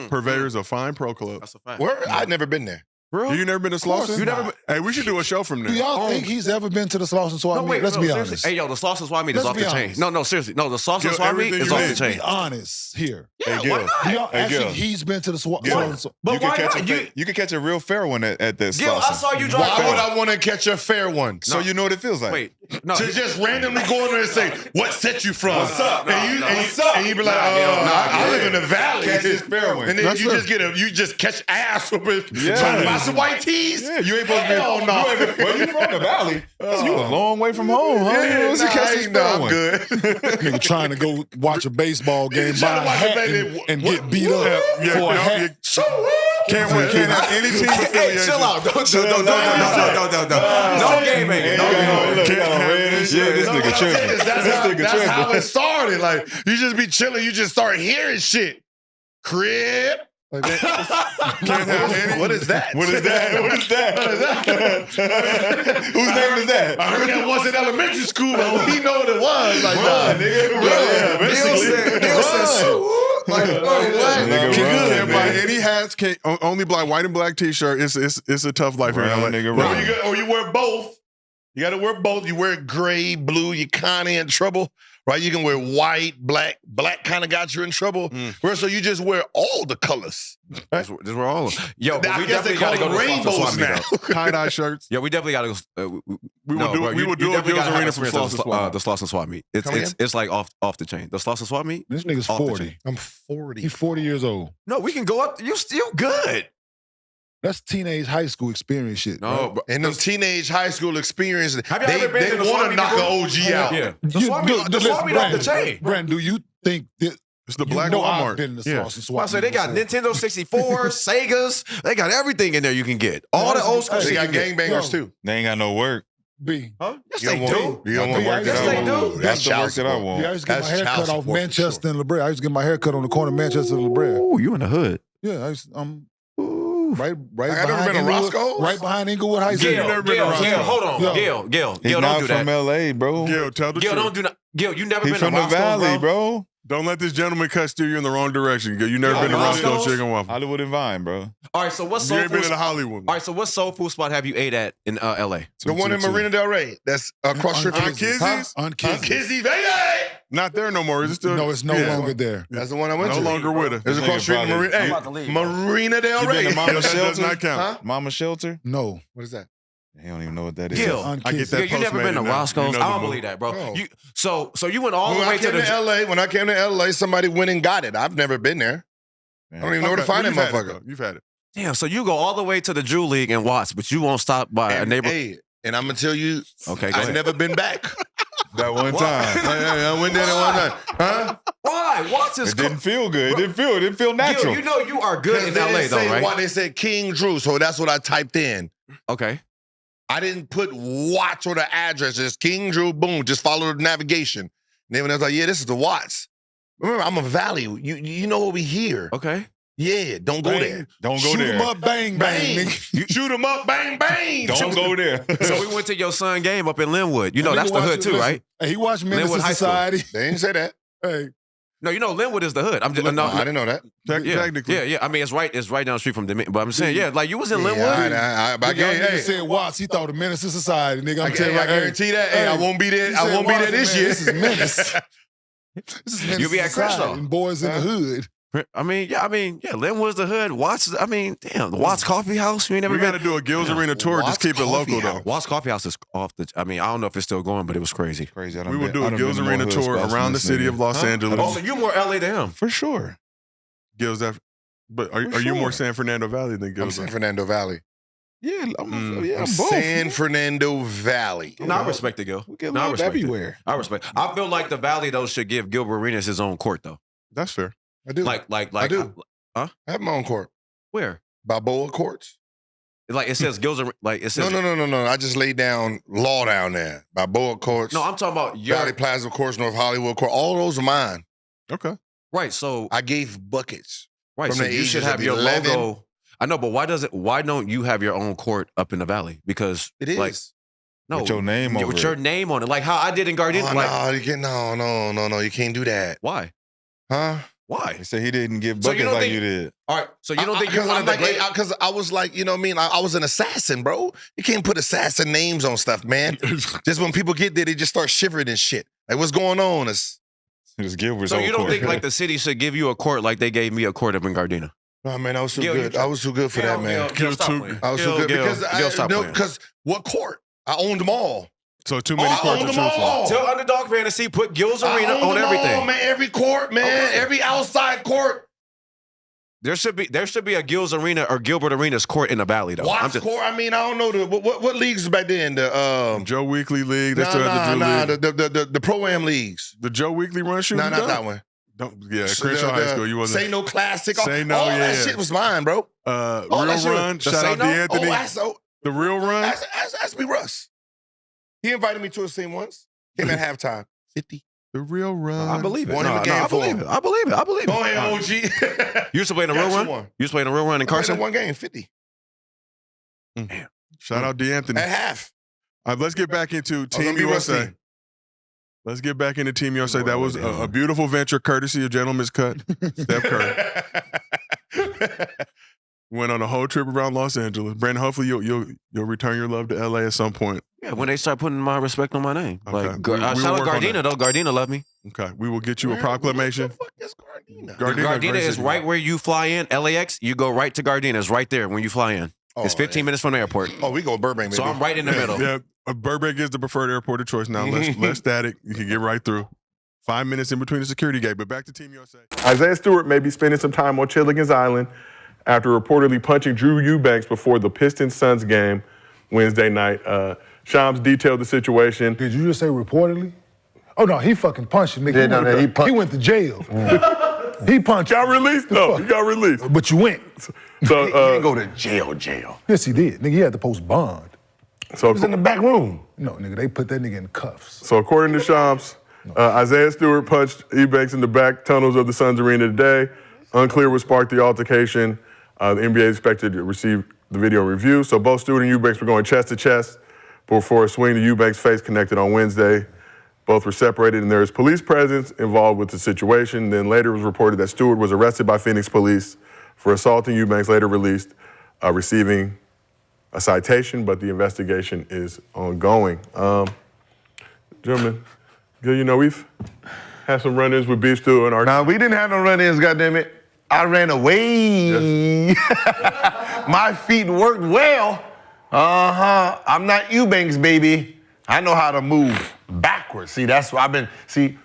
purveyors of fine pro clubs. That's a fact. Where? I'd never been there. You never been to Slauson? You never been- Hey, we should do a show from Do there. y'all think he's ever been to the Slauson Swap meet? Let's be seriously. honest. Hey, yo, the Slauson Swap Meet is Let's off be the chain. honest. No, seriously. No, the Slauson Gil, Swap Meet everything is you off the need. chain. Be honest here. Yeah, Gil. why Do not? y'all Hey, actually Gil. he's been to the Swap Yeah. Slauson? But You why can catch not? you can catch a real fair one at this. Gil, I saw you drive. Why would I want to catch a fair one? So you know what it feels like. Wait, no. To just randomly go in there and say, what set you from? What's up? And you be like, I live in the valley. Catch this fair one. And then That's you it. just catch ass whooping, Yeah. trying to buy some white tees. Yeah, you ain't supposed to be. Hell no. Where you from? The valley. You a long way from home, huh? Yeah, You catch this fair I'm one. good. Nigga trying to go watch a baseball game, trying buy to a watch hat, a baby- and get beat up for a hat. Can't have any team Hey, affiliation. chill out. No gaming. No gaming. Look, got on red and shit. This nigga tripping. That's how it started. Like, you just be chilling, you just start hearing shit. Crib. Like that. What is that? What is that? What is that? Whose name is that? I heard that once in elementary school, but we know what it was. Like, Can't Nigga, buy any hats. Can't only buy white and black T-shirt. It's a tough life here in LA. Nigga, Or run. you wear both. You got to wear both. You wear gray, blue, you kind of in trouble, right? You can wear white, black. Black kind of got you in trouble. Where so you just wear all the colors. Right? This were all of them. Yo, but I we guess they definitely call got to them go to the Slauson Swap rainbows Meet, now. though. Tie-dye shirts. Yeah, we definitely got to go. We will do a Gil's Arena from Slauson Swap. The Slauson Swap Meet. Come again? It's like off the chain. The Slauson Swap Meet. This nigga's Off the 40. chain. I'm 40. He's 40 years old. No, we can go up. You still good. That's teenage high school experience shit. No, right? but And them teenage high school experiences, Have y'all they ever been to the want Swap to Meet knock before? an OG out. Yeah. The Swap Meet off the chain. Brandon, do you think that It's the You black know Walmart. I've been in the Yeah. sauce and Well, I swap say they meet got before. Nintendo 64, Segas. They got everything in there you can get. All the old school They shit got you can get. gangbangers too. They ain't got no work. B. Huh? Yes, You they don't do. want, you don't want Yes, work that they I do. want. That's the child work that I support. want. Yeah, I used to get my That's hair child cut off support for Manchester and La Brea. I used to get my hair cut on the corner of Manchester and La Brea. Ooh, you in the hood. Yeah, I used right Like, I never behind been to Inglewood, Roscoe's? right behind Inglewood High School. Gil, never been to Roscoe's. hold on. Yo. Gil, He's don't not do from that. LA, bro. Gil, tell the Gil, truth. don't do that. Gil, you never He's been to from the Roscoe's, Valley, bro. Don't let this gentleman cut steer you in the wrong direction. Gil, you never Yeah, been to Roscoe's? Roscoe's Chicken Waffle. Hollywood and Vine, bro. All right, so what You soul ain't been food? to the Hollywood. All right, so what soul food spot have you ate at in LA? The one in Marina Del Rey. That's across the street from On Kizzy's? On On Kizzy's. Kizzy, baby. Not there no more. Is it still? No, it's no Yeah. longer there. That's the one I went No to. longer with us. It's across the street from probably- Marina. I'm about to leave, bro. Marina Del You been Rey. to Mama That does Shelter? not count. Huh? Mama Shelter? No. What is that? He don't even know what that is. Gil, On I get Kizzy's. that. Gil, you never been to Postmated now. Roscoe's? You know I the don't move. believe that, bro. No. So you went all When the I way to came the. to LA, when I came to LA, somebody went and got it. I've never been there. I don't even know where to Okay, find well, that you've had it, motherfucker. though. You've had it. Damn, so you go all the way to the Jew League in Watts, but you won't stop by a And, neighbor. hey, and I'm gonna tell you, Okay, go I've ahead. never been back. That one time. I went there that one time. Huh? Why? Watts is It didn't feel good. It didn't feel Gil, natural. you know you are good in They LA didn't though, say right? why they said King Drew, so that's what I typed in. Okay. I didn't put Watts or the address. Just King Drew, boom, just follow the navigation. And then when I was like, yeah, this is the Watts. Remember, I'm a Valley. You know what we hear. Okay. Yeah, don't go there. Don't go Shoot there. 'em up, bang, bang, Bang. nigga. You shoot them up, bang, bang. Don't go there. So we went to your son game up in Linwood. You know, Nigga that's the watch hood it, too, listen. right? Hey, he watched Menace Linwood to High School. Society. They didn't say that. Hey, No, you know Linwood is the hood. I'm just No, I didn't know that. yeah, Technically. yeah. I mean, it's right down the street from Dominican. But I'm saying, yeah, like you was in Linwood. Yeah, I nigga, guarantee, nigga said Watts. He thought of Menace to Society. Nigga, I'm telling you, I guarantee that. Hey, I won't be there. he I said won't be there Watts, this man, year. This is Menace. This is Menace You be to at Chris, Society though. and Boys in the Hood. I mean, Linwood's the hood. Watts, I mean, damn, the Watts Coffee House. You ain't never We been. got to do a Gil's Arena tour. Watts Just keep it Coffee local, though. House. Watts Coffee House is off the. I mean, I don't know if it's still going, but it was crazy. Crazy. I done We will been- do I a done Gil's been to more Arena hood tour spots around than the this city nigga. of Los Angeles. Oh, so you more LA than him? For sure. Gil's that. But are you sure. more San Fernando Valley than I'm Gil's? San Fernando Valley. Yeah, I'm I'm both. San Fernando Valley. No, I respect it, Gil. We get No, I love respect it. everywhere. I respect. I feel like the Valley though should give Gilbert Arenas his own court though. That's fair. I do. Like I do. Huh? I have my own court. Where? Balboa Courts. Like it says Gil's. Like it says. No. I just laid down law down there. Balboa Courts. No, I'm talking about your. Valley Plaza Courts, North Hollywood Court. All those are mine. Okay. Right. So. I gave buckets. Right. from So the you should ages have of your 11. logo. I know, but why don't you have your own court up in the Valley? Because It is. like no, With your name over with it. your name on it, like how I did in Gardena. Oh, like no, you can't. No. You can't do that. why? Huh? Why? He said he didn't give So you buckets don't like think- you did. All right. So you don't think you're one of the great? Because I was like, you know what I mean? I was an assassin, bro. You can't put assassin names on stuff, man. Just when people get there, they just start shivering and shit. Like, what's going on? It's Gilbert's So old you don't court. think like the city should give you a court like they gave me a court up in Gardena? Oh, man, I was too Gil, good. you I was too good for that, man. Gil, stop Gil, playing. I was Gil, too good Gil, because stop playing. because what court? I owned them all. So too many I courts owned to them choose all. from. Tell Underdog Fantasy put Gil's I Arena owned on them everything. all, man. Every court, man. Okay. Every outside court. There should be a Gil's Arena or Gilbert Arena's court in the Valley though. Watts court. I mean, I don't know what leagues back then. The Joe Weekly League. They still have the Drew League. the Pro-Am leagues. The Joe Weekly run shoot. No, not that one. Crenshaw High School. You wasn't. Say No Classic. Say No, all yeah. that shit was mine, bro. Real that shit- Run. the Shout Say out No? D'Anthony. Oh, that's The Real Run. Ask me Russ. He invited me to a scene once. Came at halftime. 50. The Real Run. I believe it. Won him a game I for believe him. it. I believe it. I believe it. Go ahead, OG. You used to play in a real Got you run? one. You used to play in a real run in Carson? One game, 50. Shout out D'Anthony. At half. All right, let's get back into Team gonna be USA. rusty. Let's get back into Team USA. That was a beautiful venture, courtesy of Gentleman's Cut. Steph Curry went on a whole trip around Los Angeles. Brandon, hopefully you'll return your love to LA at some point. Yeah, when they start putting my respect on my name. Okay. Like, We will shout out work on Gardena, that. though. Gardena love me. Okay, we will get you a proclamation. What the fuck is Gardena? Gardena great is city. right where you fly in. LAX, you go right to Gardena. It's right there when you fly in. It's 15 minutes from the airport. Oh, we go Burbank, baby. So I'm right in the middle. Yeah, Burbank is the preferred airport of choice now. Less static. You can get right through. 5 minutes in between the security gate. But back to Team USA. Isaiah Stewart may be spending some time on Chilligan's Island after reportedly punching Drew Eubanks before the Pistons-Suns game Wednesday night. Shams detailed the situation. Did you just say reportedly? Oh no, he fucking punched him, nigga. Yeah, he punched. He went to jail. He punched. Got released though. He got released. But you went. So He didn't go to jail. Yes, he did. Nigga, he had to post bond. So He was in the back room. No, nigga, they put that nigga in cuffs. So according to Shams, Isaiah Stewart punched Eubanks in the back tunnels of the Suns Arena today. Unclear what sparked the altercation. The NBA is expected to receive the video review. So both Stewart and Eubanks were going chest to chest before a swing to Eubanks' face connected on Wednesday. Both were separated, and there is police presence involved with the situation. Then later it was reported that Stewart was arrested by Phoenix police for assaulting Eubanks, later released, receiving a citation, but the investigation is ongoing. Gentlemen, Gil, you know, we've had some run-ins with Beef Stew and our... Nah, we didn't have no run-ins, goddammit. I ran away. Yes. My feet worked well. I'm not Eubanks, baby. I know how to move backwards. See, that's what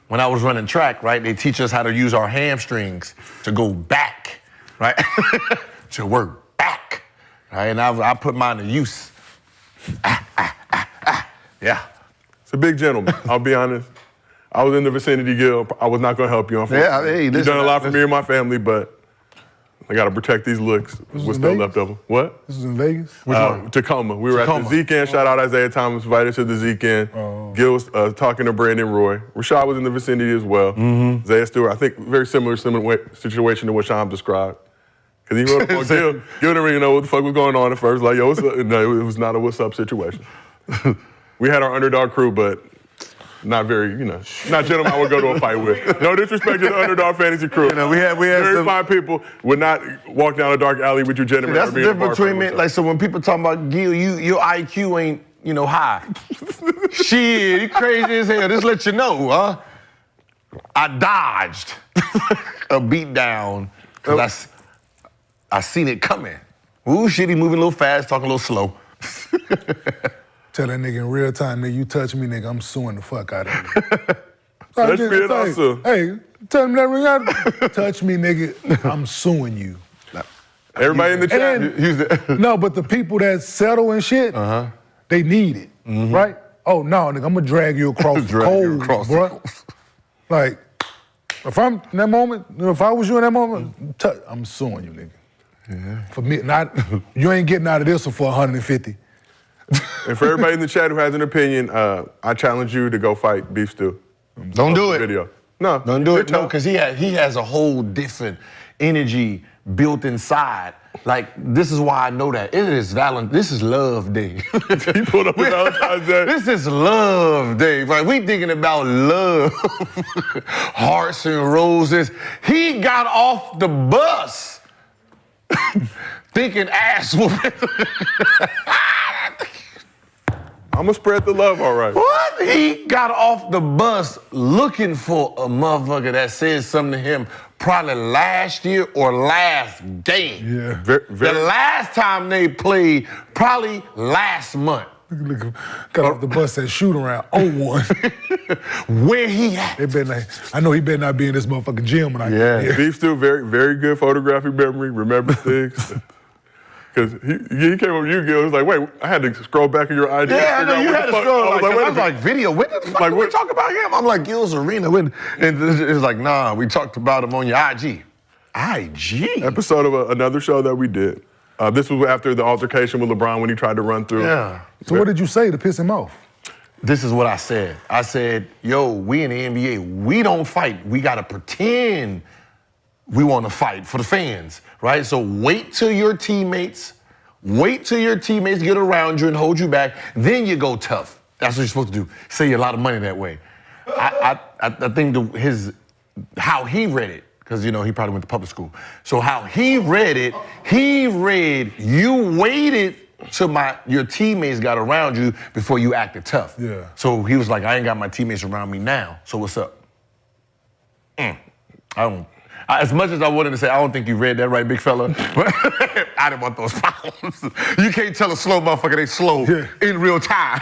when I was running track, right, they teach us how to use our hamstrings to go back, right? To work back, right? And I put mine to use. Yeah. It's a big gentleman, I'll be honest. I was in the vicinity, Gil. I was not going to help you, unfortunately. Yeah, hey, You've done a lot for me and my family, but I got to protect these looks. What's still left of them? What? This was in Vegas? Tacoma. We were at the Zeke End. Shout out Isaiah Thomas, invited to the Zeke End. Gil was talking to Brandon Roy. Rashad was in the vicinity as well. Isaiah Stewart, I think very similar situation to what Sham described. Because he wrote up on Gil. Gil didn't really know what the fuck was going on at first. Like, yo, what's up? No, it was not a what's up situation. We had our underdog crew, but not very, not gentlemen I would go to a fight with. No disrespect to the underdog fantasy crew. We had very some fine people would not walk down a dark alley with you gentlemen. That's the difference between me. Like, so when people talk about Gil, your IQ ain't, high. Shit, you crazy as hell. Just let you know, huh? I dodged a beat down because I seen it coming. Ooh, shit, he moving a little fast, talking a little slow. Tell that nigga in real time, nigga, you touch me, nigga, I'm suing the fuck out of you. Let's be it also. Hey, tell him that ring out. Touch me, nigga, I'm suing you. Everybody in the chat. No, but the people that settle and shit, they need it, right? Oh, no, nigga, I'm gonna drag you across the coals, bro. Like, if I'm in that moment, if I was you in that moment, I'm suing you, nigga. Yeah. For me, you ain't getting out of this one for 150. And for everybody in the chat who has an opinion, I challenge you to go fight Beef Stew. Don't do it. Video. No. Don't do it. No, because he has a whole different energy built inside. Like, this is why I know that. This is love day. He pulled up Valentine's Day. This is love day. Right? We thinking about love. Hearts and roses. He got off the bus thinking ass whooping. I'm gonna spread the love, all right. What? He got off the bus looking for a motherfucker that said something to him probably last year or last game. Yeah. The last time they played, probably last month. Got off the bus at Shootout 01. Where he at? I know he better not be in this motherfucking gym when I get here. Beef Stew, very, very good photographic memory, remembers things. Because he came up with you, Gil. He was like, wait, I had to scroll back in your ID. Yeah, I know you had to scroll. I was like, video. When the fuck did we talk about him? I'm like, Gil's Arena. And it's like, nah, we talked about him on your IG. IG? Episode of another show that we did. This was after the altercation with LeBron when he tried to run through. Yeah. So what did you say to piss him off? This is what I said. I said, yo, we in the NBA, we don't fight. We got to pretend we want to fight for the fans, right? So wait till your teammates get around you and hold you back. Then you go tough. That's what you're supposed to do. Save you a lot of money that way. I think how he read it, because he probably went to public school. So how he read it, you waited till your teammates got around you before you acted tough. Yeah. So he was like, I ain't got my teammates around me now. So what's up? As much as I wanted to say, I don't think you read that right, big fella, but I didn't want those problems. You can't tell a slow motherfucker they slow in real time.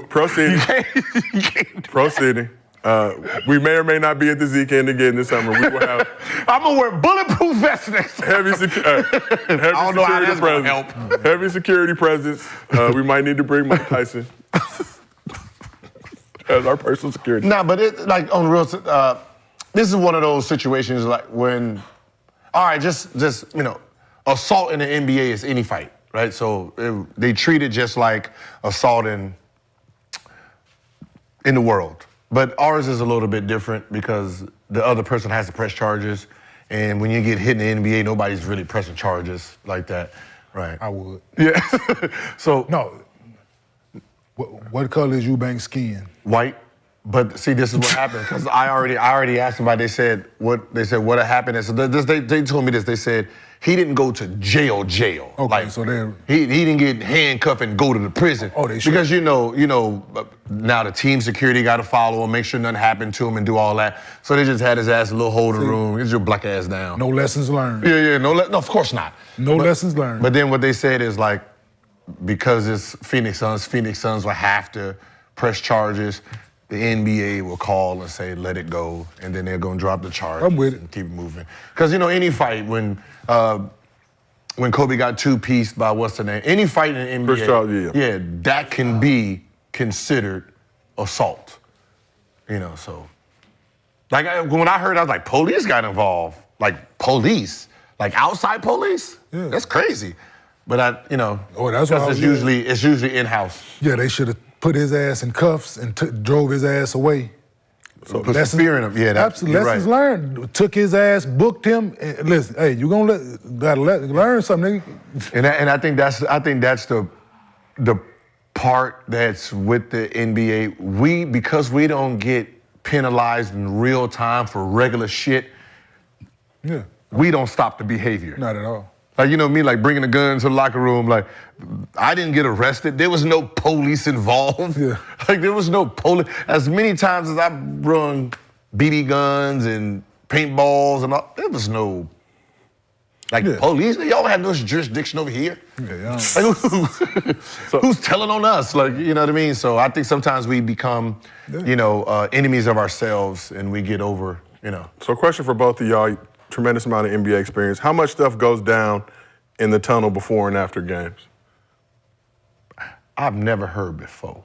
Proceeding. Proceeding. We may or may not be at the Zeke End again this summer. We will have. I'm gonna wear bulletproof vests next time. Heavy security presence. Heavy security presence. We might need to bring Mike Tyson. as our personal security. Nah, but it, like on the real, this is one of those situations like when, all right, just assault in the NBA is any fight, right? So they treat it just like assault in the world. But ours is a little bit different because the other person has to press charges. And when you get hit in the NBA, nobody's really pressing charges like that, right? I would. Yeah. So No. What color is Eubank's skin? white. But see, this is what happened because I already asked somebody. They said what happened. And so they told me this. They said he didn't go to jail. Okay, so they're he didn't get handcuffed and go to the prison. Oh, they should. Because you know now the team security got to follow him, make sure nothing happened to him, and do all that. So they just had his ass in a little holding room. Get your black ass down. no lessons learned. Yeah, no, of course not. No lessons learned. But then what they said is like, because it's Phoenix Suns will have to press charges. The NBA will call and say, let it go, and then they're gonna drop the charge. I'm with it. And keep moving. Because any fight, when Kobe got two-pieced by what's the name, any fight in the NBA, First charge, yeah. that can be considered assault. So. Like when I heard, I was like, police got involved. Like police, like outside police? Yeah. That's crazy. But that's that's why it's usually in-house. Yeah, they should have put his ass in cuffs and drove his ass away. So put some fear in him. Yeah, absolutely. Lessons learned. Took his ass, booked him. And listen, hey, you gotta learn something. And I think that's the part that's with the NBA. Because we don't get penalized in real time for regular shit. Yeah. We don't stop the behavior. Not at all. Like, me, like bringing a gun to the locker room, like, I didn't get arrested. There was no police involved. Yeah. Like, there was no police. As many times as I've run BB guns and paintballs and all, there was no, police. Y'all have no jurisdiction over here. Yeah, Like, who's telling on us? Like, you know what I mean? So I think sometimes we become, enemies of ourselves and we get over, So a question for both of y'all, tremendous amount of NBA experience. How much stuff goes down in the tunnel before and after games? I've never heard before.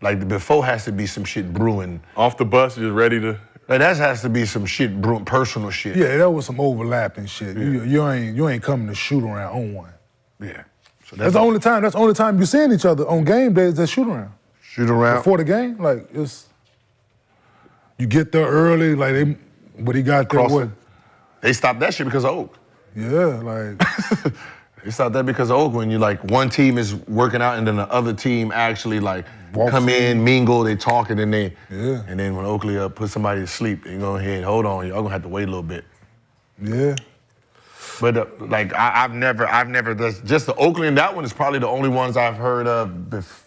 Like, the before has to be some shit brewing. Off the bus, just ready to... Like, that has to be some shit brewing, personal shit. Yeah, that was some overlapping shit. Yeah. You ain't coming to shoot around on one. Yeah. So That's the only time you seeing each other on game days. That shoot around. Shoot around. Before the game, like you get there early, like he got there. What? They stopped that shit because of Oak. Yeah, like they stopped that because of Oak. When you one team is working out and then the other team actually come in, mingle, they talk, and then and then when Oakley put somebody to sleep, they go ahead, hold on, y'all gonna have to wait a little bit. Yeah. But I've never. Just the Oakland. That one is probably the only ones I've heard of.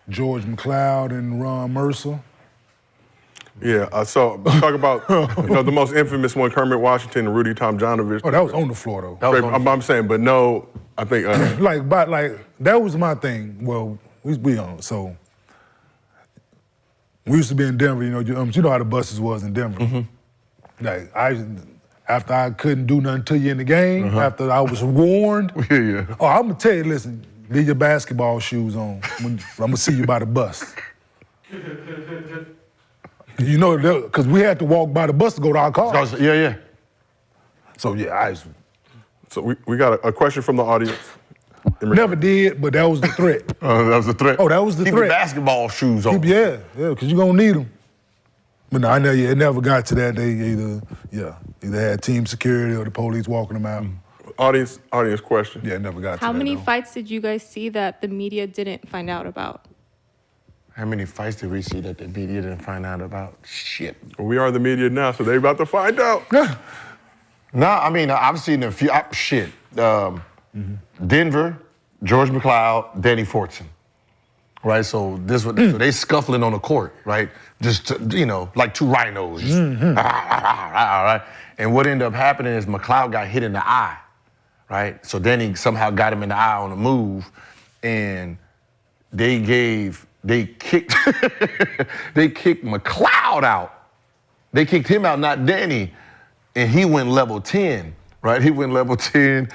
George McLeod and Ron Mercer. Yeah, so talk about the most infamous one, Kermit Washington and Rudy Tomjanovich. Oh, that was on the floor though. I'm saying, but no, I think that was my thing. Well, we on so we used to be in Denver. You know how the buses was in Denver. Mm-hmm. Like after I couldn't do nothing to you in the game, after I was warned. Yeah. Oh, I'm gonna tell you, listen, leave your basketball shoes on. I'm gonna see you by the bus. Because we had to walk by the bus to go to our car. Yeah. So yeah, So we got a question from the audience. Never did, but that was the threat. That was the threat. Oh, that was the Keep threat. your basketball shoes on. Yeah, because you're gonna need them. But no, I know it never got to that. They either had team security or the police walking them out. Audience question. Yeah, it never got to that. How many fights did you guys see that the media didn't find out about? How many fights did we see that the media didn't find out about? Shit. Well, we are the media now, so they about to find out. No, I mean, I've seen a few. Denver, George McLeod, Danny Fortson. Right, so so they scuffling on the court, right? Just like two rhinos. Just, right? And what ended up happening is McLeod got hit in the eye, right? So Danny somehow got him in the eye on the move, and they kicked McLeod out. They kicked him out, not Danny, and he went level 10, right? He went level 10.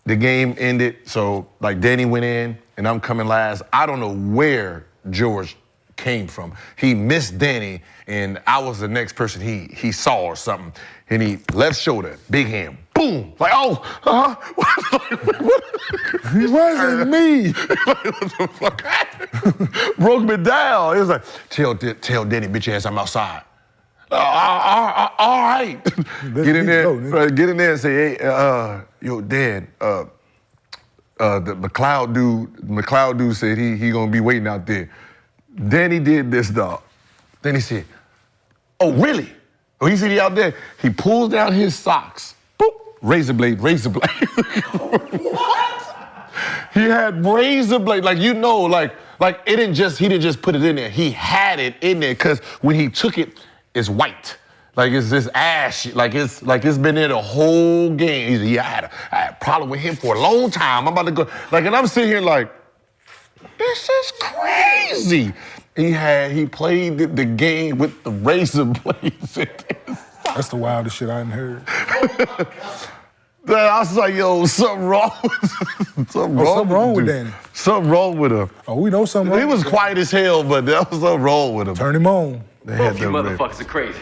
The game ended, so Danny went in, and I'm coming last. I don't know where George came from. He missed Danny, and I was the next person he saw or something. And he left shoulder, big hand, boom, like, oh, He wasn't me. what the fuck happened? Broke me down. It was like, tell Danny, bitch ass, I'm outside. All right. Get in there, get in there and say, hey, yo, Dad, the McLeod dude said he gonna be waiting out there. Danny did this, dog. Then he said, oh, really? Oh, he said he out there. He pulls down his socks. Boop, razor blade. What? He had razor blade, like, you know, like he didn't just put it in there. He had it in there, because when he took it, it's white. Like, it's this ash, like it's been there the whole game. He said, yeah, I had a problem with him for a long time. I'm about to go, like, and I'm sitting here like, this is crazy. He played the game with the razor blades. That's the wildest shit I hadn't heard. I was like, yo, something wrong with Danny. Something wrong with him. Oh, we know something wrong. He was quiet as hell, but there was something wrong with him. Turn him on. Both you motherfuckers are crazy.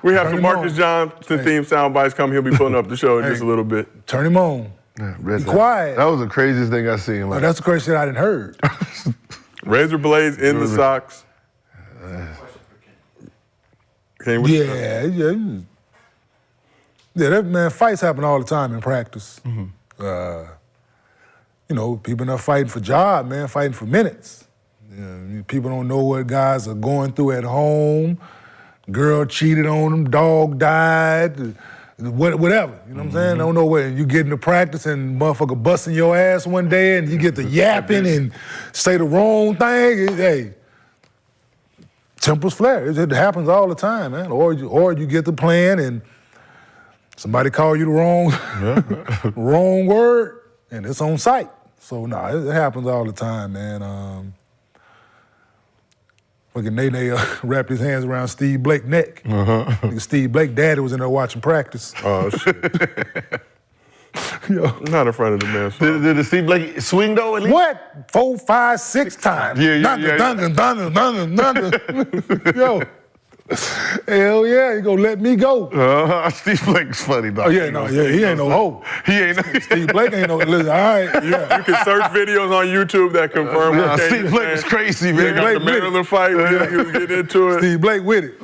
We have some Marcus Johnson theme sound bites coming. He'll be pulling up the show in just a little bit. Turn him on. Be quiet. That was the craziest thing I seen. Like, that's the craziest shit I didn't heard. Razor blades in the socks. Yeah, that, man, fights happen all the time in practice. You know, people not fighting for job, man, fighting for minutes. People don't know what guys are going through at home. Girl cheated on them, dog died, whatever. You know what I'm saying? Don't know where you get into practice and motherfucker busting your ass one day and you get to yapping and say the wrong thing. Hey, tempers flare. It happens all the time, man. Or you get the plan and somebody call you the wrong word and it's on site. So it happens all the time, man. Fucking Nene wrapped his hands around Steve Blake's neck. Steve Blake daddy was in there watching practice. Oh, shit. Yo. Not in front of the man. Did Steve Blake swing though at least? What? 4, 5, 6 times. Dun. Yo. Hell yeah, he gonna let me go. Steve Blake's funny, dog. Oh yeah, he ain't no hoe. Steve Blake ain't no, listen, all right, yeah. You can search videos on YouTube that confirm what Steve Blake was crazy, man. Got the Maryland fight, he was getting into it. Steve Blake with it.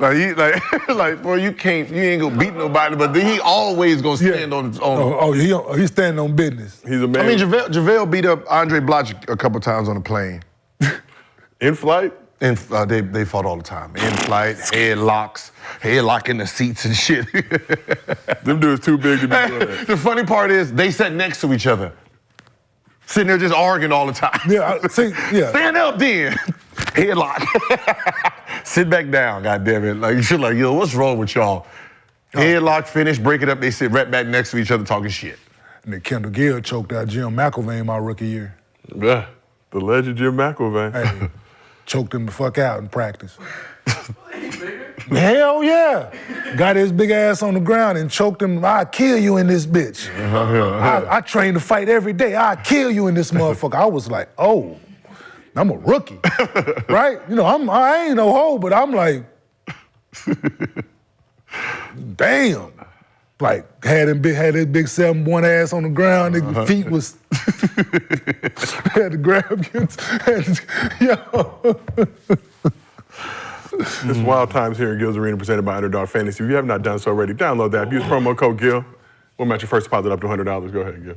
Like, bro, you ain't gonna beat nobody, but then he always gonna stand on his own. He's standing on business. He's a man. I mean, JaVale beat up Andre Bloch a couple times on the plane. In flight? They fought all the time. In flight, headlock in the seats and shit. Them dudes too big to be doing that. The funny part is they sat next to each other, sitting there just arguing all the time. Stand up then. Headlock. Sit back down, goddammit. Like, shit like, yo, what's wrong with y'all? Headlock, finish, break it up, they sit right back next to each other talking shit. And then Kendall Gill choked out Jim McElvain my rookie year. Yeah, the legend Jim McElvain. Hey, choked him the fuck out in practice. Hell yeah. Got his big ass on the ground and choked him. I'll kill you in this bitch. I train to fight every day. I'll kill you in this motherfucker. I was like, oh, I'm a rookie, right? You know, I ain't no hoe, but I'm like, damn. Like, had his big 7'1" ass on the ground, nigga, feet was, had to grab you. It's Wild Times here in Gil's Arena, presented by Underdog Fantasy. If you have not done so already, download the app. Use promo code Gil. We'll match your first deposit up to $100. Go ahead, Gil.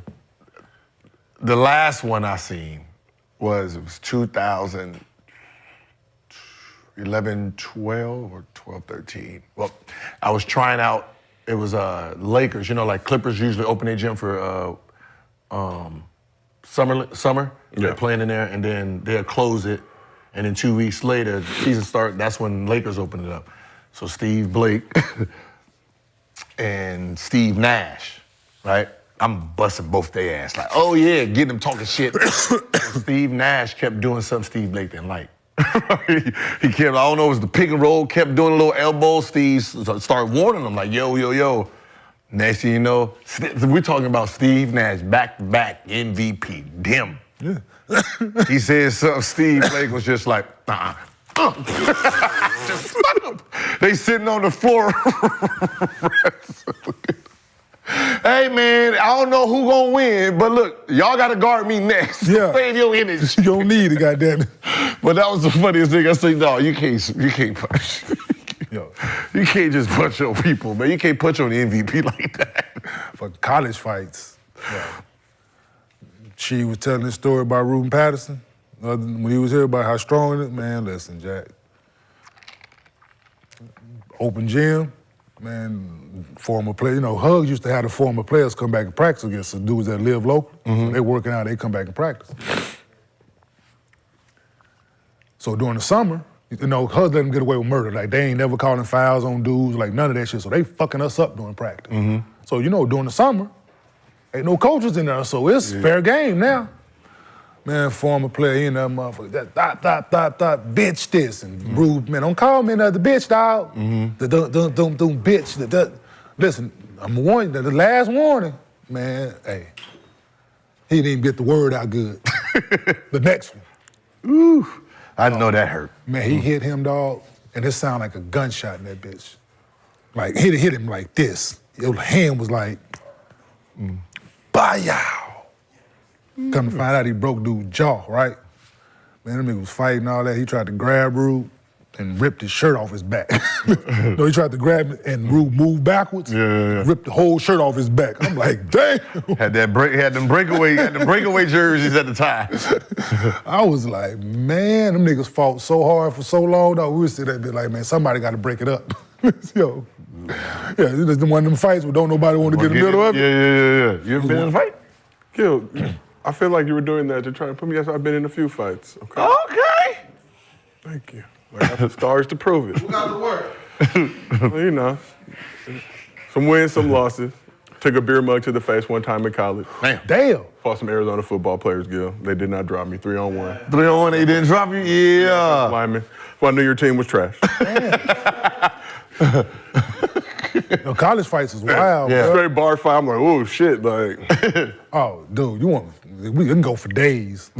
The last one I seen was 2011, 12, or 12, 13. Well, I was trying out. It was Lakers, you know, like Clippers usually open their gym for summer. Yeah. They're playing in there, and then they'll close it. And then 2 weeks later, the season start. That's when Lakers open it up. So Steve Blake and Steve Nash, right? I'm busting both their ass. Like, oh yeah, getting them talking shit. Steve Nash kept doing something Steve Blake didn't like. He kept, I don't know, it was the pick and roll, kept doing a little elbow. Steve started warning him, like, yo. Next thing you know, we're talking about Steve Nash, back-to-back MVP, damn. Yeah. He said something. Steve Blake was just like, just fuck 'em. They sitting on the floor. Hey man, I don't know who gonna win, but look, y'all gotta guard me next. Yeah. Save your energy. You don't need it, goddammit. But that was the funniest thing. I said, no, you can't punch. Yo, You can't just punch your people, man. You can't punch on the MVP like that. for college fights. She was telling this story about Ruben Patterson when he was here about how strong it is. Man, listen, Jack. Open gym, man, former player. You know, Hugs used to have the former players come back and practice against the dudes that live local. So they working out, they come back and practice. So during the summer, you know, Hugs let them get away with murder. Like, they ain't never calling fouls on dudes, like none of that shit. So they fucking us up during practice. So, you know, during the summer, ain't no coaches in there, so it's fair game now. Man, former player, he in that motherfucker, that bitch this, and rude, man, don't call me another bitch, dog. Don't bitch. Listen, I'm warning you, the last warning, man, hey, he didn't even get the word out good. The next one. Ooh, I know that hurt. Man, he hit him, dog, and it sounded like a gunshot in that bitch. Like, hit him like this. Your hand was like, Bayow. Come to find out he broke dude's jaw, right? Man, them niggas was fighting all that. He tried to grab Rube and ripped his shirt off his back. No, he tried to grab him and Rube moved backwards, ripped the whole shirt off his back. I'm like, damn. Had them breakaway jerseys at the time. I was like, man, them niggas fought so hard for so long, though. We would sit there and be like, man, somebody got to break it up. Yo. Yeah, it's one of them fights where don't nobody want to get in the middle of it. Yeah. You ever been in a fight? Gil, I feel like you were doing that to try to put me. Yes, I've been in a few fights. Okay. Okay. Thank you. I got the stars to prove it. Who got the work? Well, you know, some wins, some losses. Took a beer mug to the face one time in college. Damn. Fought some Arizona football players, Gil. They did not drop me 3-on-1. 3-on-1, they didn't drop you? Yeah. Lineman. Well, I knew your team was trash. No, college fights is wild, bro. Straight bar fight. I'm like, oh shit, like. Oh, dude, we can go for days.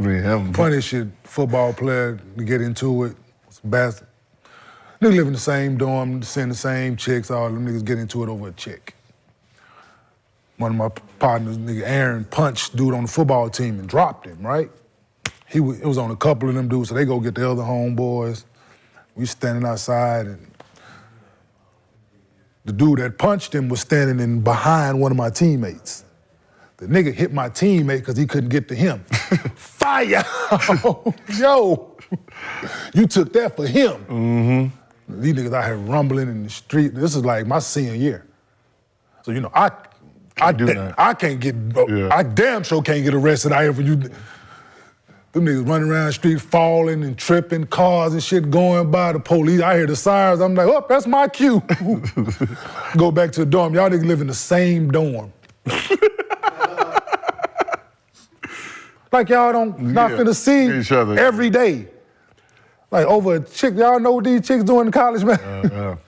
Funny shit, football player, we get into it. Niggas live in the same dorm, send the same chicks, all them niggas get into it over a chick. One of my partners, nigga Aaron, punched dude on the football team and dropped him, right? It was on a couple of them dudes, so they go get the other homeboys. We standing outside, and the dude that punched him was standing in behind one of my teammates. The nigga hit my teammate because he couldn't get to him. Fire! Yo! You took that for him. These niggas out here rumbling in the street. This is like my senior year. So, you know, I can't get, I damn sure can't get arrested out here for you. Them niggas running around the street, falling and tripping, cars and shit going by, the police. I hear the sirens. I'm like, oh, that's my cue. Go back to the dorm. Y'all niggas live in the same dorm. Like y'all not finna see each other every day. Like over a chick, y'all know what these chicks doing in college, man?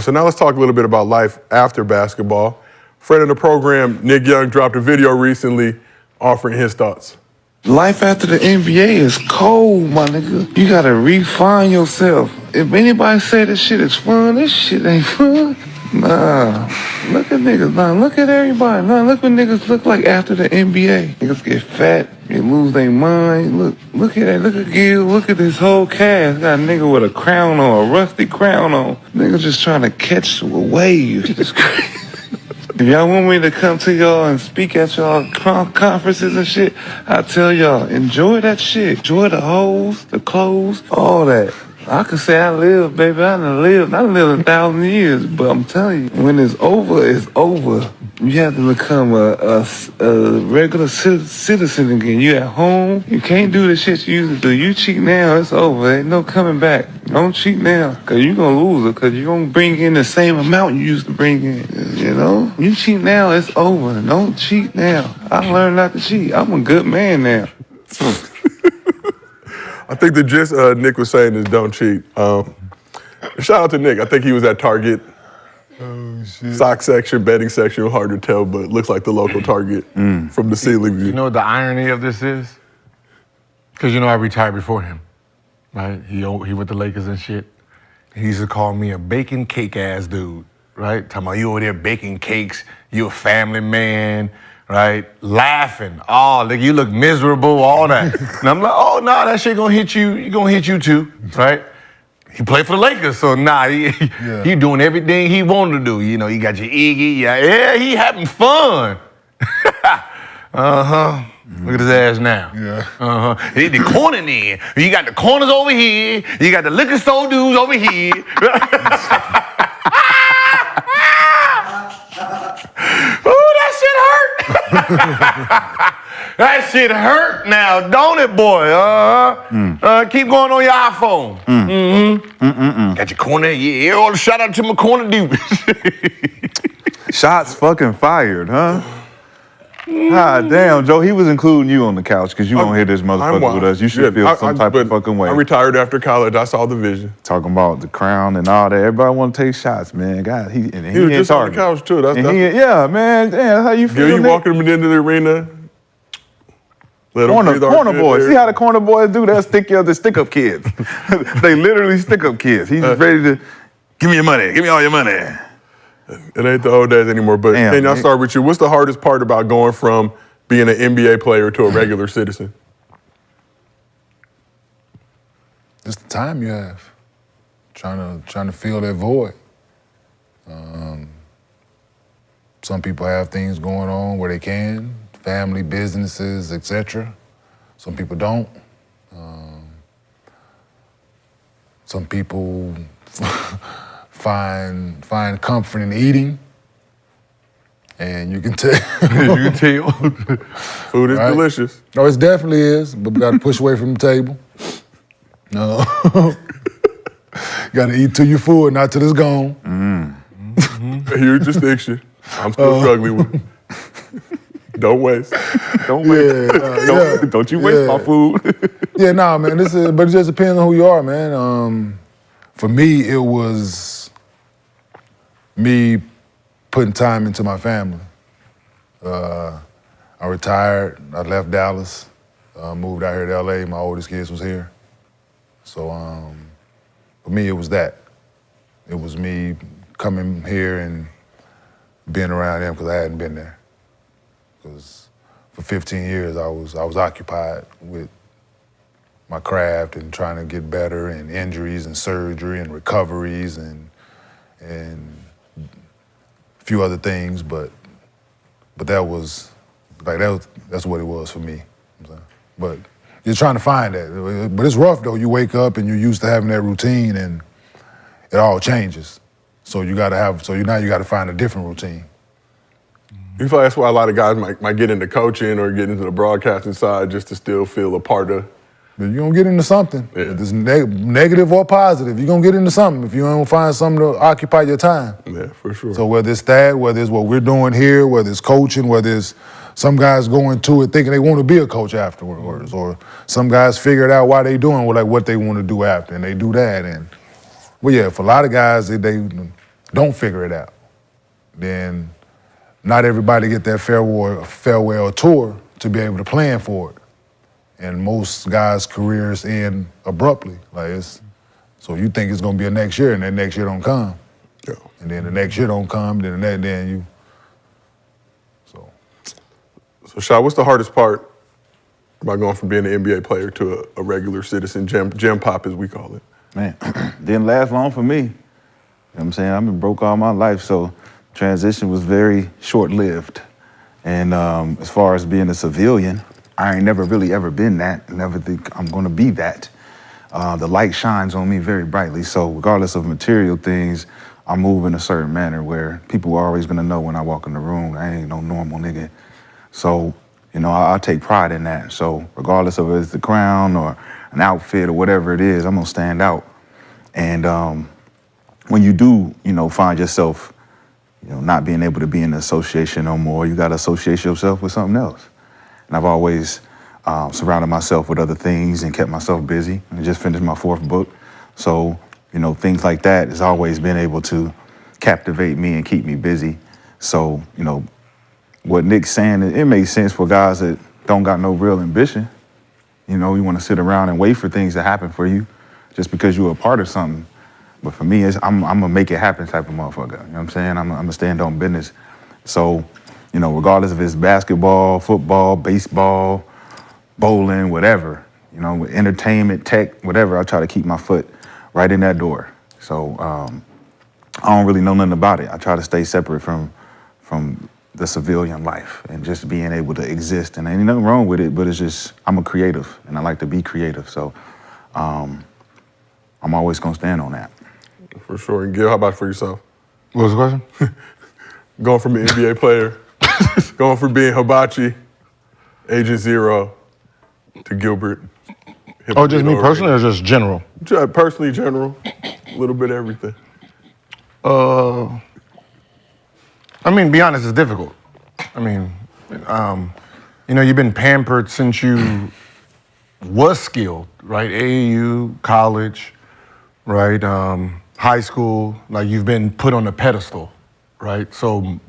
So now let's talk a little bit about life after basketball. Friend of the program, Nick Young, dropped a video recently offering his thoughts. Life after the NBA is cold, my nigga. You gotta refine yourself. If anybody say this shit is fun, this shit ain't fun. Nah. Look at niggas. Nah, look at everybody. Nah, look what niggas look like after the NBA. Niggas get fat, they lose their mind. Look at that. Look at Gil. Look at this whole cast. Got a nigga with a crown on, a rusty crown on. Niggas just trying to catch a wave. Shit is crazy. If y'all want me to come to y'all and speak at y'all conferences and shit, I tell y'all, enjoy that shit. Enjoy the hoes, the clothes, all that. I could say I live, baby. I done lived 1,000 years, but I'm telling you, when it's over, it's over. You have to become a regular citizen again. You at home, you can't do the shit you used to do. You cheat now, it's over. Ain't no coming back. Don't cheat now, because you're going to lose it, because you're going to bring in the same amount you used to bring in. You know? You cheat now, it's over. Don't cheat now. I learned not to cheat. I'm a good man now. I think the gist Nick was saying is don't cheat. Shout out to Nick. I think he was at Target. Sock section, bedding section, hard to tell, but looks like the local Target from the ceiling view. You know what the irony of this is? Because, you know, I retired before him, right? He went to Lakers and shit. He used to call me a baking cake ass dude, right? Talking about you over there baking cakes, you a family man, right? Laughing, oh, look, you look miserable, all that. And I'm like, oh, no, that shit gonna hit you too, right? He played for the Lakers, so he doing everything he wanted to do. You know, you got your Iggy, yeah, he having fun. Look at his ass now. Yeah. He the corner in. You got the corners over here. You got the liquor store dudes over here. Ooh, that shit hurt. That shit hurt now, don't it, boy? Keep going on your iPhone. Got your corner. Yeah, shout out to my corner dude. Shots fucking fired, huh? God damn, Joe, he was including you on the couch because you won't hear this motherfucker with us. You should feel some type of fucking way. I retired after college. I saw the vision. Talking about the crown and all that. Everybody want to take shots, man. God, he was just on the couch, too. Yeah, man. Damn, that's how you feel. You walking him into the arena. Corner boys. See how the corner boys do? They'll the stick-up kids. They literally stick-up kids. He's just ready to, give me your money. Give me all your money. It ain't the old days anymore, but Kenyon, I'll start with you. What's the hardest part about going from being an NBA player to a regular citizen? It's the time you have. Trying to fill that void. Some people have things going on where they can, family, businesses, etc. Some people don't. Some people find comfort in eating, and you can tell. Food is delicious. No, it definitely is, but we got to push away from the table. No, got to eat till you're full, not till it's gone. Huge distinction. I'm still struggling with it. Don't waste. Don't waste. Don't you waste my food. Yeah, nah, man. But it just depends on who you are, man. For me, it was me putting time into my family. I retired. I left Dallas, moved out here to LA. My oldest kids was here. So for me, it was that. It was me coming here and being around them because I hadn't been there. Because for 15 years, I was occupied with my craft and trying to get better, and injuries and surgery and recoveries and a few other things, but that was that's what it was for me. But you're trying to find that. But it's rough though. You wake up and you're used to having that routine, and it all changes. So now you got to find a different routine. You feel like that's why a lot of guys might get into coaching or get into the broadcasting side just to still feel a part of. But you're going to get into something. Yeah. If it's negative or positive, you're going to get into something if you don't find something to occupy your time. Yeah, for sure. So whether it's that, whether it's what we're doing here, whether it's coaching, whether it's some guys going to it thinking they want to be a coach afterwards, or some guys figured out why they doing what they want to do after, and they do that. Well, yeah, for a lot of guys, they don't figure it out. Then not everybody get that farewell tour to be able to plan for it. And most guys' careers end abruptly. So you think it's gonna be a next year, and that next year don't come. Yeah. And then the next year don't come, then you. So Shaq, what's the hardest part about going from being an NBA player to a regular citizen, gem pop as we call it? Man, didn't last long for me. You know what I'm saying? I've been broke all my life, so transition was very short-lived. And as far as being a civilian, I ain't never really ever been that, never think I'm gonna be that. The light shines on me very brightly, so regardless of material things, I move in a certain manner where people are always gonna know when I walk in the room, I ain't no normal nigga. So, you know, I take pride in that. So regardless of if it's the crown or an outfit or whatever it is, I'm gonna stand out. And when you do, you know, find yourself, you know, not being able to be in the association no more, you gotta associate yourself with something else. And I've always surrounded myself with other things and kept myself busy. I just finished my 4th book. So, you know, things like that has always been able to captivate me and keep me busy. So, you know, what Nick's saying, it makes sense for guys that don't got no real ambition. You know, you want to sit around and wait for things to happen for you just because you're a part of something. But for me, I'm gonna make it happen type of motherfucker. You know what I'm saying? I'm gonna stand on business. So, you know, regardless if it's basketball, football, baseball, bowling, whatever, you know, entertainment, tech, whatever, I try to keep my foot right in that door. So I don't really know nothing about it. I try to stay separate from the civilian life and just being able to exist. And ain't nothing wrong with it, but it's just, I'm a creative and I like to be creative. So I'm always gonna stand on that. For sure. And Gil, how about for yourself? What was the question? Going from an NBA player, going from being Hibachi, Agent Zero, to Gilbert. Oh, just me personally or just general? Personally, general. A little bit of everything. I mean, be honest, it's difficult. I mean, you know, you've been pampered since you was skilled, right? AAU, college, right? High school, like you've been put on a pedestal, right? So,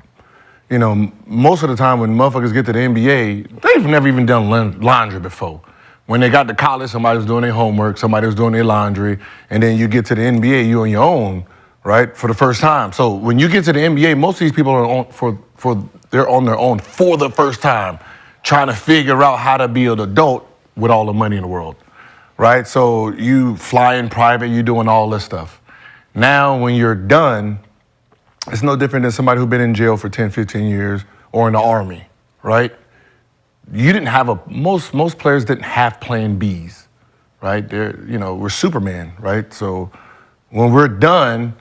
you know, most of the time when motherfuckers get to the NBA, they've never even done laundry before. When they got to college, somebody was doing their homework, somebody was doing their laundry, and then you get to the NBA, you on your own, right, for the first time. So when you get to the NBA, most of these people are they're on their own for the first time, trying to figure out how to be an adult with all the money in the world, right? So you fly in private, you doing all this stuff. Now, when you're done, it's no different than somebody who's been in jail for 10, 15 years or in the army, right? You didn't have most players didn't have plan Bs, right? We're Superman, right? So when we're done,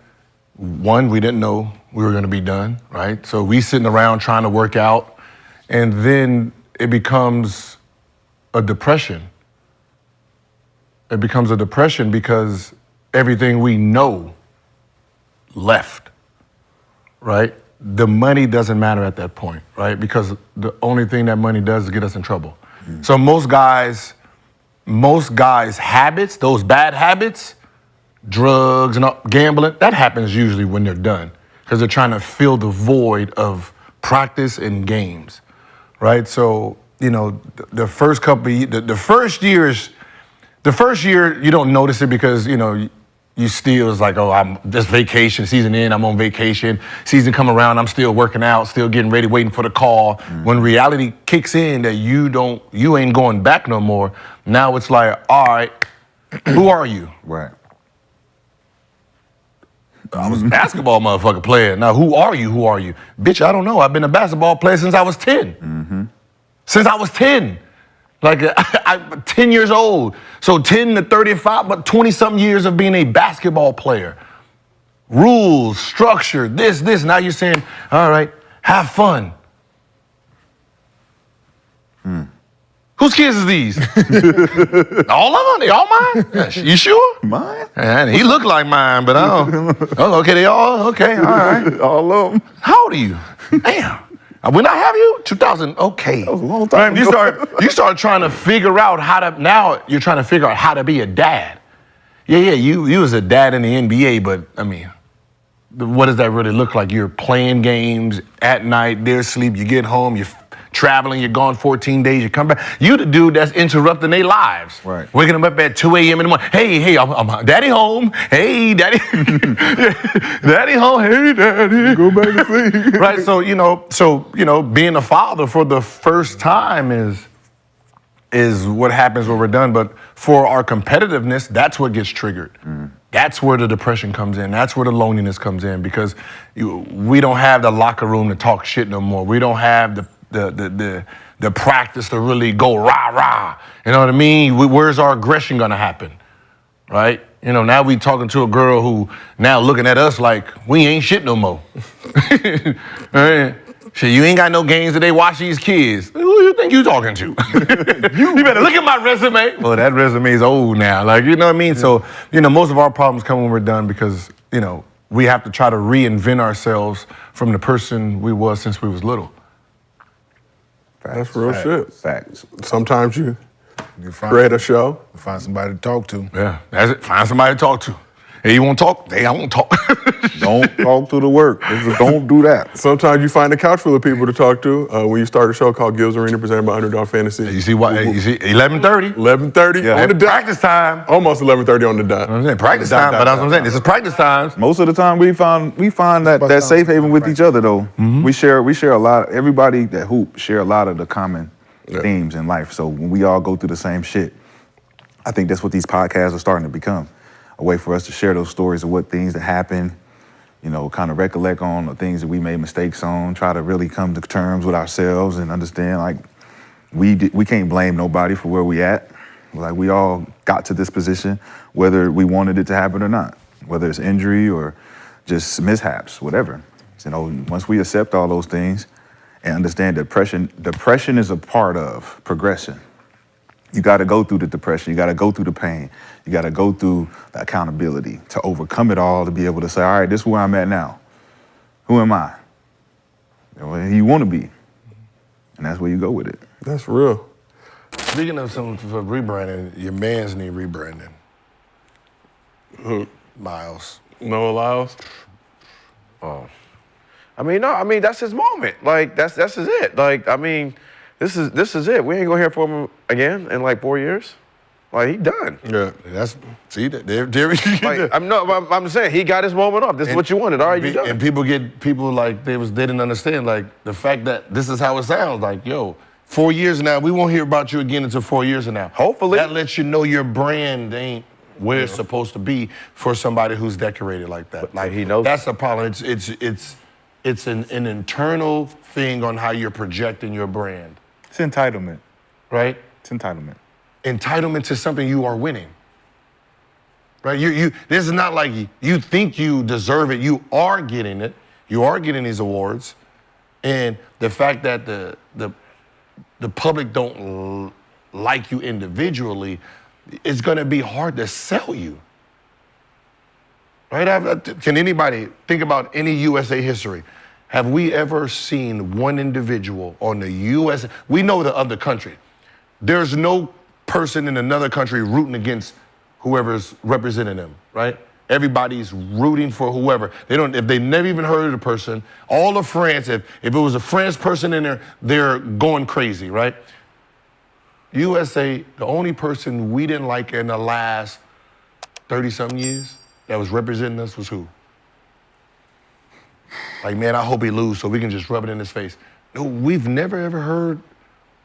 one, we didn't know we were gonna be done, right? So we sitting around trying to work out, and then it becomes a depression. It becomes a depression because everything we know left, right? The money doesn't matter at that point, right? Because the only thing that money does is get us in trouble. So most guys' habits, those bad habits, drugs and gambling, that happens usually when they're done because they're trying to fill the void of practice and games, right? So, you know, the first year you don't notice it because, you know, you still is like, oh, I'm just vacation, season in, I'm on vacation, season come around, I'm still working out, still getting ready, waiting for the call. When reality kicks in that you ain't going back no more, now it's like, all right, who are you? Right. I was a basketball motherfucker player. Now, who are you? Who are you? Bitch, I don't know. I've been a basketball player since I was 10. Since I was 10. Like, I'm 10 years old. So 10 to 35, but 20-something years of being a basketball player. Rules, structure, this. Now you're saying, all right, have fun. Whose kids is these? All of them? They all mine? Yeah, you sure? Mine? And he looked like mine, but I don't. Oh, okay, they all, okay, all right. All of them. How old are you? Damn. When I have you? 2000, okay. That was a long time ago. You start trying to figure out now you're trying to figure out how to be a dad. Yeah, you was a dad in the NBA, but I mean, what does that really look like? You're playing games at night, there's sleep, you get home, you're traveling, you're gone 14 days, you come back. You the dude that's interrupting their lives. Right. Waking them up at 2 a.m. in the morning. Hey, I'm daddy home. Hey, daddy. Daddy home. Hey, daddy. Go back to sleep. Right, so being a father for the first time is what happens when we're done. But for our competitiveness, that's what gets triggered. That's where the depression comes in. That's where the loneliness comes in because we don't have the locker room to talk shit no more. We don't have the practice to really go rah-rah. You know what I mean? Where's our aggression gonna happen, right? You know, now we talking to a girl who now looking at us like we ain't shit no more. Right? Shit, you ain't got no games today, watch these kids. Who you think you talking to? You better look at my resume. Well, that resume is old now. Like, you know what I mean? So, you know, most of our problems come when we're done because, you know, we have to try to reinvent ourselves from the person we was since we was little. That's real shit. Facts. Sometimes you You find, create a show. find somebody to talk to. Yeah, that's it. Find somebody to talk to. Hey, you want to talk? Hey, I won't talk. Don't talk to the work. Don't do that. Sometimes you find a couch full of people to talk to when you start a show called Gil's Arena presented by Underdog Fantasy. You see what? You see, 11:30. 11:30 on the dot. Practice time. Almost 11:30 on the dot. I'm saying practice time, but that's what I'm saying. This is practice times. Most of the time, we find that safe haven with each other, though. We share a lot. Everybody that hoop share a lot of the common themes in life. So when we all go through the same shit, I think that's what these podcasts are starting to become. A way for us to share those stories of what things that happen, kind of recollect on the things that we made mistakes on, try to really come to terms with ourselves and understand, like, we can't blame nobody for where we at. Like, we all got to this position, whether we wanted it to happen or not, whether it's injury or just mishaps, whatever. Once we accept all those things and understand depression is a part of progression. You got to go through the depression. You got to go through the pain. You got to go through the accountability to overcome it all, to be able to say, all right, this is where I'm at now. Who am I? Who you want to be. And that's where you go with it. That's real. Speaking of something for rebranding, your man's need rebranding. Who? Lyles. Noah Lyles? Oh. That's his moment. Like, that's his it. Like, this is it. We ain't gonna hear from him again in like 4 years. Like, he done. Yeah. I'm saying he got his moment off. This is what you wanted. All right, you done. And people like they didn't understand, like, the fact that this is how it sounds. Like, 4 years now, we won't hear about you again until 4 years from now. Hopefully. That lets you know your brand ain't where it's supposed to be for somebody who's decorated like that. Like, he knows. That's the problem. It's an internal thing on how you're projecting your brand. It's entitlement. Right? It's entitlement. Entitlement to something you are winning. Right? This is not like you think you deserve it. You are getting it. You are getting these awards. And the fact that the public don't like you individually, it's going to be hard to sell you. Right? Can anybody think about any USA history? Have we ever seen one individual on the US? We know the other country. There's no person in another country rooting against whoever's representing them, right? Everybody's rooting for whoever. If they never even heard of the person, all of France, if it was a French person in there, they're going crazy, right? USA, the only person we didn't like in the last 30-something years that was representing us was who? Like, man, I hope he lose so we can just rub it in his face. No, we've never ever heard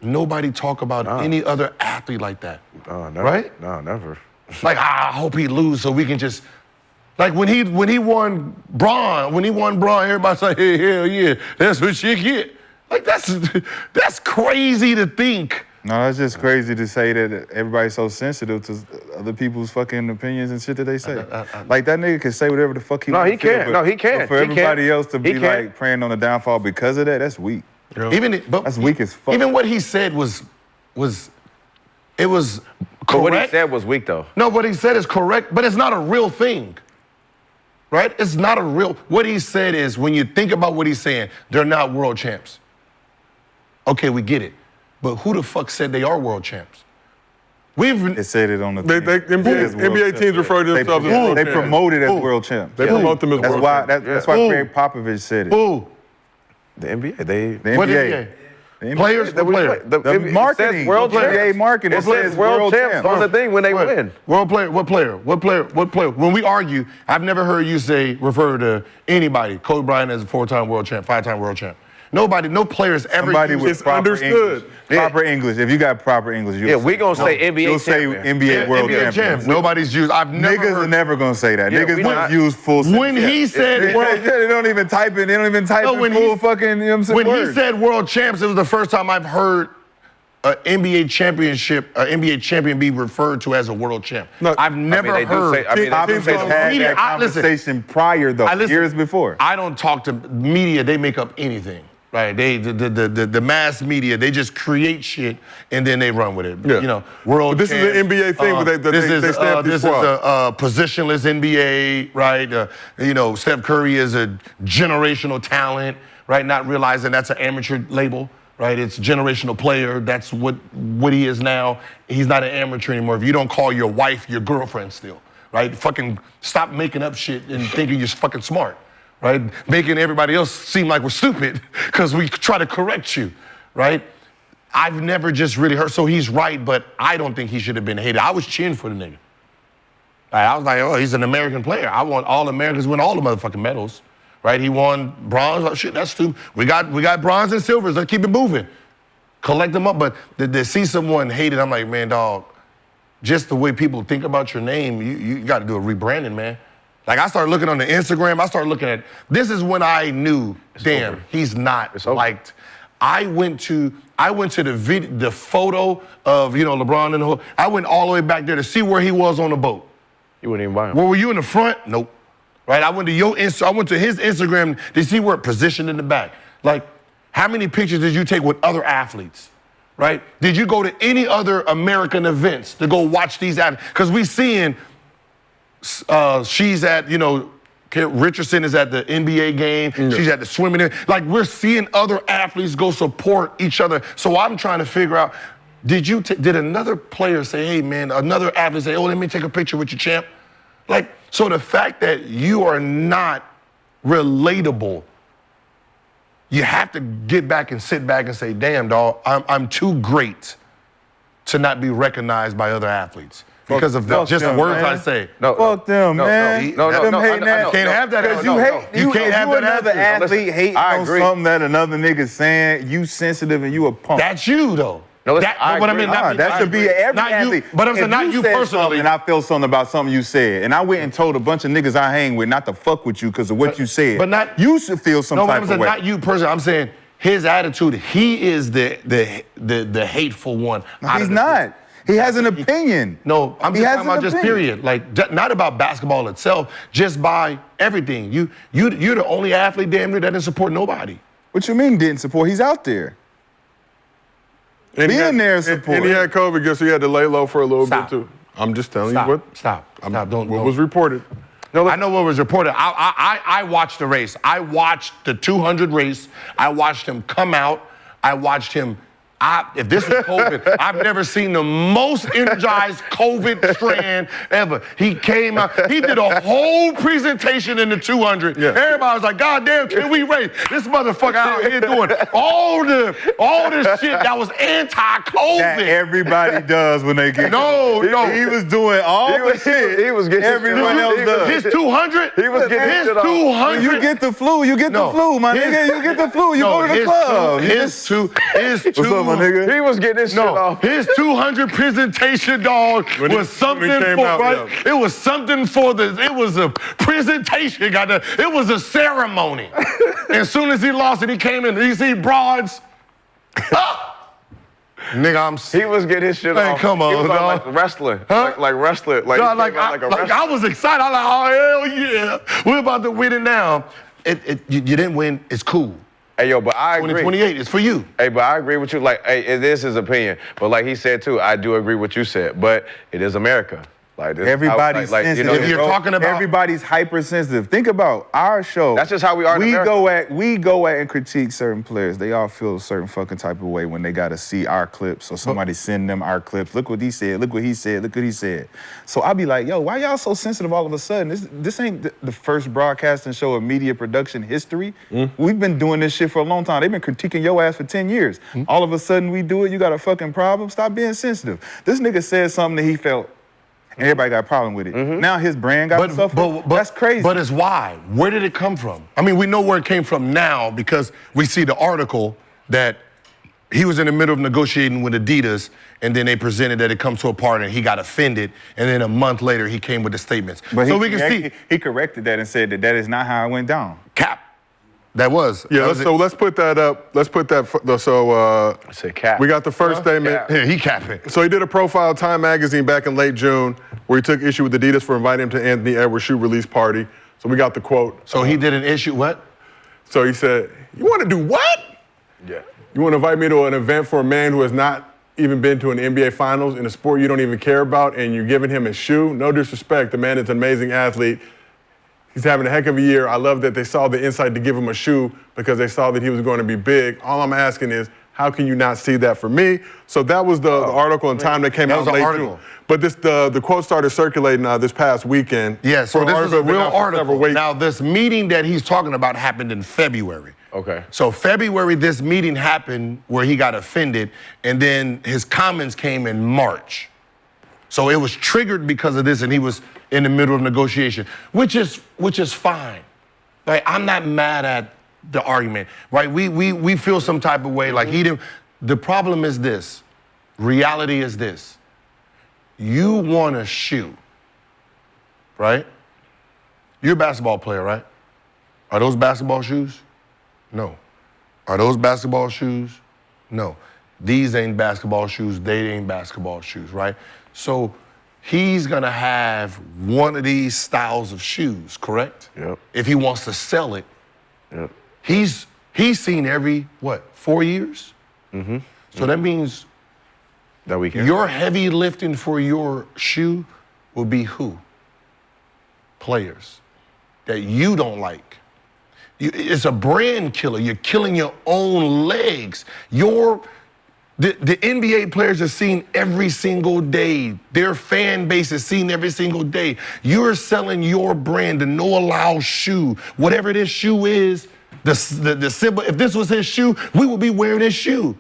nobody talk about any other athlete like that. Never. Right? No, never. Like, I hope he lose so we can just, like when he won bronze, everybody's like, hey, hell yeah, that's what you get. Like, that's crazy to think. No, that's just crazy to say that everybody's so sensitive to other people's fucking opinions and shit that they say. Like, that nigga can say whatever the fuck he wants. He can't. No, he can't. But for everybody else to be like praying on the downfall because of that, that's weak. That's weak as fuck. Even what he said was correct. But what he said was weak, though. No, what he said is correct, but it's not a real thing. Right? It's not a real. What he said is, when you think about what he's saying, they're not world champs. Okay, we get it. But who the fuck said they are world champs? They said it on the NBA teams refer to themselves as world champs. They promote it as world champs. They promote them as world champs. That's why Craig Popovich said it. Who? The NBA. The NBA. Players? The player? The marketing. World NBA marketing. It says world champs on the thing when they win. World player. What player? When we argue, I've never heard you refer to anybody. Kobe Bryant as a 4-time world champ, 5-time world champ. Nobody, no players ever. Somebody used with proper English. Proper English. If you got proper English, we gonna say NBA. You'll say NBA world champion. Nobody's used. Niggas are never gonna say that. Niggas don't use full. When he said, they don't even type it. They don't even type in full fucking. You know what I'm saying? When he said world champs, it was the first time I've heard an NBA champion be referred to as a world champ. No, I've never heard. Popovich had that conversation prior, though, years before. I don't talk to media. They make up anything. Right, the mass media, they just create shit and then they run with it. Yeah. You know, world. But this is an NBA thing where they stamp this is a positionless NBA, right? Steph Curry is a generational talent, right? Not realizing that's an amateur label, right? It's generational player. That's what he is now. He's not an amateur anymore. If you don't call your wife your girlfriend still, right? Fucking stop making up shit and thinking you're fucking smart, right? Making everybody else seem like we're stupid because we try to correct you, right? I've never just really heard, so he's right, but I don't think he should have been hated. I was cheering for the nigga. I was like, oh, he's an American player. I want all Americans win all the motherfucking medals, right? He won bronze. Oh, shit, that's stupid. We got bronze and silvers. Let's keep it moving. Collect them up. But to see someone hated, I'm like, man, dog, just the way people think about your name, you got to do a rebranding, man. Like, I started looking on the Instagram. I started looking at, this is when I knew, damn, he's not liked. I went to the photo of, LeBron and the whole, I went all the way back there to see where he was on the boat. You wouldn't even buy him. Well, were you in the front? Nope. Right? I went to his Instagram to see where it positioned in the back. Like, how many pictures did you take with other athletes? Right? Did you go to any other American events to go watch these athletes? Because we seeing she's at, Richardson is at the NBA game. Yeah. She's at the swimming. Like, we're seeing other athletes go support each other. So I'm trying to figure out, did another player say, hey, man, another athlete say, oh, let me take a picture with you, champ? Like, so the fact that you are not relatable, you have to get back and sit back and say, damn, dog, I'm too great to not be recognized by other athletes. Because of just the words I say. Fuck them, man. No, them hating that. You can't have that. Because you can't have that another athlete hating on something that another nigga saying, you sensitive and you a punk. That's you, though. No, that should be every athlete. But I'm saying not you personally. And I feel something about something you said, and I went and told a bunch of niggas I hang with not to fuck with you because of what you said. But not you should feel some type of way. Not you personally. I'm saying his attitude. He is the hateful one. No, he's not. He has an opinion. No, I'm just talking about just period. Like, not about basketball itself, just by everything. You're the only athlete damn near that didn't support nobody. What you mean didn't support? He's out there. And being there support. And he had COVID, guess he had to lay low for a little bit too. I'm just telling you what. Stop. Don't. What was reported? No, I know what was reported. I watched the race. I watched the 200 race. I watched him come out. I watched him. If this was COVID, I've never seen the most energized COVID strand ever. He came out, he did a whole presentation in the 200. Yeah. Everybody was like, God damn, can we race? This motherfucker out here doing all this shit that was anti-COVID. That everybody does when they get No. He was doing all the shit he was getting everyone else does. His 200? He was getting his shit off. 200. When you get the flu, my nigga. You get the flu, you go to the club. His two. Nigga. He was getting this shit off. His 200 presentation, dog, was something for, right? It was something for it was a presentation, it was a ceremony. And as soon as he lost it, he came in, you see broads? Nigga, he was getting his shit off. Come on, he was dog. like wrestling. Huh? Like wrestling. Like I was excited. I was like, oh, hell yeah. We're about to win it now. You didn't win. It's cool. Hey, yo, but I agree. 2028 is for you. Hey, but I agree with you. Like, hey, it is his opinion. But like he said, too, I do agree with what you said. But it is America. Like this, everybody's sensitive. If you're talking about everybody's hypersensitive. Think about our show. That's just how we are. We go at and critique certain players. They all feel a certain fucking type of way when they got to see our clips or somebody send them our clips. Look what he said. Look what he said. Look what he said. So I'll be like, yo, why y'all so sensitive all of a sudden? This ain't the first broadcasting show of media production history. We've been doing this shit for a long time. They've been critiquing your ass for 10 years. All of a sudden we do it. You got a fucking problem. Stop being sensitive. This nigga said something that he felt. And everybody got a problem with it. Now his brand got suffered. That's crazy. But it's why. Where did it come from? I mean, we know where it came from now because we see the article that he was in the middle of negotiating with Adidas, and then they presented that it comes to a part and he got offended, and then a month later he came with the statements. But so we can see. He corrected that and said that is not how it went down. Cap. That was. Yeah, let's put that up. Let's put that, I say cap. We got the first statement. Yeah, he capping. So he did a profile Time magazine back in late June where he took issue with Adidas for inviting him to Anthony Edwards' shoe release party. So we got the quote. So he did an issue, what? So he said, you want to do what? Yeah. You want to invite me to an event for a man who has not even been to an NBA Finals in a sport you don't even care about, and you're giving him a shoe? No disrespect, the man is an amazing athlete. He's having a heck of a year. I love that they saw the insight to give him a shoe because they saw that he was going to be big. All I'm asking is, How can you not see that for me? So that was the article in Time that came out late June. But the quote started circulating this past weekend. Yeah, so this is a real article. Weeks. Now, this meeting that he's talking about happened in February. Okay. So February, this meeting happened where he got offended, and then his comments came in March. So it was triggered because of this, and he was in the middle of negotiation, which is fine. Like, I'm not mad at the argument, right? We feel some type of way, like he didn't. The problem is this. Reality is this. You want a shoe, right? You're a basketball player, right? Are those basketball shoes? No. Are those basketball shoes? No. These ain't basketball shoes, they ain't basketball shoes, right? So he's gonna have one of these styles of shoes, correct? Yep. If he wants to sell it. Yep. He's seen every, 4 years? Mm-hmm. So that means that we can. Your heavy lifting for your shoe will be who? Players that you don't like. It's a brand killer. You're killing your own legs. The NBA players are seen every single day. Their fan base is seen every single day. You're selling your brand, the Noah Lyles shoe, whatever this shoe is, the symbol. If this was his shoe, we would be wearing this shoe.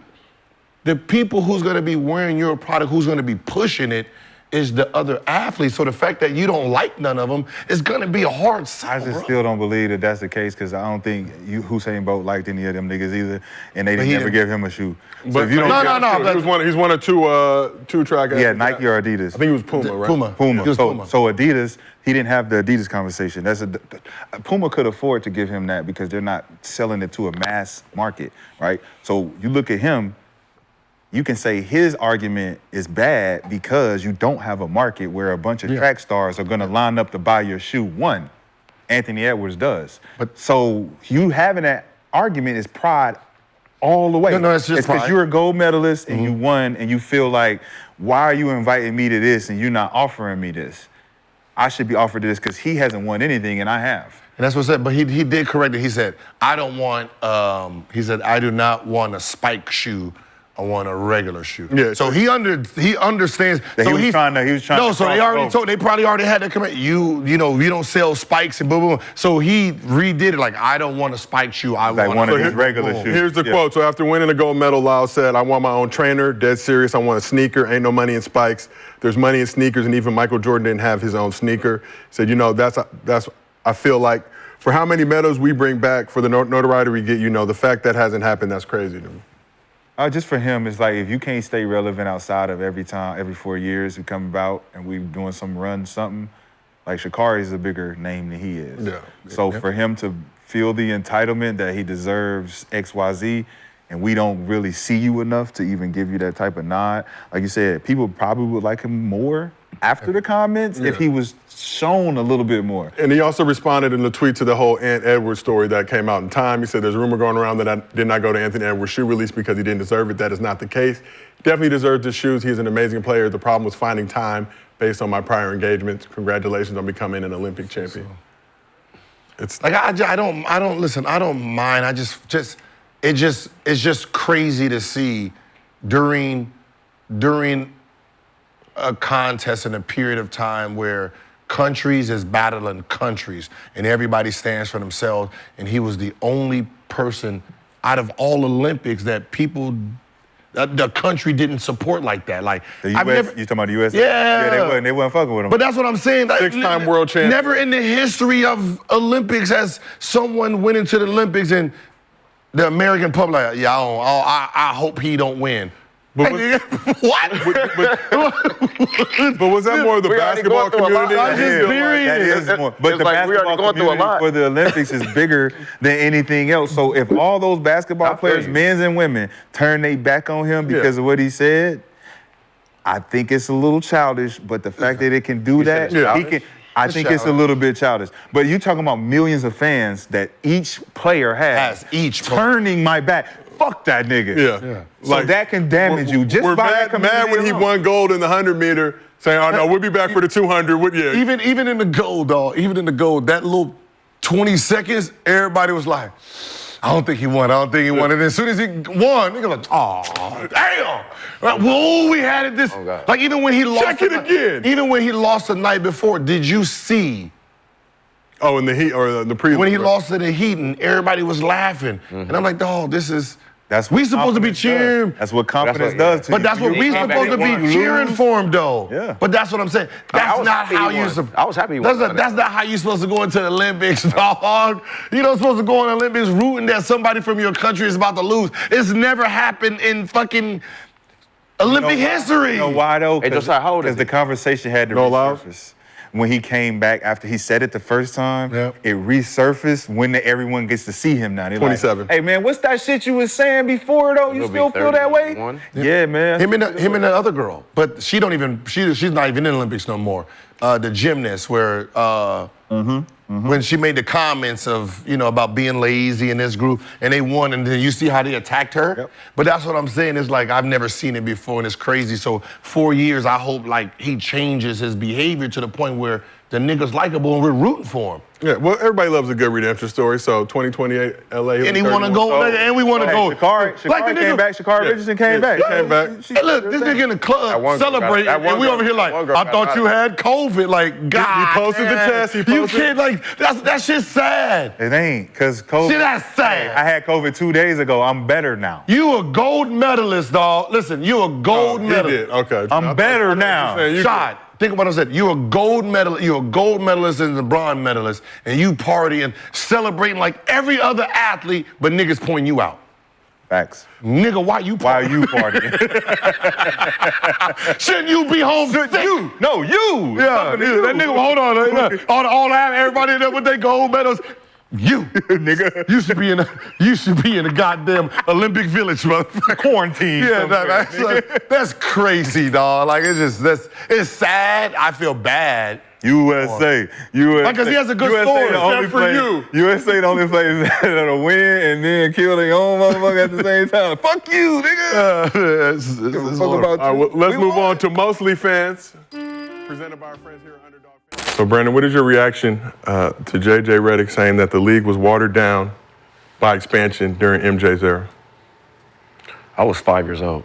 The people who's gonna be wearing your product, who's gonna be pushing it, is the other athletes. So the fact that you don't like none of them is gonna be a hard sell. I just still don't believe that that's the case because I don't think Usain Bolt liked any of them niggas either, and they didn't ever give him a shoe. So But if you don't no. He's one of two track. Yeah, Nike or Adidas. I think it was Puma, right? Puma. It was Puma. So Adidas, he didn't have the Adidas conversation. Puma could afford to give him that because they're not selling it to a mass market, right? So you look at him. You can say his argument is bad because you don't have a market where a bunch of track stars are going to line up to buy your shoe. One, Anthony Edwards does. So you having that argument is pride all the way. No, it's just because pride. you're a gold medalist and you won and you feel like, why are you inviting me to this and you're not offering me this? I should be offered this because he hasn't won anything and I have. And that's what I said, but he did correct it. He said, I don't want, he said, I do not want a spike shoe. I want a regular shoe. Yeah. So he understands. That so he was trying to No, so cross they probably already had that comment. You don't sell spikes and boom, boom. So he redid it like, I don't want a spike shoe. I want one of his regular shoes. Here's the quote. So after winning a gold medal, Lyles said, I want my own trainer, dead serious. I want a sneaker, ain't no money in spikes. There's money in sneakers, and even Michael Jordan didn't have his own sneaker. He said, that's I feel like for how many medals we bring back, for the notoriety we get, the fact that hasn't happened, that's crazy to me. Just for him, it's like if you can't stay relevant outside of every 4 years we come about and we doing some run, something, like Sha'Carri's a bigger name than he is. Yeah. So for him to feel the entitlement that he deserves XYZ, and we don't really see you enough to even give you that type of nod, like you said, people probably would like him more after the comments if he was shown a little bit more. And he also responded in the tweet to the whole Ant Edwards story that came out in Time. He said there's a rumor going around that I did not go to Anthony Edwards' shoe release because he didn't deserve it. That is not the case. Definitely deserves the shoes. He's an amazing player. The problem was finding time based on my prior engagements. Congratulations on becoming an Olympic champion. It's like I don't listen. I don't mind. It's just crazy to see during a contest in a period of time where countries is battling countries and everybody stands for themselves, and he was the only person out of all Olympics that the country didn't support like that. Like The US, you talking about the US? Yeah. They wasn't fucking with him. But that's what I'm saying. Like, 6-time world champion. Never in the history of Olympics has someone went into the Olympics and the American public, like, I hope he don't win. But what? But was that more of the basketball community? That is more. But the basketball community for the Olympics is bigger than anything else. So if all those basketball players, men and women, turn their back on him because of what he said, I think it's a little childish. But the fact that it can do that, he can. I think it's a little bit childish. But you're talking about millions of fans that each player has turning my back. Fuck that nigga. Yeah. So that can damage you. Just we're by mad when he won gold in the 100-meter, saying, oh, no, we'll be back for the 200. Even in the gold, dog, that little 20 seconds, everybody was like, I don't think he won. And then as soon as he won, nigga like, oh, damn. Right, whoa, we had it this. Like even when he lost. Check it again. Even when he lost the night before, did you see? Oh, in the Heat or the prelim? When he lost to the Heat and everybody was laughing. And I'm like, dog, this is. We supposed to be cheering. That's what confidence does to you. But that's what we supposed to be cheering for him, though. Yeah. But that's what I'm saying. That's not how you. I was happy he won. That's not how you supposed to go into the Olympics, dog. You're not supposed to go in the Olympics rooting that somebody from your country is about to lose. It's never happened in fucking Olympic history. You know why though? Hey, Josiah, how old is Because the conversation had to resurface. When he came back after he said it the first time, it resurfaced when everyone gets to see him now. They're 27. Like, hey man, what's that shit you was saying before though? You still feel that way? Yeah, man. Him and the other girl, but she's not even in the Olympics no more. The gymnast, where when she made the comments of about being lazy in this group, and they won, and then you see how they attacked her. Yep. But that's what I'm saying. It's like I've never seen it before, and it's crazy. So 4 years, I hope like he changes his behavior to the point where the nigga's likable and we're rooting for him. Yeah, well, everybody loves a good redemption story. So 2028 LA. And he want to go, and we want to go. Sha'Carri came back. Sha'Carri Richardson came back. He came back. Hey, look, this nigga in the club celebrating, and we over here like, I thought you had COVID. Like, God, he posted the test. He you posted. kid, like that shit's sad. It ain't, cause COVID. See, that's sad. I had COVID 2 days ago. I'm better now. You a gold medalist, dog. Listen, you a gold medalist. He did. Okay. I'm better now. Shot. Think about what I said. You're a gold medalist. You're a gold medalist and a bronze medalist, and you partying, celebrating like every other athlete, but niggas pointing you out. Facts. Nigga, why you partying? Why are you partying? Shouldn't you be home sick? You. No, you. Yeah, that nigga, hold on. All that, everybody there with their gold medals. You, nigga, you should be in a goddamn Olympic Village, motherfucker. Quarantine. Yeah, that's crazy, dog. Like it's sad. I feel bad. USA. Because he has a good story. Except for you. USA the only place that'll win and then kill their own motherfucker at the same time. Fuck you, nigga. All right, well, let's move on to Mostly Fans, presented by our friends here at Underdog Fans. So, Brandon, what is your reaction to J.J. Redick saying that the league was watered down by expansion during MJ's era? I was 5 years old.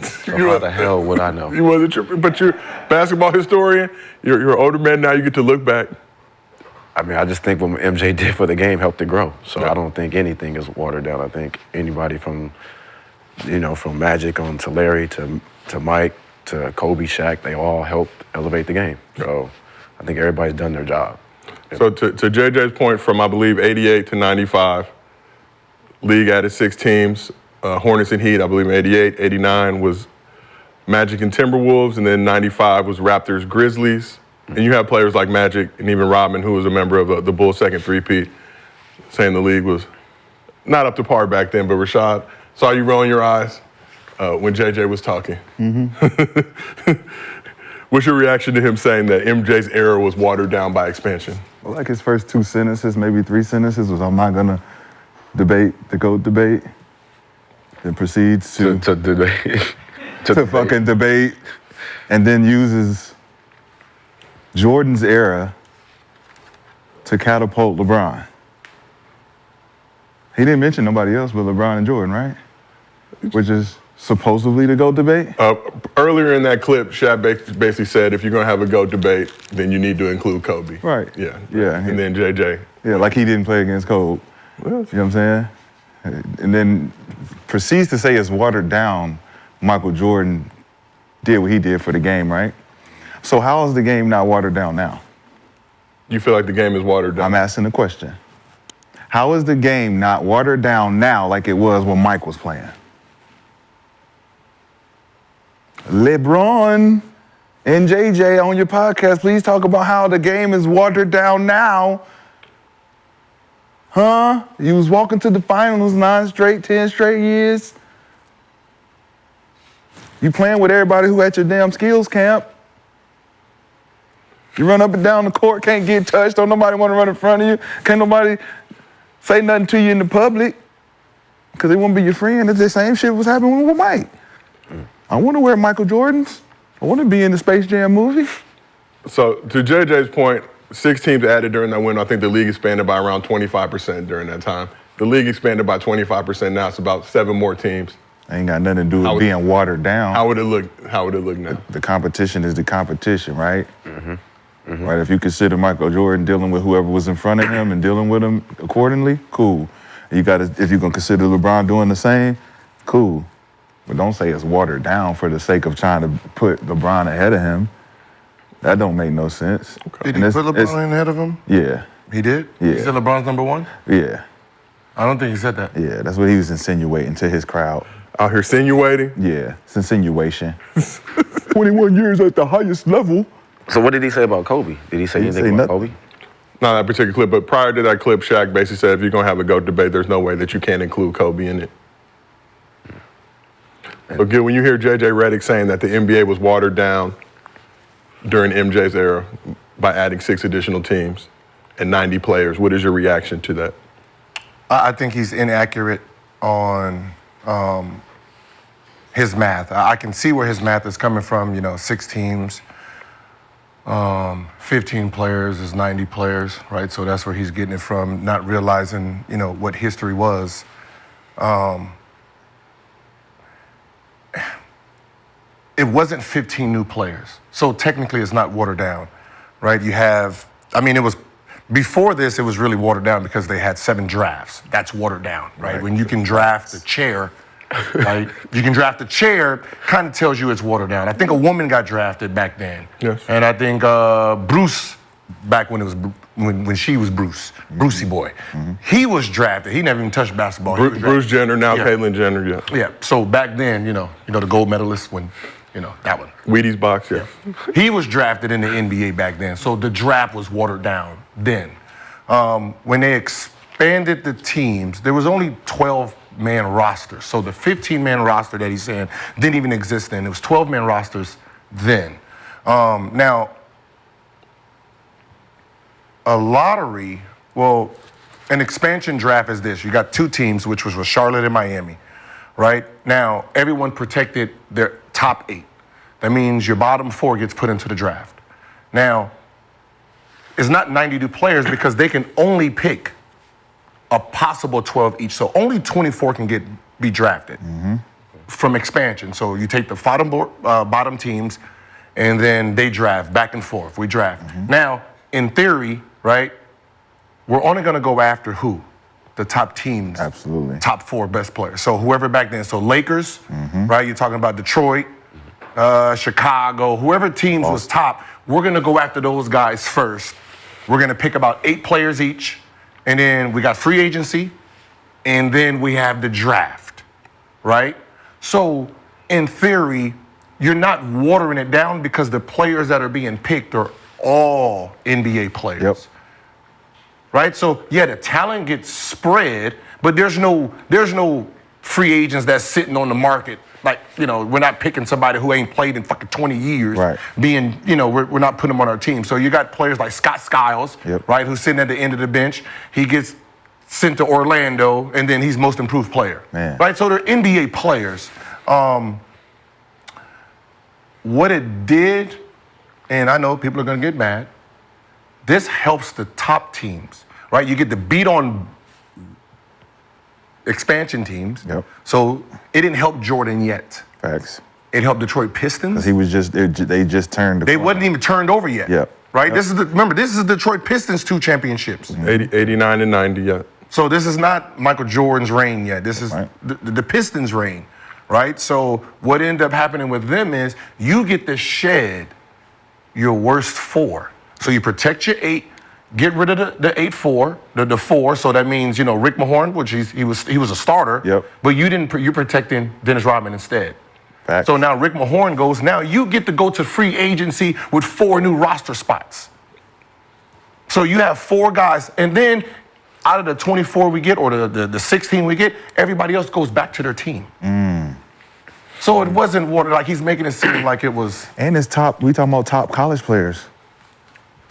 So how the hell would I know? You wasn't tripping, but you're a basketball historian. You're an older man now. You get to look back. I mean, I just think what MJ did for the game helped it grow. So I don't think anything is watered down. I think anybody from Magic on to Larry to Mike to Kobe, Shaq, they all helped elevate the game. So I think everybody's done their job. So to JJ's point, from I believe 88 to 95, league added 6 teams. Hornets and Heat, I believe in 88. 89 was Magic and Timberwolves, and then 95 was Raptors, Grizzlies. And you have players like Magic and even Rodman, who was a member of the Bulls' second three-peat, saying the league was not up to par back then. But Rashad, saw you rolling your eyes when JJ was talking. Mm-hmm. What's your reaction to him saying that MJ's era was watered down by expansion? Well, like his first 2 sentences, maybe 3 sentences, was I'm not gonna debate the GOAT debate. Then proceeds to debate. to fucking debate, and then uses Jordan's era to catapult LeBron. He didn't mention nobody else but LeBron and Jordan, right? Which is supposedly the GOAT debate? Earlier in that clip, Shaq basically said, if you're gonna have a GOAT debate, then you need to include Kobe. Right. Yeah. And then JJ. Yeah, like he didn't play against Kobe. You know what I'm saying? And then proceeds to say it's watered down. Michael Jordan did what he did for the game, right? So how is the game not watered down now? You feel like the game is watered down? I'm asking the question. How is the game not watered down now like it was when Mike was playing? LeBron and JJ on your podcast, please talk about how the game is watered down now. Huh? You was walking to the finals 9 straight, 10 straight years. You playing with everybody who at your damn skills camp. You run up and down the court, can't get touched, don't nobody want to run in front of you, can't nobody say nothing to you in the public because they won't be your friend. It's the same shit was happening with Mike. I want to wear Michael Jordans. I want to be in the Space Jam movie. So to JJ's point, 6 teams added during that window. I think the league expanded by around 25% during that time. The league expanded by 25%. Now it's about 7 more teams. Ain't got nothing to do with being watered down. How would it look? How would it look now? The competition is the competition, right? Right. If you consider Michael Jordan dealing with whoever was in front of him and dealing with him accordingly, cool. If you're gonna consider LeBron doing the same, cool. But don't say it's watered down for the sake of trying to put LeBron ahead of him. That don't make no sense. Did he put LeBron ahead of him? Yeah. He did? Yeah. He said LeBron's number 1? Yeah. I don't think he said that. Yeah, that's what he was insinuating to his crowd. Out here insinuating? Yeah, it's insinuation. 21 years at the highest level. So what did he say about Kobe? Did he say anything about Kobe? Not that particular clip, but prior to that clip, Shaq basically said if you're going to have a GOAT debate, there's no way that you can't include Kobe in it. So, Gil, when you hear J.J. Redick saying that the NBA was watered down during MJ's era by adding 6 additional teams and 90 players, what is your reaction to that? I think he's inaccurate on his math. I can see where his math is coming from, 6 teams, 15 players is 90 players, right? So that's where he's getting it from, not realizing, what history was. It wasn't 15 new players. So technically it's not watered down, right? It was, before this, it was really watered down because they had 7 drafts. That's watered down, right? When you can draft the chair, right? You can draft the chair, kind of tells you it's watered down. I think a woman got drafted back then. Yes. And I think Bruce, back when it was when she was Bruce, Brucey boy, he was drafted. He never even touched basketball. Bruce Jenner, now Caitlyn Jenner, yeah. Yeah, so back then, the gold medalist when, that one. Wheaties box, yeah. He was drafted in the NBA back then, so the draft was watered down then. When they expanded the teams, there was only 12-man rosters. So the 15-man roster that he's saying didn't even exist then. It was 12-man rosters then. Now, a lottery, an expansion draft is this. You got 2 teams, which was Charlotte and Miami, right? Now, everyone protected their top 8. That means your bottom 4 gets put into the draft. Now, it's not 92 players because they can only pick a possible 12 each. So only 24 can be drafted from expansion. So you take the bottom teams and then they draft back and forth. We draft. Now, in theory, right, we're only going to go after who? The top teams. Absolutely. Top 4 best players. So whoever back then. So Lakers, right? You're talking about Detroit, Chicago, whoever teams was top, we're going to go after those guys first. We're going to pick about 8 players each. And then we got free agency. And then we have the draft, right? So in theory, you're not watering it down because the players that are being picked are all NBA players. Yep. Right? So yeah, the talent gets spread, but there's no free agents that's sitting on the market. Like, we're not picking somebody who ain't played in fucking 20 years. Right. We're not putting them on our team. So you got players like Scott Skiles, right, who's sitting at the end of the bench. He gets sent to Orlando, and then he's most improved player. Man. Right? So they're NBA players. What it did, and I know people are going to get mad, this helps the top teams, right? You get to beat on expansion teams. Yep. So it didn't help Jordan yet. Facts. It helped Detroit Pistons. He was they just turned the They corner. wasn't even turned over yet. Yep. Right? Yep. Remember, this is Detroit Pistons 2 championships. 89 and 90, yeah. So this is not Michael Jordan's reign yet. This is the Pistons' reign, right? So what ended up happening with them is you get to shed your worst 4. So you protect your 8, get rid of the 8-4, the 4. So that means Rick Mahorn, which he was a starter. Yep. But you're protecting Dennis Rodman instead. Facts. So now Rick Mahorn goes. Now you get to go to free agency with 4 new roster spots. So you have 4 guys, and then out of the 24 we get, or the 16 we get, everybody else goes back to their team. So it wasn't water, like he's making it seem like it was. And it's top. We talking about top college players.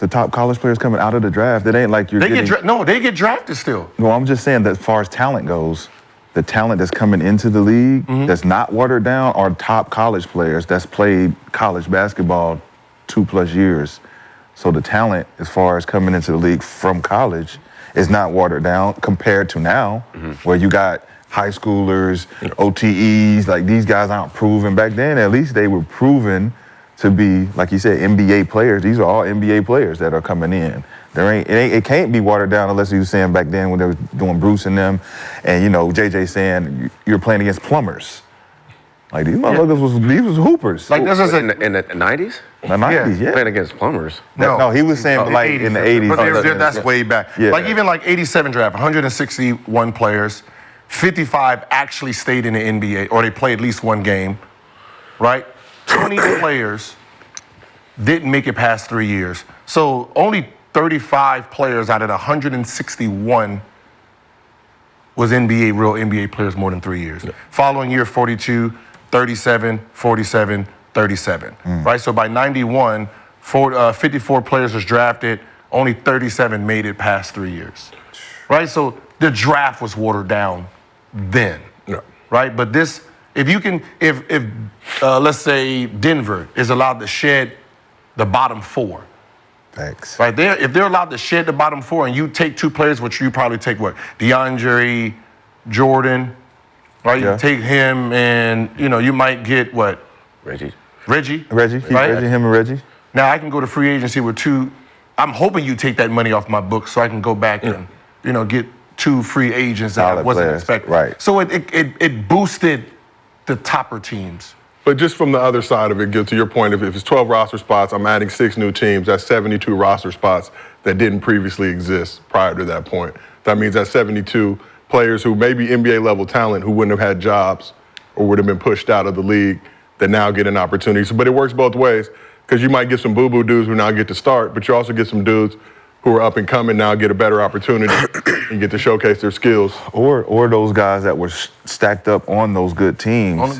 The top college players coming out of the draft. It ain't like you're getting. They get drafted still. No, I'm just saying that as far as talent goes, the talent that's coming into the league that's not watered down are top college players that's played college basketball 2+ years. So the talent, as far as coming into the league from college, is not watered down compared to now, where you got high schoolers, OTEs, like these guys aren't proven. Back then, at least they were proven to be, like you said, NBA players. These are all NBA players that are coming in. It can't be watered down unless you were saying back then when they were doing Bruce and them, and JJ saying you're playing against plumbers. Like these motherfuckers was hoopers. Like this is in the 90s? The 90s, yeah. Playing against plumbers. No, he was saying like in the 80s. But that's way back. Yeah. Like even like 87 draft, 161 players, 55 actually stayed in the NBA or they played at least one game, right? 20 players didn't make it past 3 years. So only 35 players out of the 161 was real NBA players more than 3 years. Yeah. Following year, 42, 37, 47, 37, right? So by 91, 54 players was drafted, only 37 made it past 3 years, right? So the draft was watered down then, right? But this, if let's say Denver is allowed to shed the bottom four, thanks. Right there, if they're allowed to shed the bottom four and you take two players, which you probably take what? DeAndre Jordan, right? Yeah. You take him and, you might get what? Reggie, right? Him and Reggie. Now I can go to free agency with two. I'm hoping you take that money off my books so I can go back and, get two free agents that I wasn't expecting. Right. So it boosted the topper teams. But just from the other side of it, Gil, to your point, if it's 12 roster spots, I'm adding 6 new teams. That's 72 roster spots that didn't previously exist prior to that point. That means that's 72 players who may be NBA level talent who wouldn't have had jobs or would have been pushed out of the league that now get an opportunity. But it works both ways because you might get some boo-boo dudes who now get to start, but you also get some dudes who are up and coming now get a better opportunity and get to showcase their skills. Or those guys that were stacked up on those good teams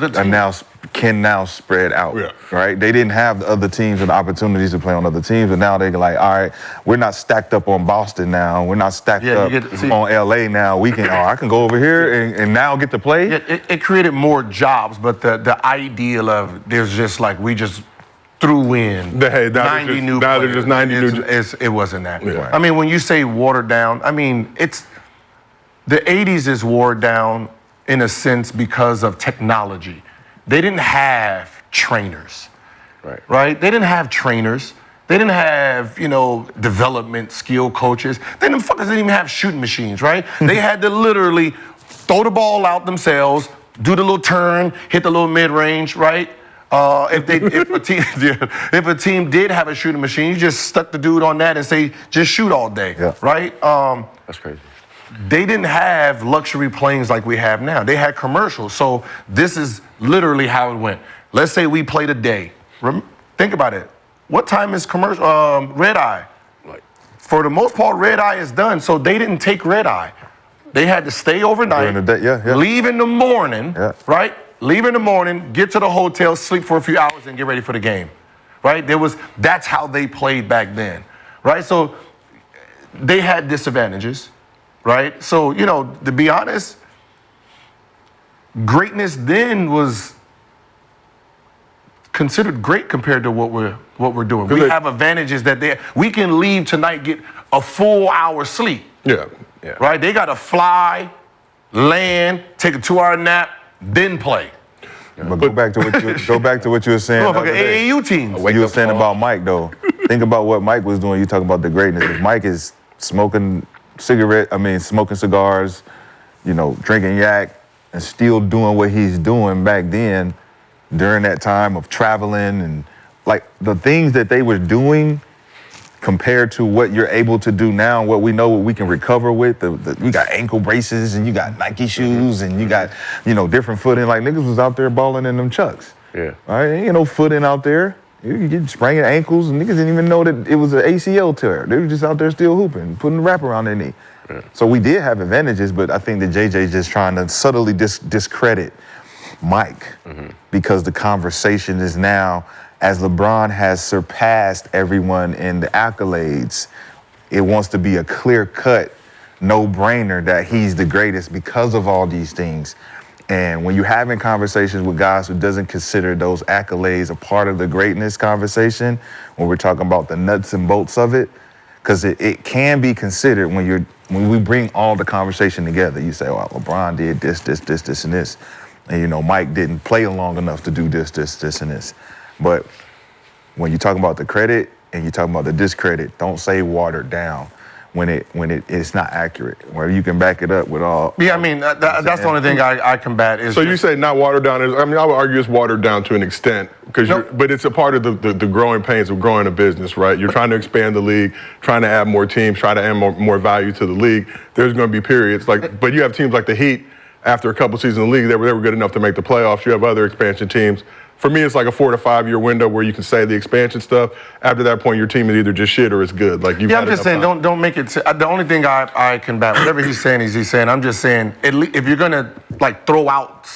can now spread out, right? They didn't have the other teams and opportunities to play on other teams, but now they're like, all right, we're not stacked up on Boston now. We're not stacked up on LA now. I can go over here and now get to play. It created more jobs, but the ideal of there's just like we just threw in 90 new players. It wasn't that. Yeah. I mean, when you say watered down, I mean, the 80s is watered down in a sense because of technology. They didn't have trainers, right? They didn't have trainers. They didn't have, development skill coaches. Them fuckers didn't even have shooting machines, right? They had to literally throw the ball out themselves, do the little turn, hit the little mid-range, right? If a team did have a shooting machine, you just stuck the dude on that and say, just shoot all day, right? That's crazy. They didn't have luxury planes like we have now. They had commercials. So this is literally how it went. Let's say we played a day. Think about it. What time is commercial? Red eye. For the most part, red eye is done. So they didn't take red eye. They had to stay overnight, During the day, leave in the morning, right? Leave in the morning, get to the hotel, sleep for a few hours, and get ready for the game, right? That's how they played back then, right? So they had disadvantages, right? So, to be honest, greatness then was considered great compared to what we're doing. We have advantages that we can leave tonight, get a full hour sleep. Yeah. Right? They got to fly, land, take a 2-hour nap, then play. But go back to what you were saying. AAU teams. You were saying about Mike though. Think about what Mike was doing. You talk about the greatness. If Mike is smoking cigars, drinking yak, and still doing what he's doing back then, during that time of traveling and like the things that they were doing. Compared to what you're able to do now, what we know what we can recover with, we got ankle braces and you got Nike shoes and you got, different footing. Like niggas was out there balling in them chucks. Yeah. Right? Ain't no footing out there. You get spraining ankles and niggas didn't even know that it was an ACL tear. They were just out there still hooping, putting the wrap around their knee. Yeah. So we did have advantages, but I think that JJ's just trying to subtly discredit Mike because the conversation is now, as LeBron has surpassed everyone in the accolades, it wants to be a clear-cut, no-brainer that he's the greatest because of all these things. And when you're having conversations with guys who doesn't consider those accolades a part of the greatness conversation, when we're talking about the nuts and bolts of it, because it can be considered when we bring all the conversation together. You say, well, LeBron did this, and this. And, you know, Mike didn't play long enough to do this, and this. But when you talk about the credit and you talk about the discredit, don't say watered down when it's not accurate. Where you can back it up with all. Yeah, I mean, that's the only thing I combat is. So you say not watered down. I mean, I would argue it's watered down to an extent, but it's a part of the growing pains of growing a business, right? You're trying to expand the league, trying to add more teams, trying to add more value to the league. There's going to be periods but you have teams like the Heat. After a couple seasons in the league, they were good enough to make the playoffs. You have other expansion teams. For me, it's like a 4 to 5 year window where you can say the expansion stuff. After that point, your team is either just shit or it's good. Like yeah, I'm just saying, don't make it. The only thing I combat, whatever he's saying, I'm just saying, if you're gonna like throw out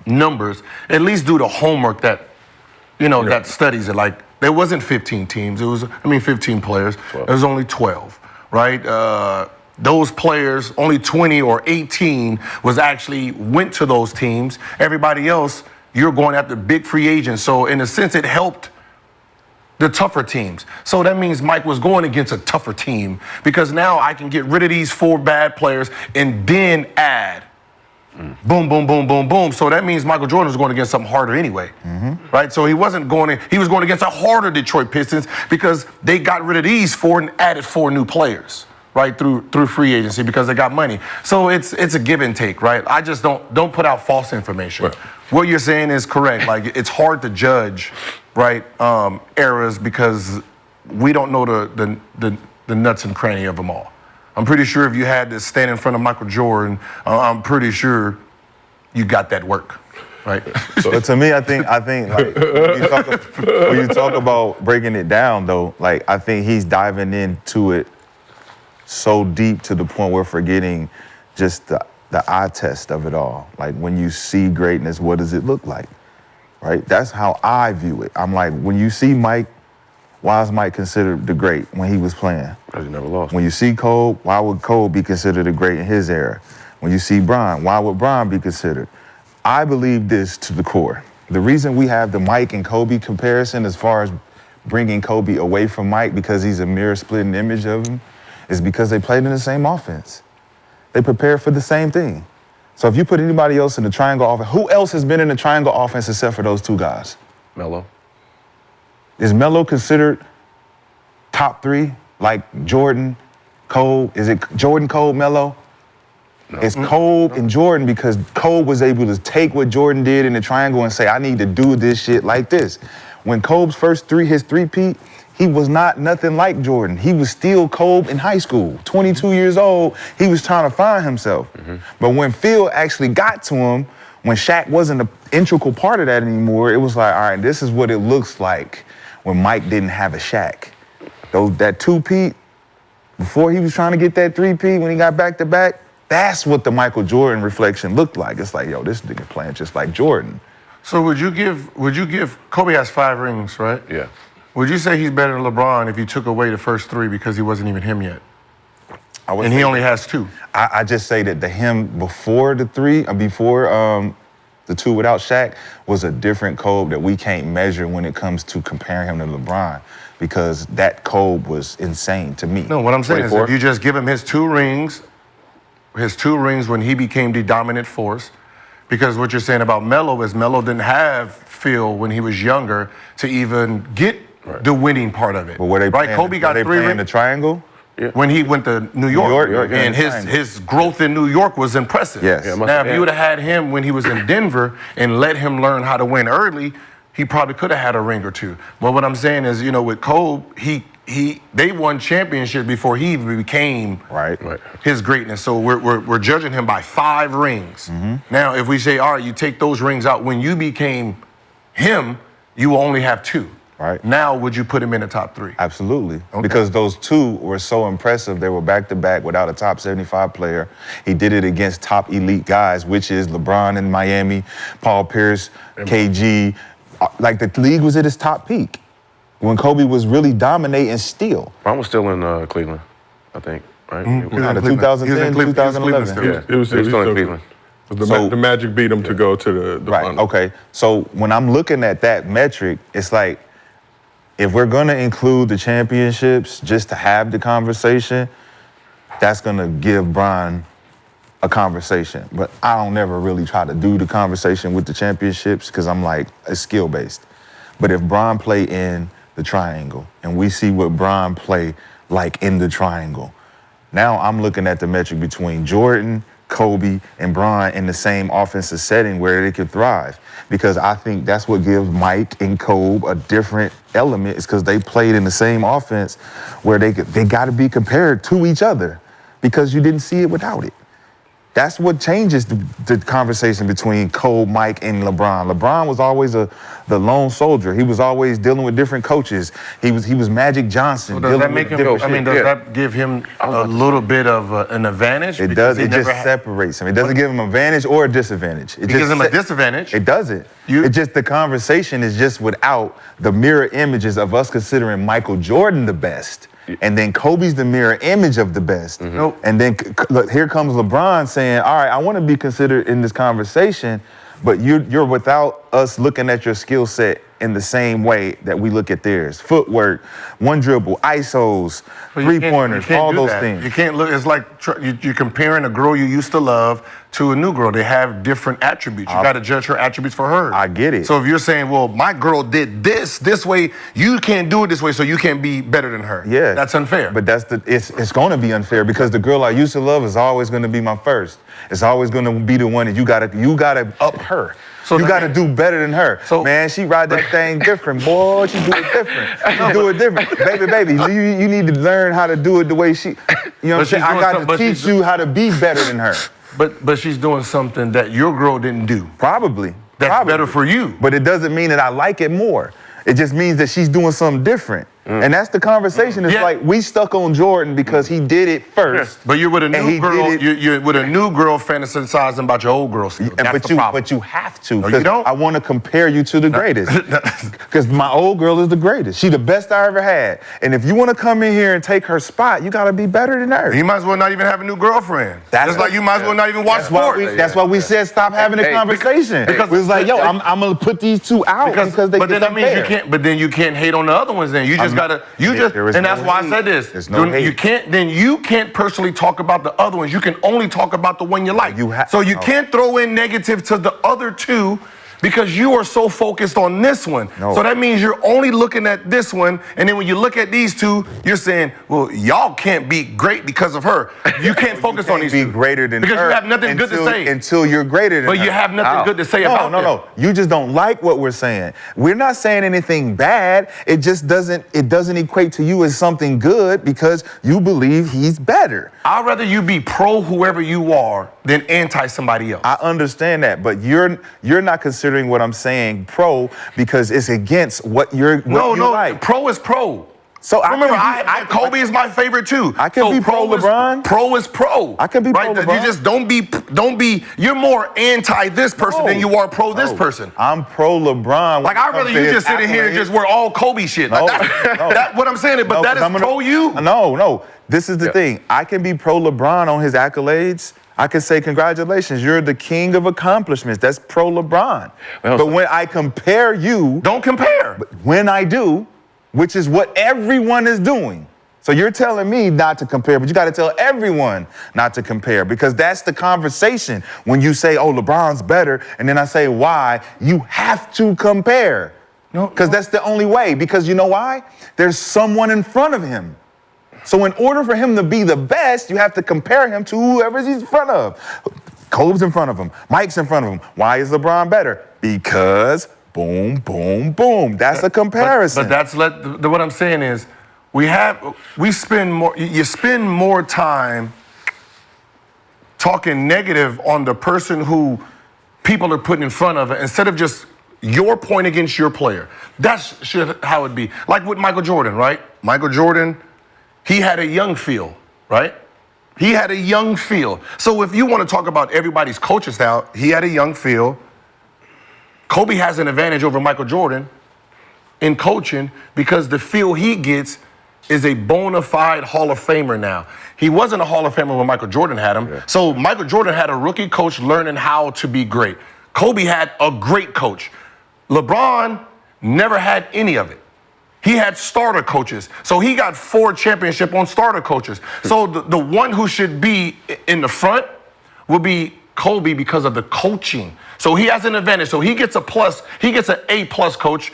numbers, at least do the homework that, that studies it. Like there wasn't 15 teams. It was, 15 players. 12. There was only 12, right? Those players, only 20 or 18 went to those teams. Everybody else, you're going after big free agents. So in a sense, it helped the tougher teams. So that means Mike was going against a tougher team because now I can get rid of these 4 bad players and then add. Boom, boom, boom, boom, boom. So that means Michael Jordan was going against something harder anyway, right? So he was going against a harder Detroit Pistons because they got rid of these 4 and added 4 new players. Right, through free agency because they got money. So it's a give and take, right? I just don't put out false information. Right. What you're saying is correct. Like it's hard to judge, right, eras because we don't know the nuts and cranny of them all. I'm pretty sure if you had to stand in front of Michael Jordan, I'm pretty sure you got that work. Right. So to me, I think like when you talk about breaking it down though, like I think he's diving into it so deep to the point we're forgetting just the eye test of it all. Like when you see greatness, what does it look like? Right? That's how I view it. I'm like, when you see Mike, why is Mike considered the great when he was playing? Because he never lost. When you see Kobe, why would Kobe be considered the great in his era? When you see Bron, why would Bron be considered? I believe this to the core. The reason we have the Mike and Kobe comparison as far as bringing Kobe away from Mike because he's a mirror splitting image of him is because they played in the same offense. They prepared for the same thing. So if you put anybody else in the triangle offense, who else has been in the triangle offense except for those 2 guys? Melo. Is Melo considered top 3 like Jordan, Cole? Is it Jordan, Cole, Melo? No. It's Cole and Jordan because Cole was able to take what Jordan did in the triangle and say, I need to do this shit like this. When Kobe's his three-peat, he was not nothing like Jordan. He was still Kobe in high school. 22 years old, he was trying to find himself. But when Phil actually got to him, when Shaq wasn't an integral part of that anymore, it was like, all right, this is what it looks like when Mike didn't have a Shaq. That 2-peat, before he was trying to get that 3-peat, when he got back-to-back, that's what the Michael Jordan reflection looked like. It's like, yo, this nigga playing just like Jordan. So would you give Kobe has 5 rings, right? Yeah. Would you say he's better than LeBron if you took away the first 3 because he wasn't even him yet? And he only has 2. I just say that him before the 3, before the 2 without Shaq was a different Kobe that we can't measure when it comes to comparing him to LeBron because that Kobe was insane to me. No, what I'm saying is if you just give him his 2 rings when he became the dominant force, because what you're saying about Melo is Melo didn't have Phil when he was younger to even get the winning part of it. But were they right? Kobe got 3 rings in the triangle? Yeah. When he went to New York and his growth in New York was impressive. Yes. Yeah, now, if you would have had him when he was in Denver and let him learn how to win early, he probably could have had a ring or 2. But what I'm saying is, with Kobe, they won championships before he even became his greatness. So we're judging him by 5 rings. Now, if we say, all right, you take those rings out, when you became him, you will only have 2. Right. Now, would you put him in the top 3? Absolutely. Okay. Because those 2 were so impressive. They were back-to-back without a top 75 player. He did it against top elite guys, which is LeBron in Miami, Paul Pierce, KG. Like the league was at its top peak when Kobe was really dominating still. Bron was still in Cleveland, I think, right? Mm-hmm. 2010, 2011. He was still in Cleveland. The Magic beat them to go to the right. final. Okay. So when I'm looking at that metric, it's like if we're gonna include the championships just to have the conversation, that's gonna give Bron a conversation. But I don't never really try to do the conversation with the championships because I'm like, it's skill based. But if Bron play in the triangle and we see what Bron play like in the triangle, now I'm looking at the metric between Jordan, Kobe, and Bron in the same offensive setting where they could thrive. Because I think that's what gives Mike and Kobe a different element, is because they played in the same offense where they got to be compared to each other because you didn't see it without it. That's what changes the conversation between Kobe, Mike, and LeBron. LeBron was always the lone soldier. He was always dealing with different coaches. He was Magic Johnson. So does that make him? I mean, does that give him a little bit of an advantage? It does. It just separates him. It doesn't give him an advantage or a disadvantage. It gives him a disadvantage. It doesn't. It just the conversation is just without the mirror images of us considering Michael Jordan the best. And then Kobe's the mirror image of the best. Nope. And then look, here comes LeBron saying, all right, I want to be considered in this conversation, but you're without us looking at your skill set in the same way that we look at theirs. Footwork, one dribble, ISOs, three-pointers, all those things. You can't look, it's like you're comparing a girl you used to love to a new girl. They have different attributes. You got to judge her attributes for her. I get it. So if you're saying, well, my girl did this way, you can't do it this way, so you can't be better than her. Yeah. That's unfair. But it's going to be unfair because the girl I used to love is always going to be my first. It's always going to be the one that you got to up her. So you got to do better than her. So, man, she ride that thing different, boy. She do it different. She do it different. Baby, you need to learn how to do it the way she, you know what I'm saying? I got to teach you how to be better than her. But she's doing something that your girl didn't do. Probably. That's better for you. But it doesn't mean that I like it more. It just means that she's doing something different. And that's the conversation. It's like we stuck on Jordan because he did it first. But you're with a new girl. You're with a new girl fantasizing about your old girl still. But you have to. No, you don't. I want to compare you to the greatest. Because my old girl is the greatest. She the best I ever had. And if you want to come in here and take her spot, you got to be better than her. You might as well not even have a new girlfriend. That's like you might as well not even watch sports. That's why we said stop having the conversation. Because we was like, yo, I'm going to put these two out because they. But then that means you can't. But then you can't hate on the other ones. Then you just gotta. And that's why I said this. There's no hate. You can't personally talk about the other ones. You can only talk about the one you like. So you can't throw in negative to the other two because you are so focused on this one. No. So that means you're only looking at this one, and then when you look at these two, you're saying, well, y'all can't be great because of her. You can't focus on these two. Be greater than because her you have nothing good to say. Until you're greater than her. But you have nothing good to say about them. No. You just don't like what we're saying. We're not saying anything bad. It just doesn't equate to you as something good because you believe he's better. I'd rather you be pro whoever you are than anti somebody else. I understand that, but you're not considering what I'm saying pro because it's against what you like. Pro is pro. So remember, Kobe is my favorite too. I can be pro LeBron. Pro is pro. I can be pro LeBron. You just don't be. You're more anti this person than you are pro this person. I'm pro LeBron. Like I'd rather you just sit in here and just wear all Kobe shit. No, that what I'm saying. But that is pro you. No. This is the thing. I can be pro LeBron on his accolades. I can say, congratulations, you're the king of accomplishments. That's pro LeBron. But when I compare you. Don't compare. But when I do, which is what everyone is doing. So you're telling me not to compare, but you got to tell everyone not to compare because that's the conversation. When you say, oh, LeBron's better, and then I say, why? You have to compare. Because that's the only way. Because you know why? There's someone in front of him. So in order for him to be the best, you have to compare him to whoever he's in front of. Kobe's in front of him. Mike's in front of him. Why is LeBron better? Because boom, boom, boom. That's a comparison. But that's what I'm saying is you spend more time talking negative on the person who people are putting in front of it instead of just your point against your player. That's how it'd be. Like with Michael Jordan, right? Michael Jordan, he had a young feel, right? He had a young feel. So if you want to talk about everybody's coaching style, he had a young feel. Kobe has an advantage over Michael Jordan in coaching because the feel he gets is a bona fide Hall of Famer now. He wasn't a Hall of Famer when Michael Jordan had him. So Michael Jordan had a rookie coach learning how to be great. Kobe had a great coach. LeBron never had any of it. He had starter coaches. So he got 4 championships on starter coaches. So the one who should be in the front will be Kobe because of the coaching. So he has an advantage. So he gets a plus. He gets an A+ coach.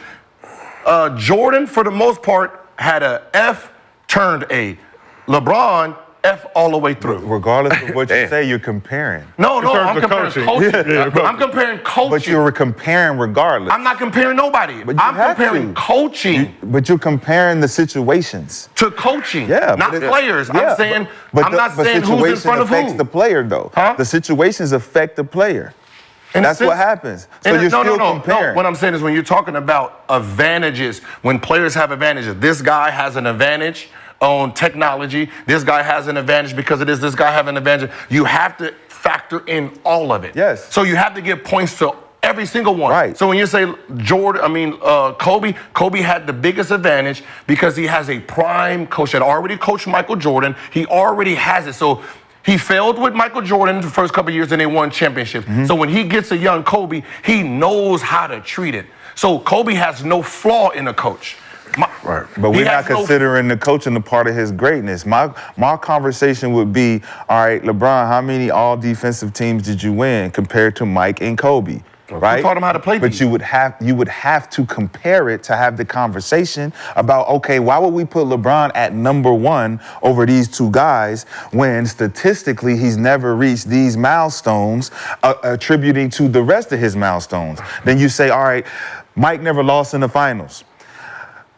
Jordan, for the most part, had a F turned A. LeBron, F all the way through. Regardless of what you say, you're comparing. No, I'm comparing coaching. I'm comparing coaching. But you were comparing regardless. I'm not comparing nobody. But you I'm have comparing to. coaching. But you're comparing the situations. To coaching, Yeah, not but players. yeah, I'm saying, but I'm not the saying who's in situation front of affects who. the player, though. Huh? The situations affect the player. In a That's what sense- happens. So you're still comparing. No, what I'm saying is when you're talking about advantages, when players have advantages, this guy has an advantage on technology, this guy has an advantage because of this guy has an advantage. You have to factor in all of it. Yes. So you have to give points to every single one. Right. So when you say Kobe had the biggest advantage because he has a prime coach that already coached Michael Jordan. He already has it. So he failed with Michael Jordan the first couple of years and they won championships. So when he gets a young Kobe, he knows how to treat it. So Kobe has no flaw in a coach. Right. But we're not considering the coaching the part of his greatness. My conversation would be, all right, LeBron, how many all defensive teams did you win compared to Mike and Kobe? Right? Who taught him how to play? But you would have to compare it to have the conversation about, okay, why would we put LeBron at number 1 over these 2 guys when statistically he's never reached these milestones, attributing to the rest of his milestones? Then you say, all right, Mike never lost in the finals.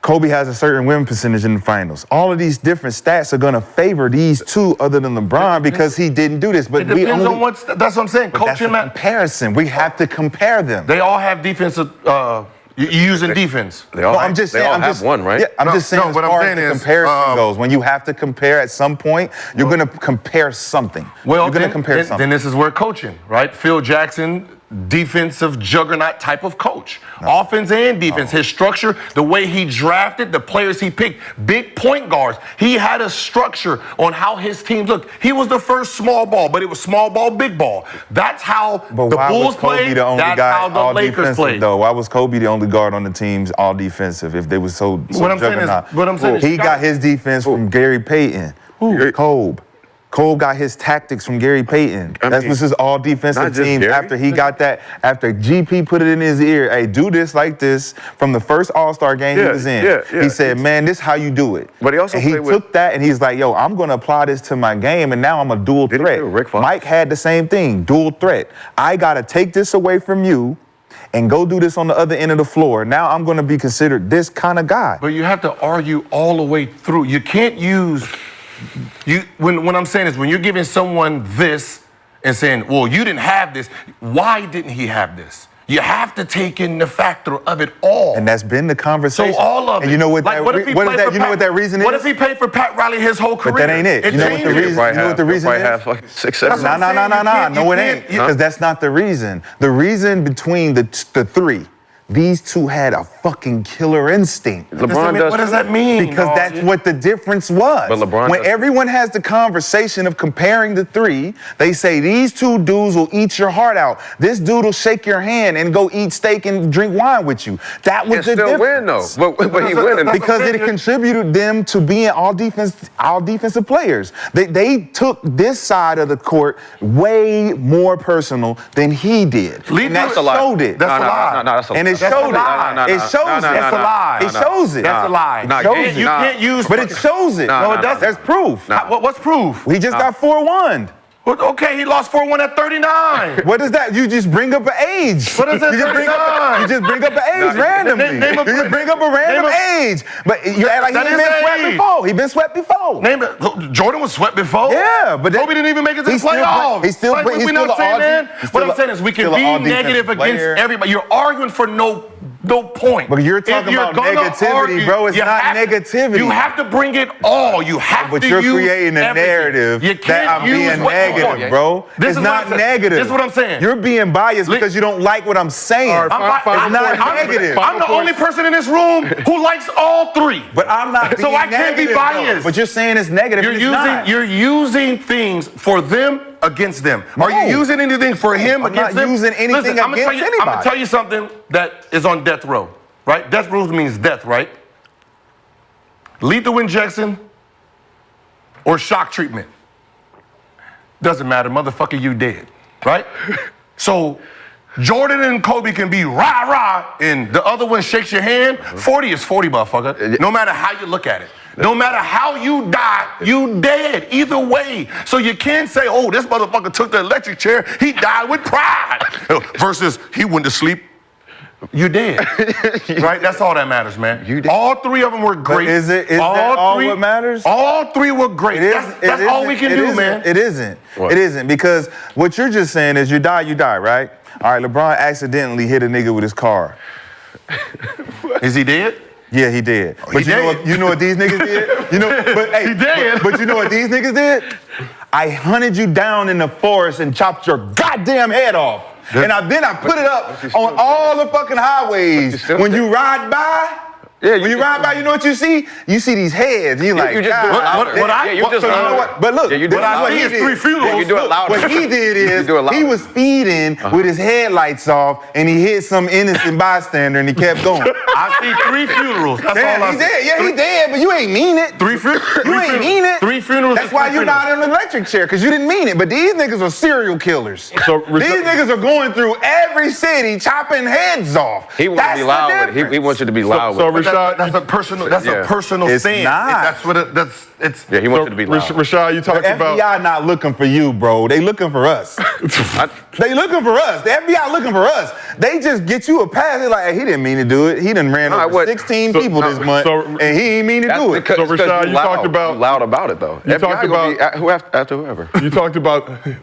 Kobe has a certain win percentage in the finals. All of these different stats are going to favor these 2 other than LeBron because he didn't do this. But it depends on what's. That's what I'm saying. But that's a comparison. We have to compare them. They all have defensive. You're using defense. They all I'm just saying. I'm just one, right? Yeah, I'm just saying. As far as the comparison goes, when you have to compare at some point, you're going to compare something. Well, you're going to compare something. Then this is where coaching, right? Phil Jackson, defensive juggernaut type of coach. Offense and defense. His structure, the way he drafted, the players he picked, big point guards. He had a structure on how his teams looked. He was the first small ball, but it was small ball, big ball. That's how the Bulls played. That's how the Lakers played. Though, why was Kobe the only guard on the teams all defensive if they were so what I'm saying is, he got his defense from Gary Payton. Kobe got his tactics from Gary Payton. This is all defensive teams after he got that, after GP put it in his ear, hey, do this like this from the first All-Star game he was in. He said, man, this is how you do it. But he also took that and he's like, yo, I'm going to apply this to my game and now I'm a dual threat. Mike had the same thing, dual threat. I got to take this away from you and go do this on the other end of the floor. Now I'm going to be considered this kind of guy. But you have to argue all the way through. You can't use... When I'm saying is when you're giving someone this and saying, well, you didn't have this, why didn't he have this? You have to take in the factor of it all. And that's been the conversation. So all of it. And you know what like, what that reason is? What if he paid for Pat Riley his whole career? But that ain't it. You know what the reason is? Have like 6, 7. No, it ain't. Because that's not the reason. The reason between the 3, these 2 had a fucking killer instinct. LeBron does. What does that mean? Because that's what the difference was. But LeBron when everyone has the conversation of comparing the 3, they say these 2 dudes will eat your heart out. This dude will shake your hand and go eat steak and drink wine with you. That was the difference. Win though. But he win because it contributed them to being all defensive players. They took this side of the court way more personal than he did. And that showed it. That's a lie. No, that's a lie. And it showed it. It shows it. That's a lie. It shows it. That's a lie. You can't use. But it shows it. No, it doesn't. That's proof. What's proof? We just got 4-1. Okay, he lost 4-1 at 39. What is that? You just bring up an age. What is that? You just bring up an age randomly. You just bring up a random age. But you act like he been swept before. He been swept before. Jordan was swept before. Yeah, but Kobe didn't even make it to the playoffs. He's What I'm saying is we can be negative against everybody. You're arguing for no the point. But you're If talking about gonna negativity, bro. It's you not have- negativity. You have to bring it all. You have But to you're use creating a everything. narrative You that can't I'm use being what- negative, bro. This It's is what not I'm saying. negative. This is what I'm saying. You're being biased because you don't like what I'm saying. All right, I'm It's not negative. I'm the only person in this room who likes all three. But I'm not So being I can't be negative, biased. though. But you're saying it's negative. You're using things for them against them. Are No. you using anything for him I'm against not them? using anything Listen, against I'm gonna anybody. tell you something that is on death row, right? Death row means death, right? Lethal injection or shock treatment. Doesn't matter, motherfucker, you dead, right? So Jordan and Kobe can be rah-rah and the other one shakes your hand. 40 is 40, motherfucker. No matter how you look at it. No matter how you die, you dead either way. So you can't say, oh, this motherfucker took the electric chair, he died with pride. Versus he went to sleep, you dead. Right? That's all that matters, man. All three of them were great. But is that all what matters? All three were great. That's all we can do, man. It isn't. It isn't, because what you're just saying is you die, right? All right, LeBron accidentally hit a nigga with his car. Is he dead? Yeah, he did. But you know what these niggas did? Hey, He did. But you know what these niggas did? I hunted you down in the forest and chopped your goddamn head off. And then I put it up on all the fucking highways. When you ride by, when you ride by, you know what you see? You see these heads. And you're like, But look, what I see is three funerals. Yeah, you do it louder. What he did is he was speeding with his headlights off, and he hit some innocent bystander, and he kept going. I see three funerals. That's all I He see. did. Yeah, he did, but you ain't mean it. You ain't mean it. Three funerals. That's why you're not in an electric chair, because you didn't mean it. But these niggas are serial killers. So, These niggas are going through every city chopping heads off. He wants to be loud with it. He wants you to be loud with it. That's a personal. That's a personal It's stance. not. That's what. It's. Yeah, he wants you to be loud. Rashad, you The talked about. FBI not looking for you, bro. They looking for us. They looking for us. The FBI looking for us. They just get you a pass. They're like, hey, he didn't mean to do it. He done ran over 16 people this month, and he ain't mean to do it. So Rashad, you talked about loud about it though. You talked about after whoever. You talked about